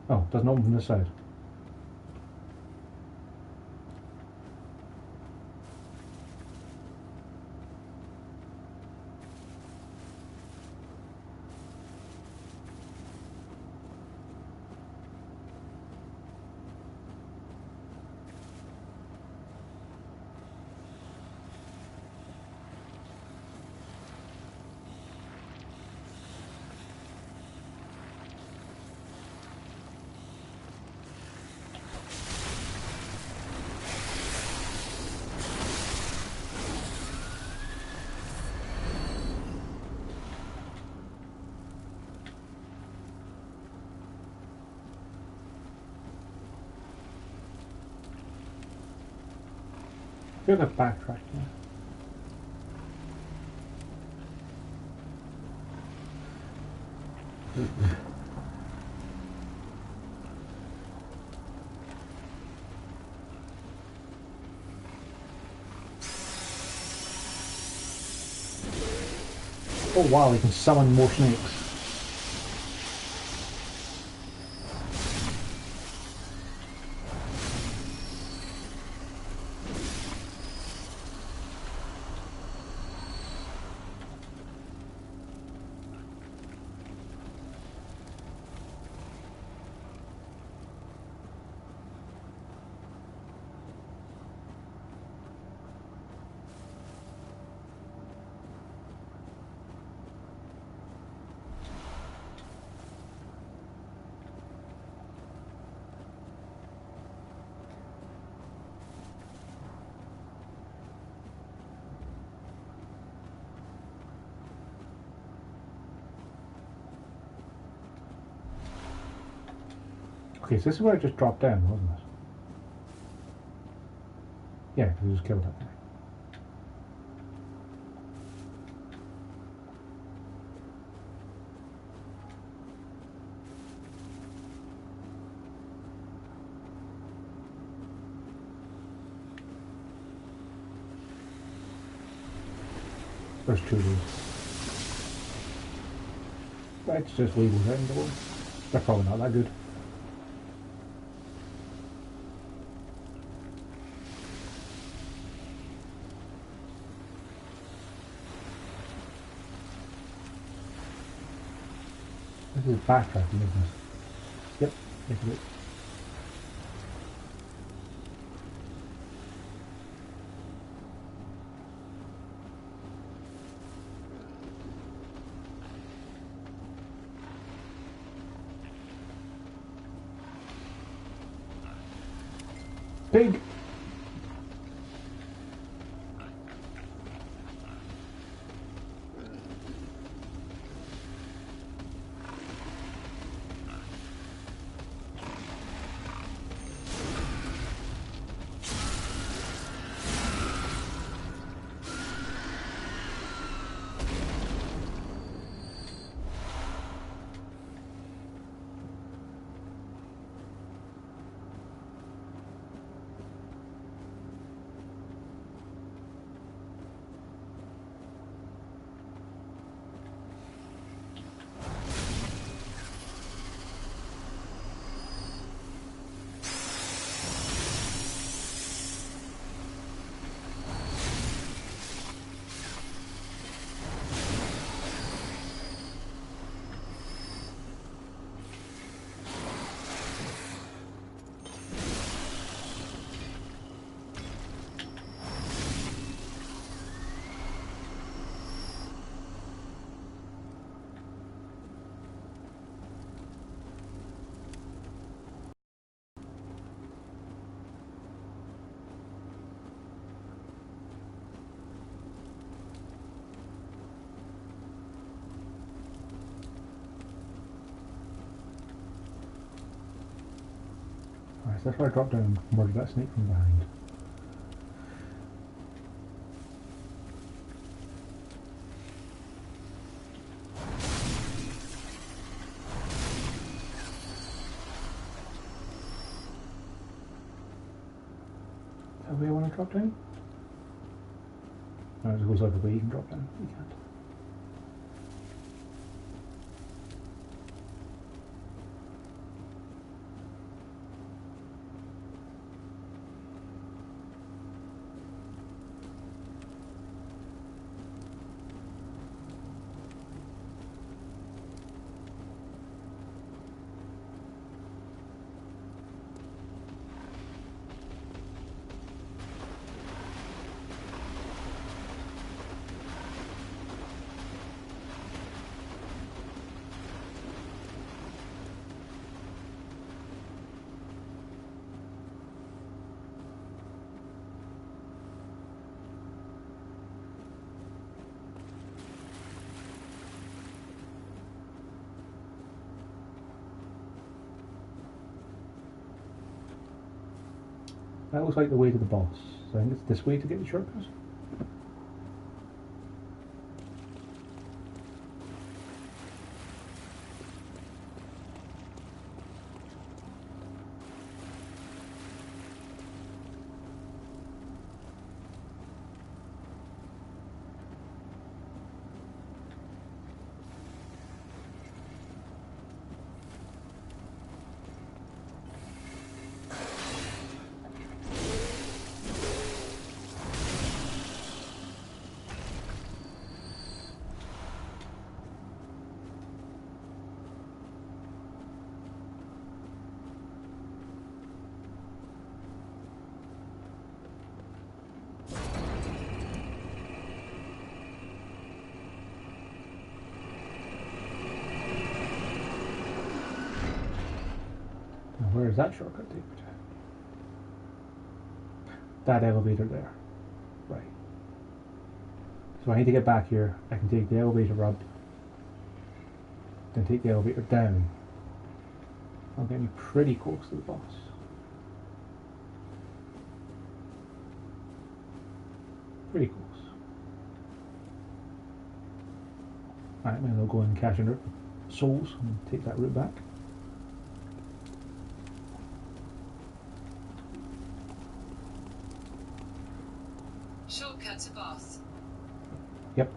Oh, doesn't open from this side. Could have backtracked now. Oh wow, you can summon more snakes. Okay, so this is where it just dropped down, wasn't it? Yeah, because it just killed it. There's two of these. Let's just leave those out in the world. They're probably not that good. This is backtracking, isn't it? Yep, yes it is. Pig! Alright, so that's where I dropped down and murdered that snake from behind. Is that where I want to drop down? No, it goes over where you can drop down. You can't. That looks like the way to the boss. So I think it's this way to get the shortcut. Where does that shortcut take me to? That elevator there. Right. So I need to get back here. I can take the elevator up, then take the elevator down. I'll get me pretty close to the boss. Pretty close. Alright, maybe I'll go and cash in souls and take that route back. Shortcut to boss. Yep.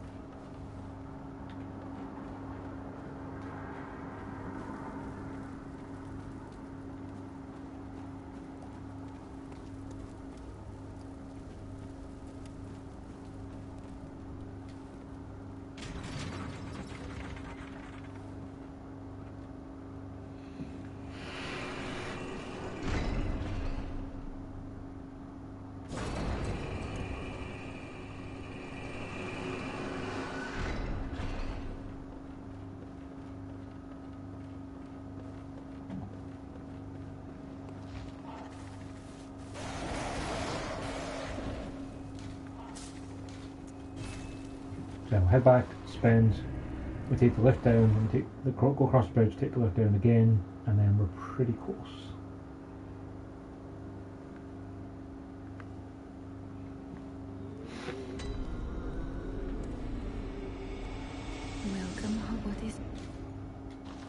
So we'll head back, spend, we take the lift down, and take the go across the bridge, take the lift down again, and then we're pretty close. Welcome, what is...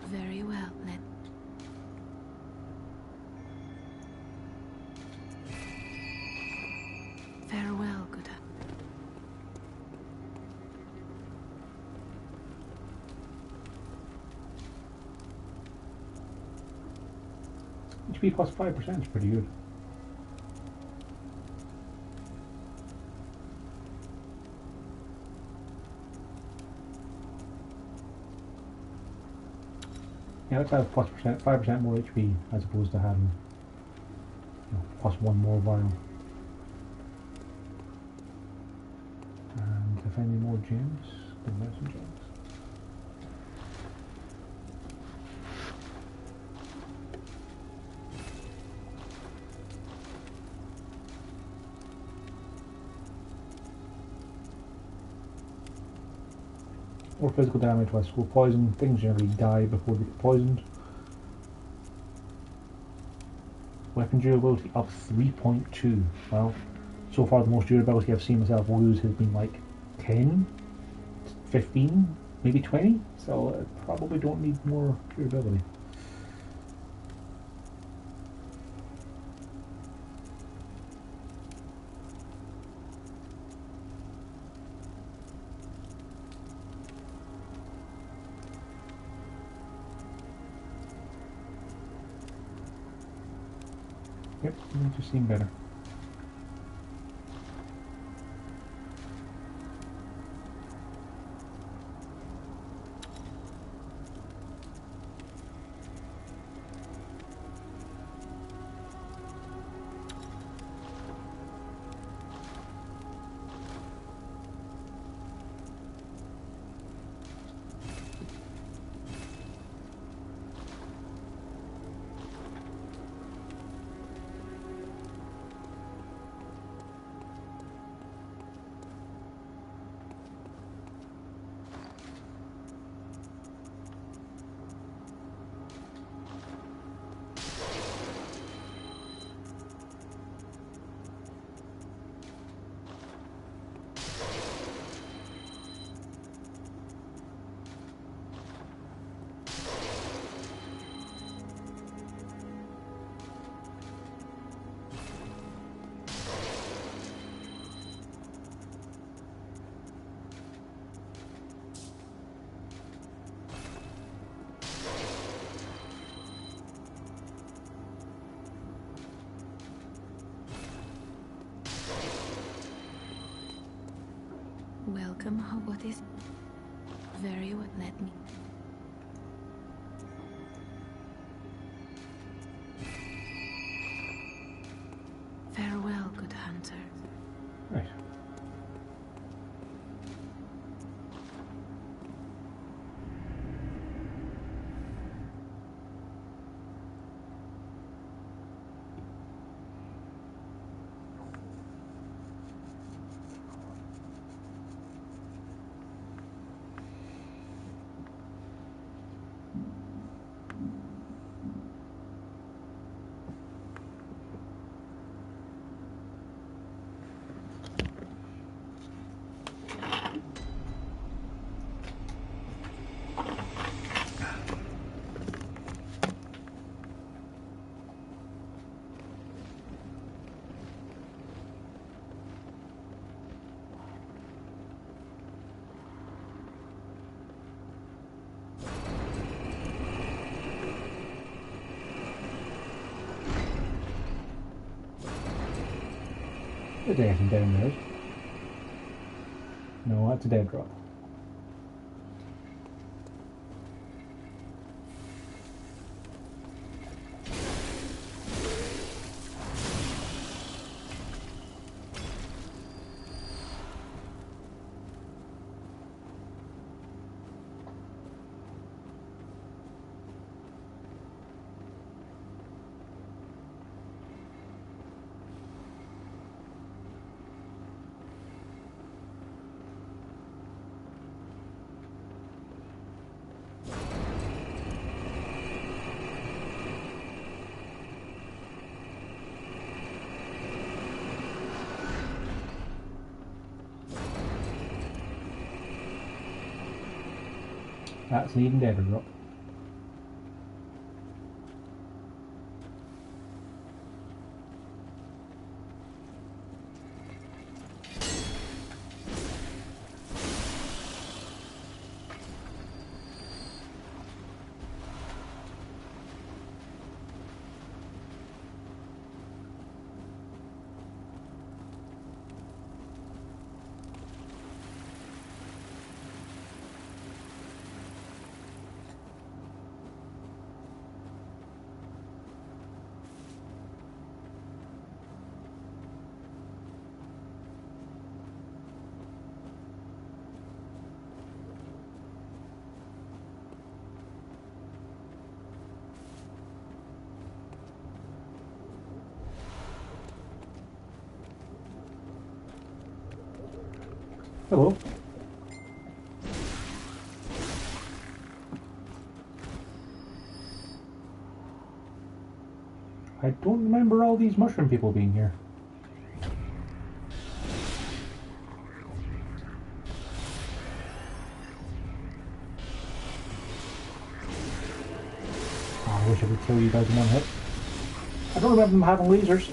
Very well, let... Farewell, good. HP plus 5% is pretty good. Yeah, let's have plus 5% more HP as opposed to having, you know, plus 1 more vial. And if I need more gems, then there's some gems. Or physical damage less school poison. Things generally die before they get poisoned. Weapon durability up 3.2. Well, so far the most durability I've seen myself lose has been like 10, 15, maybe 20. So I probably don't need more durability. Yep, it just seemed better. Welcome. What is... Very well. Let me... Farewell, good hunter. Right. Is there anything down there? No, that's a dead drop. That's an even deader drop. Hello. I don't remember all these mushroom people being here. Oh, I wish I could kill you guys in one hit. I don't remember them having lasers.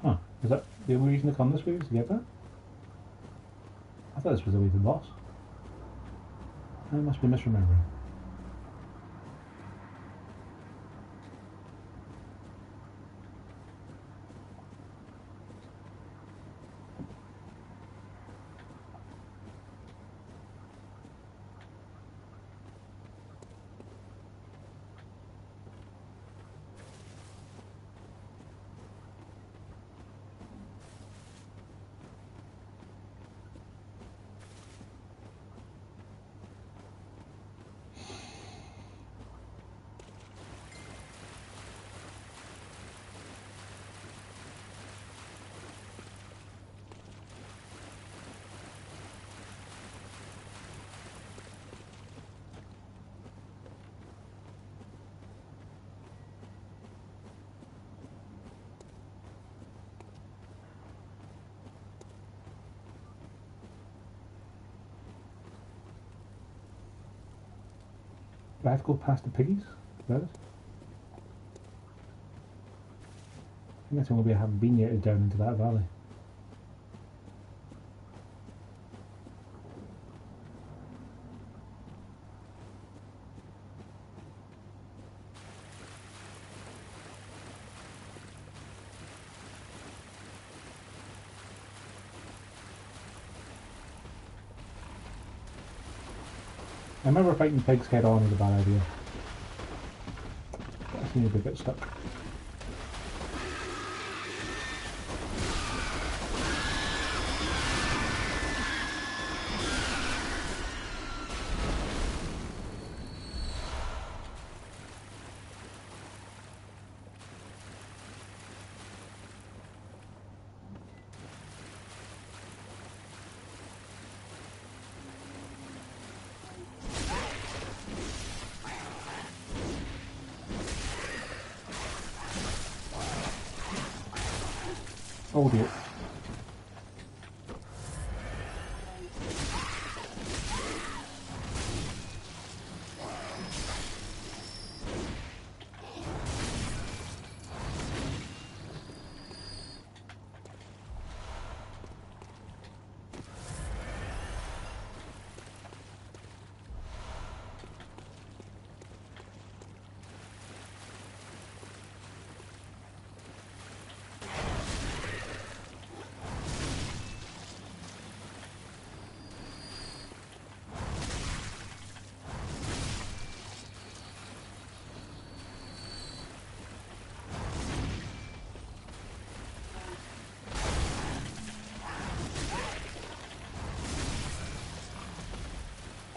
Huh. Is that the only reason to come this way is to get that? I thought this was the way to the boss. I must be misremembering. Do I have to go past the piggies? Is that it? I think that's the only way I haven't been yet is down into that valley. I remember fighting pigs head on is a bad idea. I seem to be a bit stuck. Oh dear.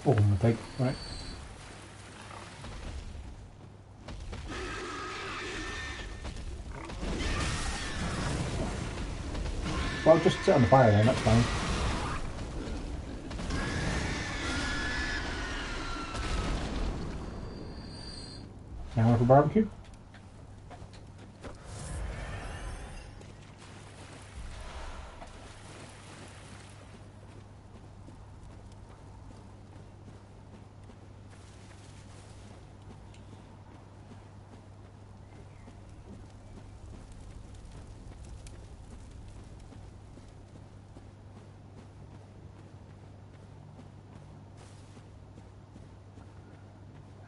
Oh, my pig, right. Well, just sit on the fire then, that's fine. Now for barbecue.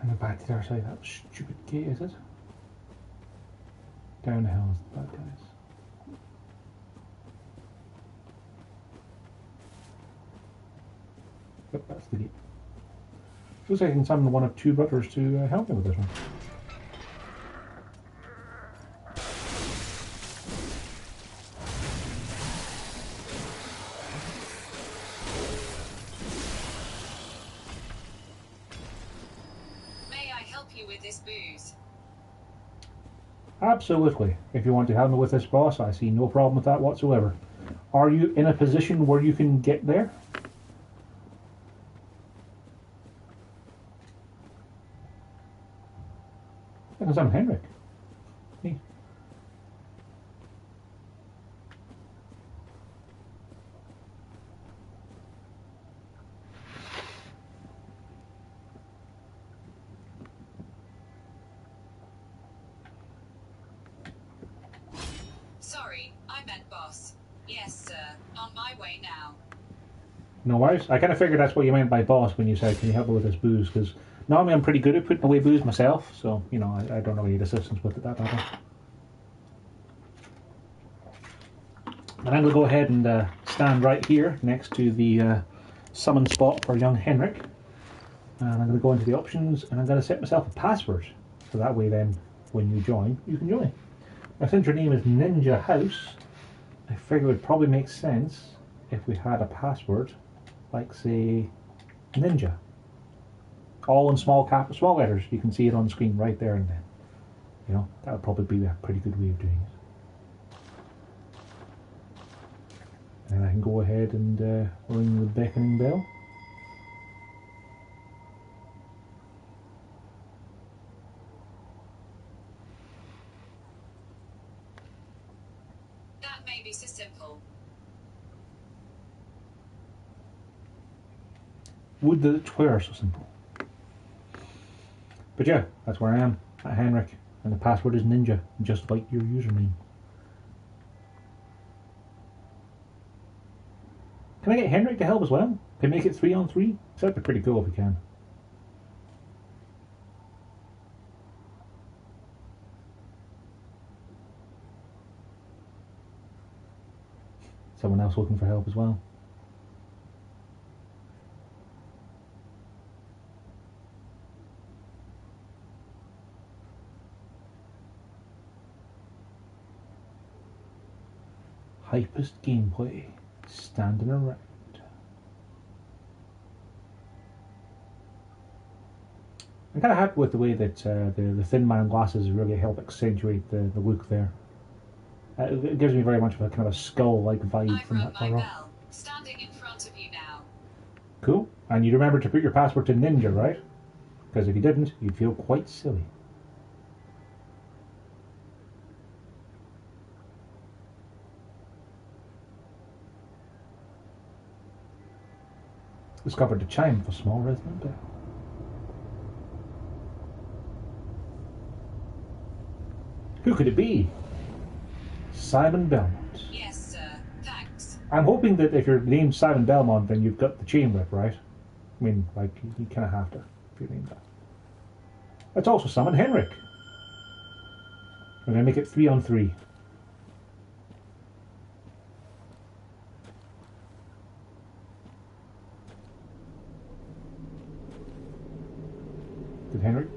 And then back to the other side of that stupid gate, is it? Down the hill is the bad guys. Yep, that's the gate. Looks like I can summon one of two brothers to help me with this one. May I help you with this booze? Absolutely. If you want to help me with this boss, I see no problem with that whatsoever. Are you in a position where you can get there? I can summon Hemwick. Neat. Sorry, I meant boss. Yes, sir. On my way now. No worries. I kind of figured that's what you meant by boss when you said, can you help me with this booze? Because normally I'm pretty good at putting away booze myself, so, you know, I don't really need assistance with it that battle. And I'm going to go ahead and stand right here next to the summon spot for young Henrik. And I'm going to go into the options and I'm going to set myself a password. So that way then, when you join, you can join. Now since your name is Ninja House, I figure it would probably make sense if we had a password like, say, Ninja. All in small letters. You can see it on the screen right there and then. You know, that would probably be a pretty good way of doing it. And I can go ahead and ring the beckoning bell. That may be so simple. Would that it were so simple? But yeah, that's where I am, at Henrik, and the password is ninja, just like your username. Can I get Henrik to help as well? Can I make it 3-on-3? That'd be pretty cool if we can. Someone else looking for help as well. Hypest gameplay. Standing around. I'm kind of happy with the way that the thin man glasses really help accentuate the look there. It gives me very much of a kind of a skull-like vibe I've from rung that my cover. bell. Standing in front of you now. Cool. And you remember to put your password to ninja, right? Because if you didn't, you'd feel quite silly. Discovered the chime of a small resonant bell. Who could it be? Simon Belmont. Yes, sir. Thanks. I'm hoping that if you're named Simon Belmont, then you've got the chain whip, right? I mean, like, you kind of have to if you're named that. Let's also summon Henrik. We're going to make it 3-on-3. Did Henrik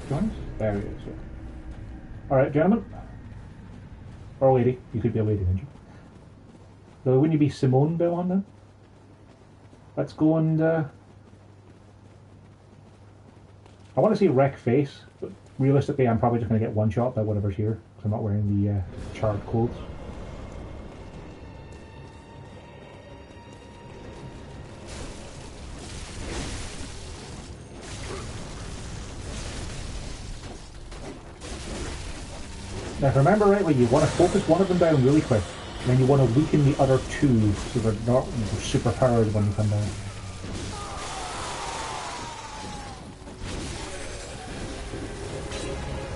join us? There he is, yeah. Alright, gentlemen. Or lady. You could be a lady, ninja. So wouldn't you be Simone Belmont then? Let's go and... I want to see wreck face, but realistically I'm probably just going to get one shot by whatever's here, because I'm not wearing the charred clothes. Now if I remember rightly, you want to focus one of them down really quick, and then you want to weaken the other two so they're not super powered when you come down.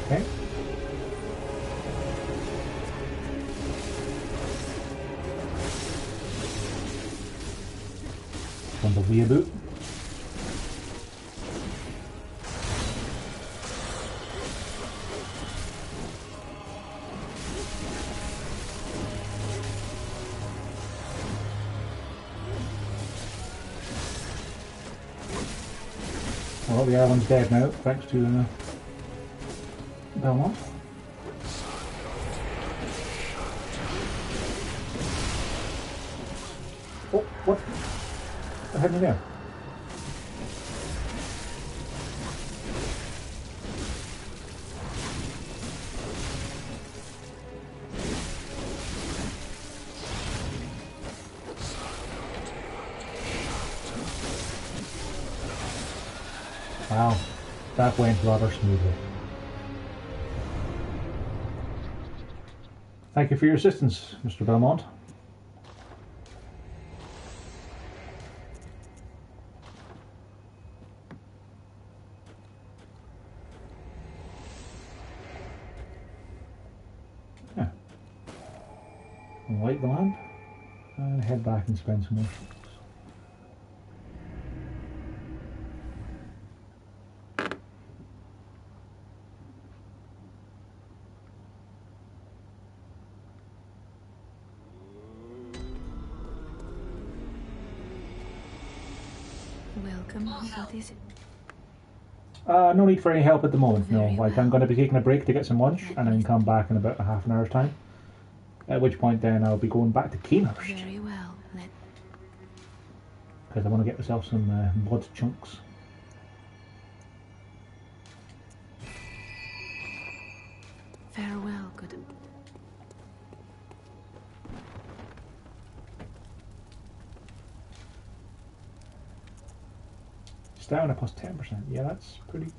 Okay. On the weeaboo. Well, the other one's dead now, thanks to Belmont. Oh, what? What happened there? Wow, that went rather smoothly. Thank you for your assistance, Mr. Belmont. Yeah. Light the lamp and head back and spend some more. Welcome. What is it? No need for any help at the moment, no. Very Like, well. I'm going to be taking a break to get some lunch and then come back in about a half an hour's time. At which point then I'll be going back to Canehurst. Very well. Because I want to get myself some blood chunks. Farewell, good. Stamina plus 10%. Yeah, that's pretty good.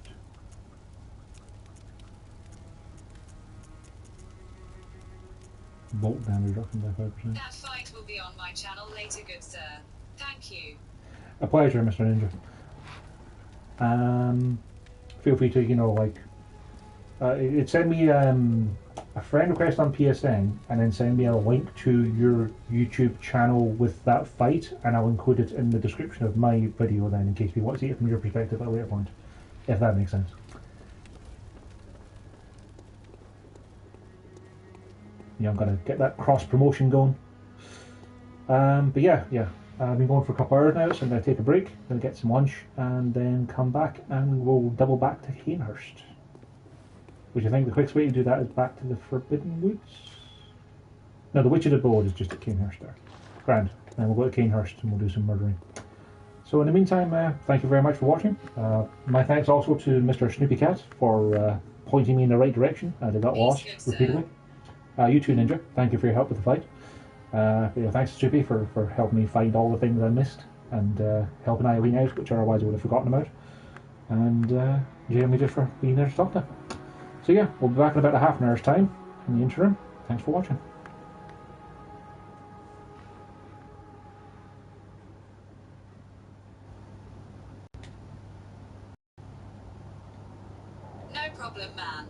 Bolt damage dropping by 5%. That fight will be on my channel later, good sir. Thank you. A pleasure, Mr. Ninja. feel free to, you know, like, it send me a friend request on PSN, and then send me a link to your YouTube channel with that fight, and I'll include it in the description of my video then, in case we want to see it from your perspective at a later point, if that makes sense. Yeah, I'm gonna get that cross promotion going. But yeah, I've been going for a couple hours now, so I'm gonna take a break, gonna get some lunch, and then come back, and we'll double back to Canehurst. Which I think the quickest way to do that is back to the Forbidden Woods. No, the Witch of the Board is just at Canehurst there. Grand. Then we'll go to Canehurst and we'll do some murdering. So in the meantime, thank you very much for watching. My thanks also to Mr. Snoopy Cat for pointing me in the right direction as I got lost repeatedly. You too, Ninja. Thank you for your help with the fight. Thanks to Snoopy for helping me find all the things I missed and helping Eileen out, which otherwise I would have forgotten about. And Jamie just for being there to talk to. So yeah, we'll be back in about a half an hour's time. In the interim, thanks for watching. No problem, man.